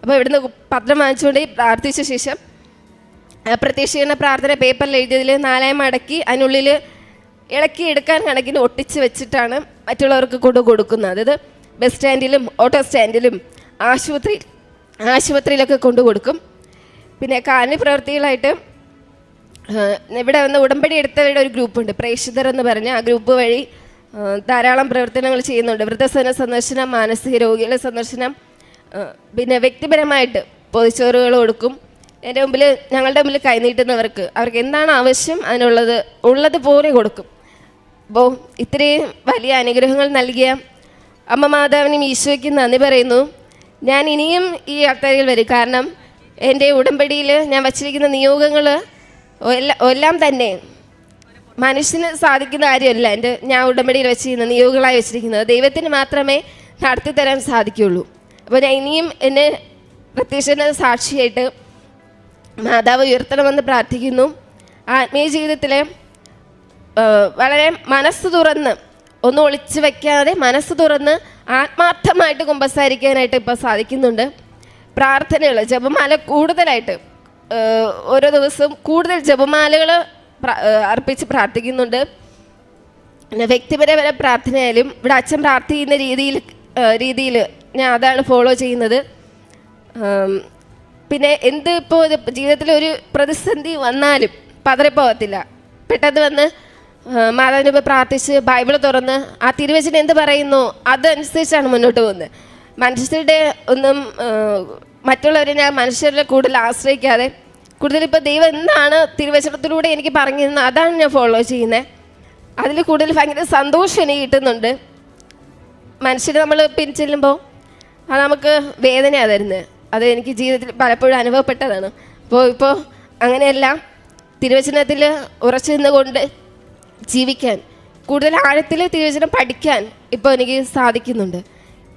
അപ്പോൾ ഇവിടുന്ന് പത്രം വാങ്ങിച്ചുകൊണ്ട് പ്രാർത്ഥിച്ച ശേഷം പ്രത്യക്ഷീകരണ പ്രാർത്ഥന പേപ്പറിൽ എഴുതിയതിൽ 4 മടക്കി അതിനുള്ളിൽ ഇളക്കി എടുക്കാൻ കണക്കിന് ഒട്ടിച്ച് വെച്ചിട്ടാണ് മറ്റുള്ളവർക്ക് കൊടുക്കുന്നത്. അതായത് ബസ് സ്റ്റാൻഡിലും ഓട്ടോ സ്റ്റാൻഡിലും ആശുപത്രിയിലൊക്കെ കൊടുക്കും. പിന്നെ കാരുണ്യ പ്രവൃത്തികളായിട്ട് ഇവിടെ വന്ന് ഉടമ്പടി എടുത്തവരുടെ ഒരു ഗ്രൂപ്പുണ്ട്, പ്രേക്ഷിതർ എന്ന് പറഞ്ഞ ആ ഗ്രൂപ്പ് വഴി ധാരാളം പ്രവർത്തനങ്ങൾ ചെയ്യുന്നുണ്ട്. വൃദ്ധസദന സന്ദർശനം, മാനസിക രോഗികളുടെ സന്ദർശനം, പിന്നെ വ്യക്തിപരമായിട്ട് പൊതിച്ചോറുകൾ കൊടുക്കും. ഞങ്ങളുടെ മുമ്പിൽ കൈനീട്ടുന്നവർക്ക് അവർക്ക് എന്താണ് ആവശ്യം ഉള്ളതുപോലെ കൊടുക്കും. അപ്പോൾ ഇത്രയും വലിയ അനുഗ്രഹങ്ങൾ നൽകിയ അമ്മ മാതാവിനും ഈശോയ്ക്കും നന്ദി പറയുന്നു. ഞാൻ ഇനിയും ഈ യാത്രയിൽ വരും. കാരണം എൻ്റെ ഉടമ്പടിയിൽ ഞാൻ വച്ചിരിക്കുന്ന നിയോഗങ്ങൾ എല്ലാം തന്നെ മനുഷ്യന് സാധിക്കുന്ന കാര്യമല്ല. ഞാൻ ഉടമ്പടിയിൽ വെച്ചിരിക്കുന്ന നിയോഗങ്ങളായി വെച്ചിരിക്കുന്നത് ദൈവത്തിന് മാത്രമേ നടത്തി തരാൻ സാധിക്കുകയുള്ളൂ. അപ്പോൾ ഞാൻ ഇനിയും എന്നെ പ്രത്യക്ഷ സാക്ഷിയായിട്ട് മാതാവ് ഉയർത്തണമെന്ന് പ്രാർത്ഥിക്കുന്നു. ആത്മീയ ജീവിതത്തിൽ വളരെ മനസ്സ് തുറന്ന്, ഒന്നും ഒളിച്ചു വയ്ക്കാതെ മനസ്സ് തുറന്ന് ആത്മാർത്ഥമായിട്ട് കുമ്പസാരിക്കാനായിട്ട് ഇപ്പോൾ സാധിക്കുന്നുണ്ട്. പ്രാർത്ഥനകൾ, ജപമാല കൂടുതലായിട്ട് ഓരോ ദിവസവും കൂടുതൽ ജപമാലകൾ അർപ്പിച്ച് പ്രാർത്ഥിക്കുന്നുണ്ട്. പിന്നെ വ്യക്തിപരമായ പ്രാർത്ഥനയായാലും ഇവിടെ അച്ഛൻ പ്രാർത്ഥിക്കുന്ന രീതിയിൽ ഞാൻ അതാണ് ഫോളോ ചെയ്യുന്നത്. പിന്നെ ഇപ്പോൾ ജീവിതത്തിൽ ഒരു പ്രതിസന്ധി വന്നാലും പതറിപ്പോകത്തില്ല. പെട്ടെന്ന് വന്ന് മാതാവിനെ പ്രാർത്ഥിച്ച് ബൈബിൾ തുറന്ന് ആ തിരുവചനം എന്ത് പറയുന്നു അതനുസരിച്ചാണ് മുന്നോട്ട് പോകുന്നത്. മനുഷ്യരുടെ മറ്റുള്ളവരെ ഞാൻ മനുഷ്യരുടെ കൂടുതൽ ആശ്രയിക്കാതെ കൂടുതൽ ഇപ്പോൾ ദൈവം എന്താണ് തിരുവചനത്തിലൂടെ എനിക്ക് പറഞ്ഞു തന്നത് അതാണ് ഞാൻ ഫോളോ ചെയ്യുന്നത്. അതിൽ കൂടുതൽ ഭയങ്കര സന്തോഷം എനിക്ക് കിട്ടുന്നുണ്ട്. മനുഷ്യർ നമ്മൾ പിരിച്ചെല്ലുമ്പോൾ അത് നമുക്ക് വേദനയാണ് തരുന്നത്. അത് എനിക്ക് ജീവിതത്തിൽ പലപ്പോഴും അനുഭവപ്പെട്ടതാണ്. ഇപ്പോൾ അങ്ങനെയല്ല, തിരുവചനത്തിൽ ഉറച്ചു നിന്നുകൊണ്ട് ജീവിക്കാൻ, കൂടുതൽ ആഴത്തിൽ തിരുവചനം പഠിക്കാൻ ഇപ്പോൾ എനിക്ക് സാധിക്കുന്നുണ്ട്.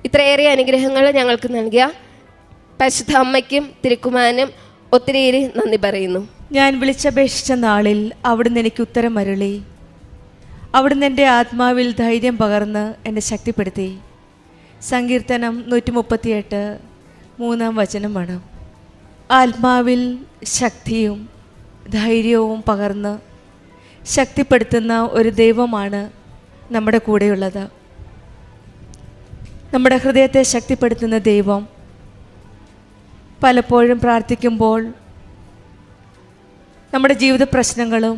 ഇത്രയേറെ അനുഗ്രഹങ്ങൾ ഞങ്ങൾക്ക് നൽകിയ പരിശുദ്ധ അമ്മയ്ക്കും തിരുക്കുമാരനും ഒത്തിരിയേറെ നന്ദി പറയുന്നു. ഞാൻ വിളിച്ചപേക്ഷിച്ച നാളിൽ അവിടുന്ന് എനിക്ക് ഉത്തരം അരുളി. അവിടുന്ന് എൻ്റെ ആത്മാവിൽ ധൈര്യം പകർന്ന് എന്നെ ശക്തിപ്പെടുത്തി. സങ്കീർത്തനം 138 3-ാം വചനമാണ്. ആത്മാവിൽ ശക്തിയും ധൈര്യവും പകർന്ന് ശക്തിപ്പെടുത്തുന്ന ഒരു ദൈവമാണ് നമ്മുടെ കൂടെയുള്ളത്. നമ്മുടെ ഹൃദയത്തെ ശക്തിപ്പെടുത്തുന്ന ദൈവം പലപ്പോഴും പ്രാർത്ഥിക്കുമ്പോൾ നമ്മുടെ ജീവിത പ്രശ്നങ്ങളും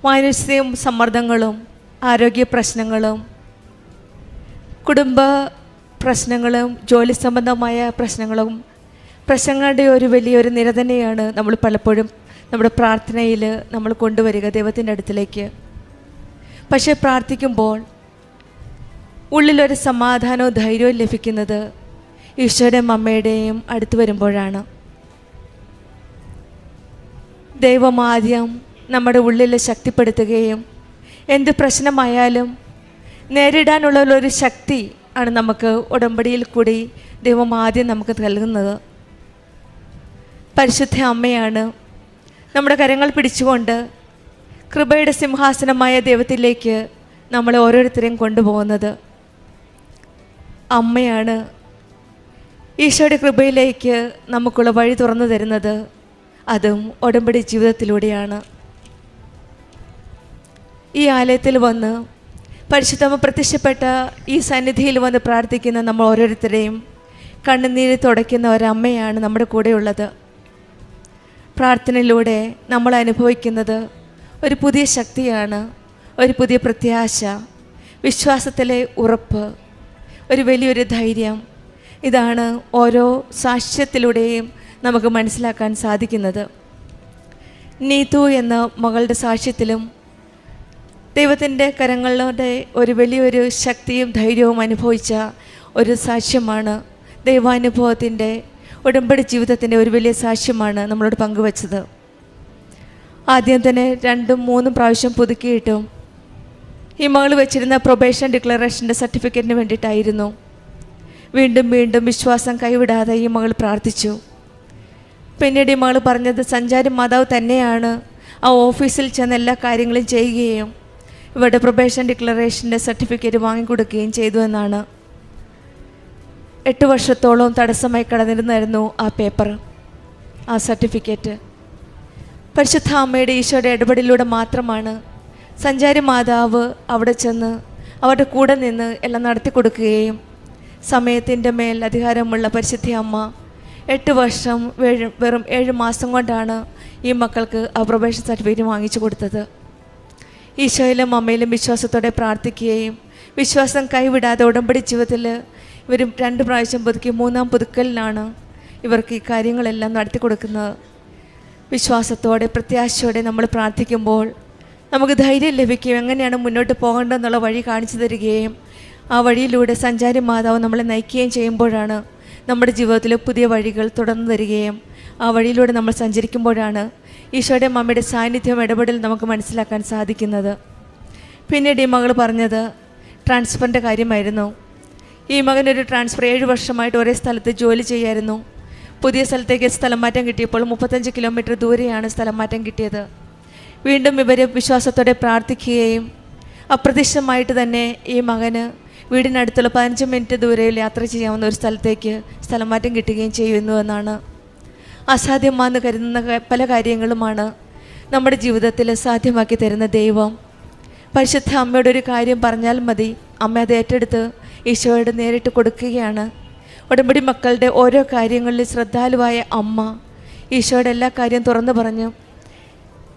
മാനസിക സമ്മർദ്ദങ്ങളും ആരോഗ്യ പ്രശ്നങ്ങളും കുടുംബ പ്രശ്നങ്ങളും ജോലി സംബന്ധമായ പ്രശ്നങ്ങളുടെ ഒരു വലിയൊരു നിര തന്നെയാണ് നമ്മൾ പലപ്പോഴും നമ്മുടെ പ്രാർത്ഥനയിൽ നമ്മൾ കൊണ്ടുവരിക ദൈവത്തിൻ്റെ അടുത്തിലേക്ക്. പക്ഷേ പ്രാർത്ഥിക്കുമ്പോൾ ഉള്ളിലൊരു സമാധാനവും ധൈര്യവും ലഭിക്കുന്നത് ഈശോയുടെയും അമ്മയുടെയും അടുത്ത് വരുമ്പോഴാണ്. ദൈവം ആദ്യം നമ്മുടെ ഉള്ളിൽ ശക്തിപ്പെടുത്തുകയും എന്ത് പ്രശ്നമായാലും നേരിടാനുള്ള ഒരു ശക്തി ആണ് നമുക്ക് ഉടമ്പടിയിൽ കൂടി ദൈവം ആദ്യം നമുക്ക് നൽകുന്നത്. പരിശുദ്ധ അമ്മയാണ് നമ്മുടെ കരങ്ങൾ പിടിച്ചുകൊണ്ട് കൃപയുടെ സിംഹാസനമായ ദൈവത്തിലേക്ക് നമ്മളെ ഓരോരുത്തരെയും കൊണ്ടുപോകുന്നത്. അമ്മയാണ് ഈശോയുടെ കൃപയിലേക്ക് നമുക്കുള്ള വഴി തുറന്നു തരുന്നത്. അതും ഉടമ്പടി ജീവിതത്തിലൂടെയാണ്. ഈ ആലയത്തിൽ വന്ന് പരിശുദ്ധമ്മ പ്രത്യക്ഷപ്പെട്ട ഈ സന്നിധിയിൽ വന്ന് പ്രാർത്ഥിക്കുന്ന നമ്മൾ ഓരോരുത്തരെയും കണ്ണുനീര് തുടയ്ക്കുന്ന ഒരമ്മയാണ് നമ്മുടെ കൂടെയുള്ളത്. പ്രാർത്ഥനയിലൂടെ നമ്മൾ അനുഭവിക്കുന്നത് ഒരു പുതിയ ശക്തിയാണ്, ഒരു പുതിയ പ്രത്യാശ, വിശ്വാസത്തിലെ ഉറപ്പ്, ഒരു വലിയൊരു ധൈര്യം. ഇതാണ് ഓരോ സാക്ഷ്യത്തിലൂടെയും നമുക്ക് മനസ്സിലാക്കാൻ സാധിക്കുന്നത്. നീതു എന്ന മകളുടെ സാക്ഷ്യത്തിലും ദൈവത്തിൻ്റെ കരങ്ങളുടെ ഒരു വലിയൊരു ശക്തിയും ധൈര്യവും അനുഭവിച്ച ഒരു സാക്ഷ്യമാണ്. ദൈവാനുഭവത്തിൻ്റെ ഉടമ്പടി ജീവിതത്തിൻ്റെ ഒരു വലിയ സാക്ഷ്യമാണ് നമ്മളോട് പങ്കുവച്ചത്. ആദ്യം തന്നെ 2-3 പ്രാവശ്യം പുതുക്കിയിട്ടും ഈ മകൾ വെച്ചിരുന്ന പ്രൊബേഷൻ ഡിക്ലറേഷൻ്റെ സർട്ടിഫിക്കറ്റിന് വേണ്ടിയിട്ടായിരുന്നു. വീണ്ടും വീണ്ടും വിശ്വാസം കൈവിടാതെ ഈ മകൾ പ്രാർത്ഥിച്ചു. പിന്നീട് ഈ മകൾ പറഞ്ഞത് സഞ്ചാരി മാതാവ് തന്നെയാണ് ആ ഓഫീസിൽ ചെന്ന് എല്ലാ കാര്യങ്ങളും ചെയ്യുകയും ഇവരുടെ പ്രൊബേഷൻ ഡിക്ലറേഷൻ്റെ സർട്ടിഫിക്കറ്റ് വാങ്ങിക്കൊടുക്കുകയും ചെയ്തു എന്നാണ്. 8 വർഷത്തോളം തടസ്സമായി കടന്നിരുന്നായിരുന്നു ആ പേപ്പർ, ആ സർട്ടിഫിക്കറ്റ്. പരിശുദ്ധ അമ്മയുടെ ഈശോയുടെ ഇടപെടലിലൂടെ മാത്രമാണ് സഞ്ചാരി മാതാവ് അവിടെ ചെന്ന് അവരുടെ കൂടെ നിന്ന് എല്ലാം നടത്തി കൊടുക്കുകയും സമയത്തിൻ്റെ മേൽ അധികാരമുള്ള പരിശുദ്ധ അമ്മ 8 വർഷം വെറും 7 മാസം കൊണ്ടാണ് ഈ മക്കൾക്ക് ആ പ്രൊബേഷൻ സർട്ടിഫിക്കറ്റ് വാങ്ങിച്ചു കൊടുത്തത്. ഈശോയിലും അമ്മയിലും വിശ്വാസത്തോടെ പ്രാർത്ഥിക്കുകയും വിശ്വാസം കൈവിടാതെ ഉടമ്പടി ജീവിതത്തിൽ ഇവർ 2 പ്രാവശ്യം പുതുക്കി 3-ാം പുതുക്കലിലാണ് ഇവർക്ക് ഈ കാര്യങ്ങളെല്ലാം നടത്തി കൊടുക്കുന്നത്. വിശ്വാസത്തോടെ പ്രത്യാശയോടെ നമ്മൾ പ്രാർത്ഥിക്കുമ്പോൾ നമുക്ക് ധൈര്യം ലഭിക്കുകയും എങ്ങനെയാണ് മുന്നോട്ട് പോകേണ്ടതെന്നുള്ള വഴി കാണിച്ചു തരികയും ആ വഴിയിലൂടെ സഞ്ചാരി മാതാവ് നമ്മളെ നയിക്കുകയും ചെയ്യുമ്പോഴാണ് നമ്മുടെ ജീവിതത്തിൽ പുതിയ വഴികൾ തുറന്നു തരികയും ആ വഴിയിലൂടെ നമ്മൾ സഞ്ചരിക്കുമ്പോഴാണ് ഈശോയുടെ അമ്മയുടെ സാന്നിധ്യം ഇടപെടൽ നമുക്ക് മനസ്സിലാക്കാൻ സാധിക്കുന്നത്. പിന്നീട് ഈ മകൾ പറഞ്ഞത് ട്രാൻസ്ഫറിൻ്റെ കാര്യമായിരുന്നു. ഈ മകനൊരു ട്രാൻസ്ഫർ 7 വർഷമായിട്ട് ഒരേ സ്ഥലത്ത് ജോലി ചെയ്യായിരുന്നു. പുതിയ സ്ഥലത്തേക്ക് സ്ഥലം മാറ്റം കിട്ടിയപ്പോൾ 35 കിലോമീറ്റർ ദൂരെയാണ് സ്ഥലം മാറ്റം കിട്ടിയത്. വീണ്ടും ഇവർ വിശ്വാസത്തോടെ പ്രാർത്ഥിക്കുകയും അപ്രതീക്ഷിതമായിട്ട് തന്നെ ഈ മകന് വീടിനടുത്തുള്ള 15 മിനിറ്റ് ദൂരയിൽ യാത്ര ചെയ്യാവുന്ന ഒരു സ്ഥലത്തേക്ക് സ്ഥലം മാറ്റം കിട്ടുകയും ചെയ്യുന്നു എന്നാണ്. അസാധ്യമാണെന്ന് കരുതുന്ന പല കാര്യങ്ങളുമാണ് നമ്മുടെ ജീവിതത്തിൽ സാധ്യമാക്കി തരുന്ന ദൈവം. പരിശുദ്ധ അമ്മയോട് ഒരു കാര്യം പറഞ്ഞാൽ മതി, അമ്മ അത് ഏറ്റെടുത്ത് ഈശോയോട് നേരിട്ട് കൊടുക്കുകയാണ്. ഉടമ്പടി മക്കളുടെ ഓരോ കാര്യങ്ങളിൽ ശ്രദ്ധാലുവായ അമ്മ ഈശോയുടെ എല്ലാ കാര്യം തുറന്നു പറഞ്ഞു.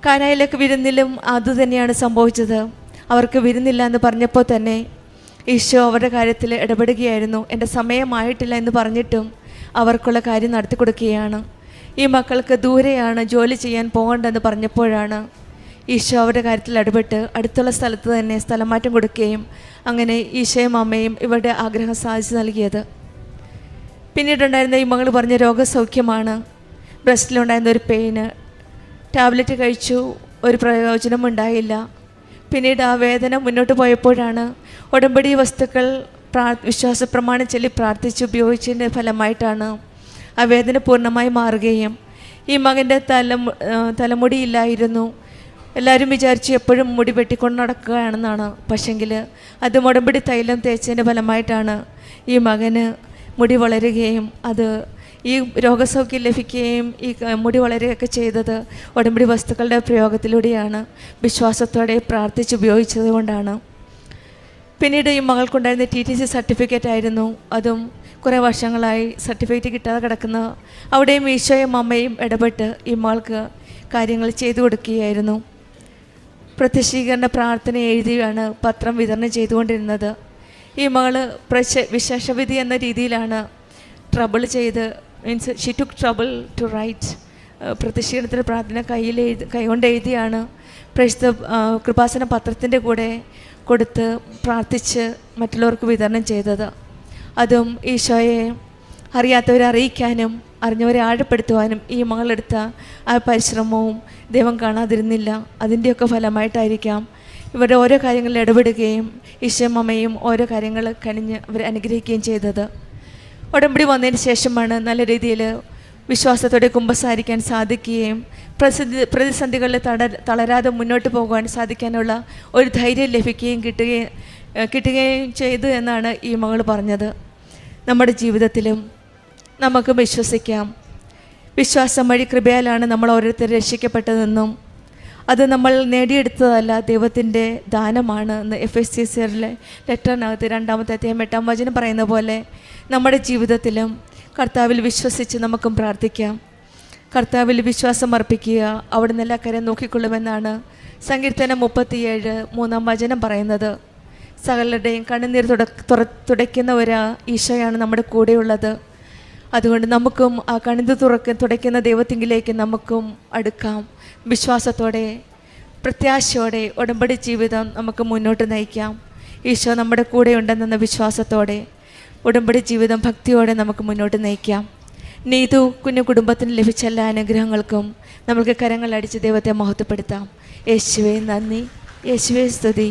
കാനായിലേക്ക് വിരുന്നിലും അതുതന്നെയാണ് സംഭവിച്ചത്. അവർക്ക് വിരുന്നില്ല എന്ന് പറഞ്ഞപ്പോൾ തന്നെ ഈശോ അവരുടെ കാര്യത്തിൽ ഇടപെടുകയായിരുന്നു. എൻ്റെ സമയമായിട്ടില്ല എന്ന് പറഞ്ഞിട്ടും അവർക്കുള്ള കാര്യം നടത്തി കൊടുക്കുകയാണ്. ഈ മക്കൾക്ക് ദൂരെയാണ് ജോലി ചെയ്യാൻ പോകേണ്ടതെന്ന് പറഞ്ഞപ്പോഴാണ് ഈശോ അവരുടെ കാര്യത്തിൽ ഇടപെട്ട് അടുത്തുള്ള സ്ഥലത്ത് തന്നെ സ്ഥലം മാറ്റം കൊടുക്കുകയും അങ്ങനെ ഈശോയും അമ്മയും ഇവരുടെ ആഗ്രഹം സാധിച്ചു നൽകിയത്. പിന്നീടുണ്ടായിരുന്ന ഈ മകൾ പറഞ്ഞ രോഗസൗഖ്യമാണ്. ബ്രസ്റ്റിലുണ്ടായിരുന്ന ഒരു പെയിന്, ടാബ്ലറ്റ് കഴിച്ചു, ഒരു പ്രയോജനം ഉണ്ടായില്ല. പിന്നീട് ആ വേദന മുന്നോട്ട് പോയപ്പോഴാണ് ഉടമ്പടി വസ്തുക്കൾ വിശ്വാസ പ്രമാണം ചൊല്ലി പ്രാർത്ഥിച്ച് ഉപയോഗിച്ചതിൻ്റെ ഫലമായിട്ടാണ് ആ വേദന പൂർണ്ണമായി മാറുകയും ഈ മകൻ്റെ തലമുടിയില്ലായിരുന്നു. എല്ലാവരും വിചാരിച്ചു എപ്പോഴും മുടി വെട്ടിക്കൊണ്ട് നടക്കുകയാണെന്നാണ്. പക്ഷെങ്കിൽ അത് ഉടമ്പടി തൈലം തേച്ചതിൻ്റെ ഫലമായിട്ടാണ് ഈ മകന് മുടി വളരുകയും അത് ഈ രോഗസൗഖ്യം ലഭിക്കുകയും ഈ മുടി വളരുകയൊക്കെ ചെയ്തത് ഉടമ്പടി വസ്തുക്കളുടെ പ്രയോഗത്തിലൂടെയാണ്, വിശ്വാസത്തോടെ പ്രാർത്ഥിച്ച് ഉപയോഗിച്ചത് കൊണ്ടാണ്. പിന്നീട് ഈ മകൾക്കുണ്ടായിരുന്ന TTC സർട്ടിഫിക്കറ്റ് ആയിരുന്നു. അതും കുറേ വർഷങ്ങളായി സർട്ടിഫിക്കറ്റ് കിട്ടാതെ കിടക്കുന്ന, അവിടെയും ഈശോയും അമ്മയും ഇടപെട്ട് ഈ മകൾക്ക് കാര്യങ്ങൾ ചെയ്തു കൊടുക്കുകയായിരുന്നു. പ്രത്യക്ഷീകരണ പ്രാർത്ഥന എഴുതിയാണ് പത്രം വിതരണം ചെയ്തുകൊണ്ടിരുന്നത്. ഈ മകൾ വിശേഷവിധി എന്ന രീതിയിലാണ് ട്രബിൾ ചെയ്ത്, means she took trouble to write. പ്രത്യക്ഷീകരണത്തിൻ്റെ പ്രാർത്ഥന കൈകൊണ്ട് എഴുതിയാണ് കൃപാസന പത്രത്തിൻ്റെ കൂടെ കൊടുത്ത് പ്രാർത്ഥിച്ച് മറ്റുള്ളവർക്ക് വിതരണം ചെയ്തത്. അതും ഈശോയെ അറിയാത്തവരെ അറിയിക്കാനും അറിഞ്ഞവരെ ആഴപ്പെടുത്തുവാനും ഈ മകളെടുത്ത ആ പരിശ്രമവും ദൈവം കാണാതിരുന്നില്ല. അതിൻ്റെയൊക്കെ ഫലമായിട്ടായിരിക്കാം ഇവരുടെ ഓരോ കാര്യങ്ങളിൽ ഇടപെടുകയും ഈശോയും അമ്മയും ഓരോ കാര്യങ്ങൾ കനിഞ്ഞ് അവരെ അനുഗ്രഹിക്കുകയും ചെയ്തത്. ഉടമ്പടി വന്നതിന് ശേഷമാണ് നല്ല രീതിയിൽ വിശ്വാസത്തോടെ കുമ്പസാരിക്കാൻ സാധിക്കുകയും പ്രതിസന്ധികളിൽ തളരാതെ മുന്നോട്ട് പോകുവാൻ സാധിക്കാനുള്ള ഒരു ധൈര്യം ലഭിക്കുകയും കിട്ടുകയും ചെയ്തു എന്നാണ് ഈ മകൾ പറഞ്ഞത്. നമ്മുടെ ജീവിതത്തിലും നമുക്ക് വിശ്വസിക്കാം. വിശ്വാസം വഴി കൃപയാലാണ് നമ്മൾ ഓരോരുത്തർ രക്ഷിക്കപ്പെട്ടതെന്നും അത് നമ്മൾ നേടിയെടുത്തതല്ല, ദൈവത്തിൻ്റെ ദാനമാണ് എന്ന് എഫെസ്യരിലെ ലെറ്ററിനകത്ത് 2-ാമത്തെ അധ്യായം 8-ാം വചനം പറയുന്ന പോലെ നമ്മുടെ ജീവിതത്തിലും കർത്താവിൽ വിശ്വസിച്ച് നമുക്കും പ്രാർത്ഥിക്കാം. കർത്താവിൽ വിശ്വാസം അർപ്പിക്കുക, അവിടുന്ന് എല്ലാ കാര്യം നോക്കിക്കൊള്ളുമെന്നാണ് സങ്കീർത്തനം 37-3-ാം വചനം പറയുന്നത്. സകലരുടെയും കണ്ണുനീർ തുടയ്ക്കുന്ന ഒരു ഈശോയാണ് നമ്മുടെ കൂടെയുള്ളത്. അതുകൊണ്ട് നമുക്കും ആ കണ്ണുനീർ തുടയ്ക്കുന്ന ദൈവത്തിങ്കിലേക്ക് നമുക്കും അടുക്കാം. വിശ്വാസത്തോടെ പ്രത്യാശയോടെ ഉടമ്പടി ജീവിതം നമുക്ക് മുന്നോട്ട് നയിക്കാം. ഈശോ നമ്മുടെ കൂടെ ഉണ്ടെന്ന വിശ്വാസത്തോടെ ഉടമ്പടി ജീവിതം ഭക്തിയോടെ നമുക്ക് മുന്നോട്ട് നയിക്കാം. നീതു കുഞ്ഞു കുടുംബത്തിന് ലഭിച്ച എല്ലാ അനുഗ്രഹങ്ങൾക്കും നമുക്ക് കരങ്ങളടിച്ച് ദൈവത്തെ മഹത്വപ്പെടുത്താം. യേശുവേ നന്ദി, യേശുവേ സ്തുതി.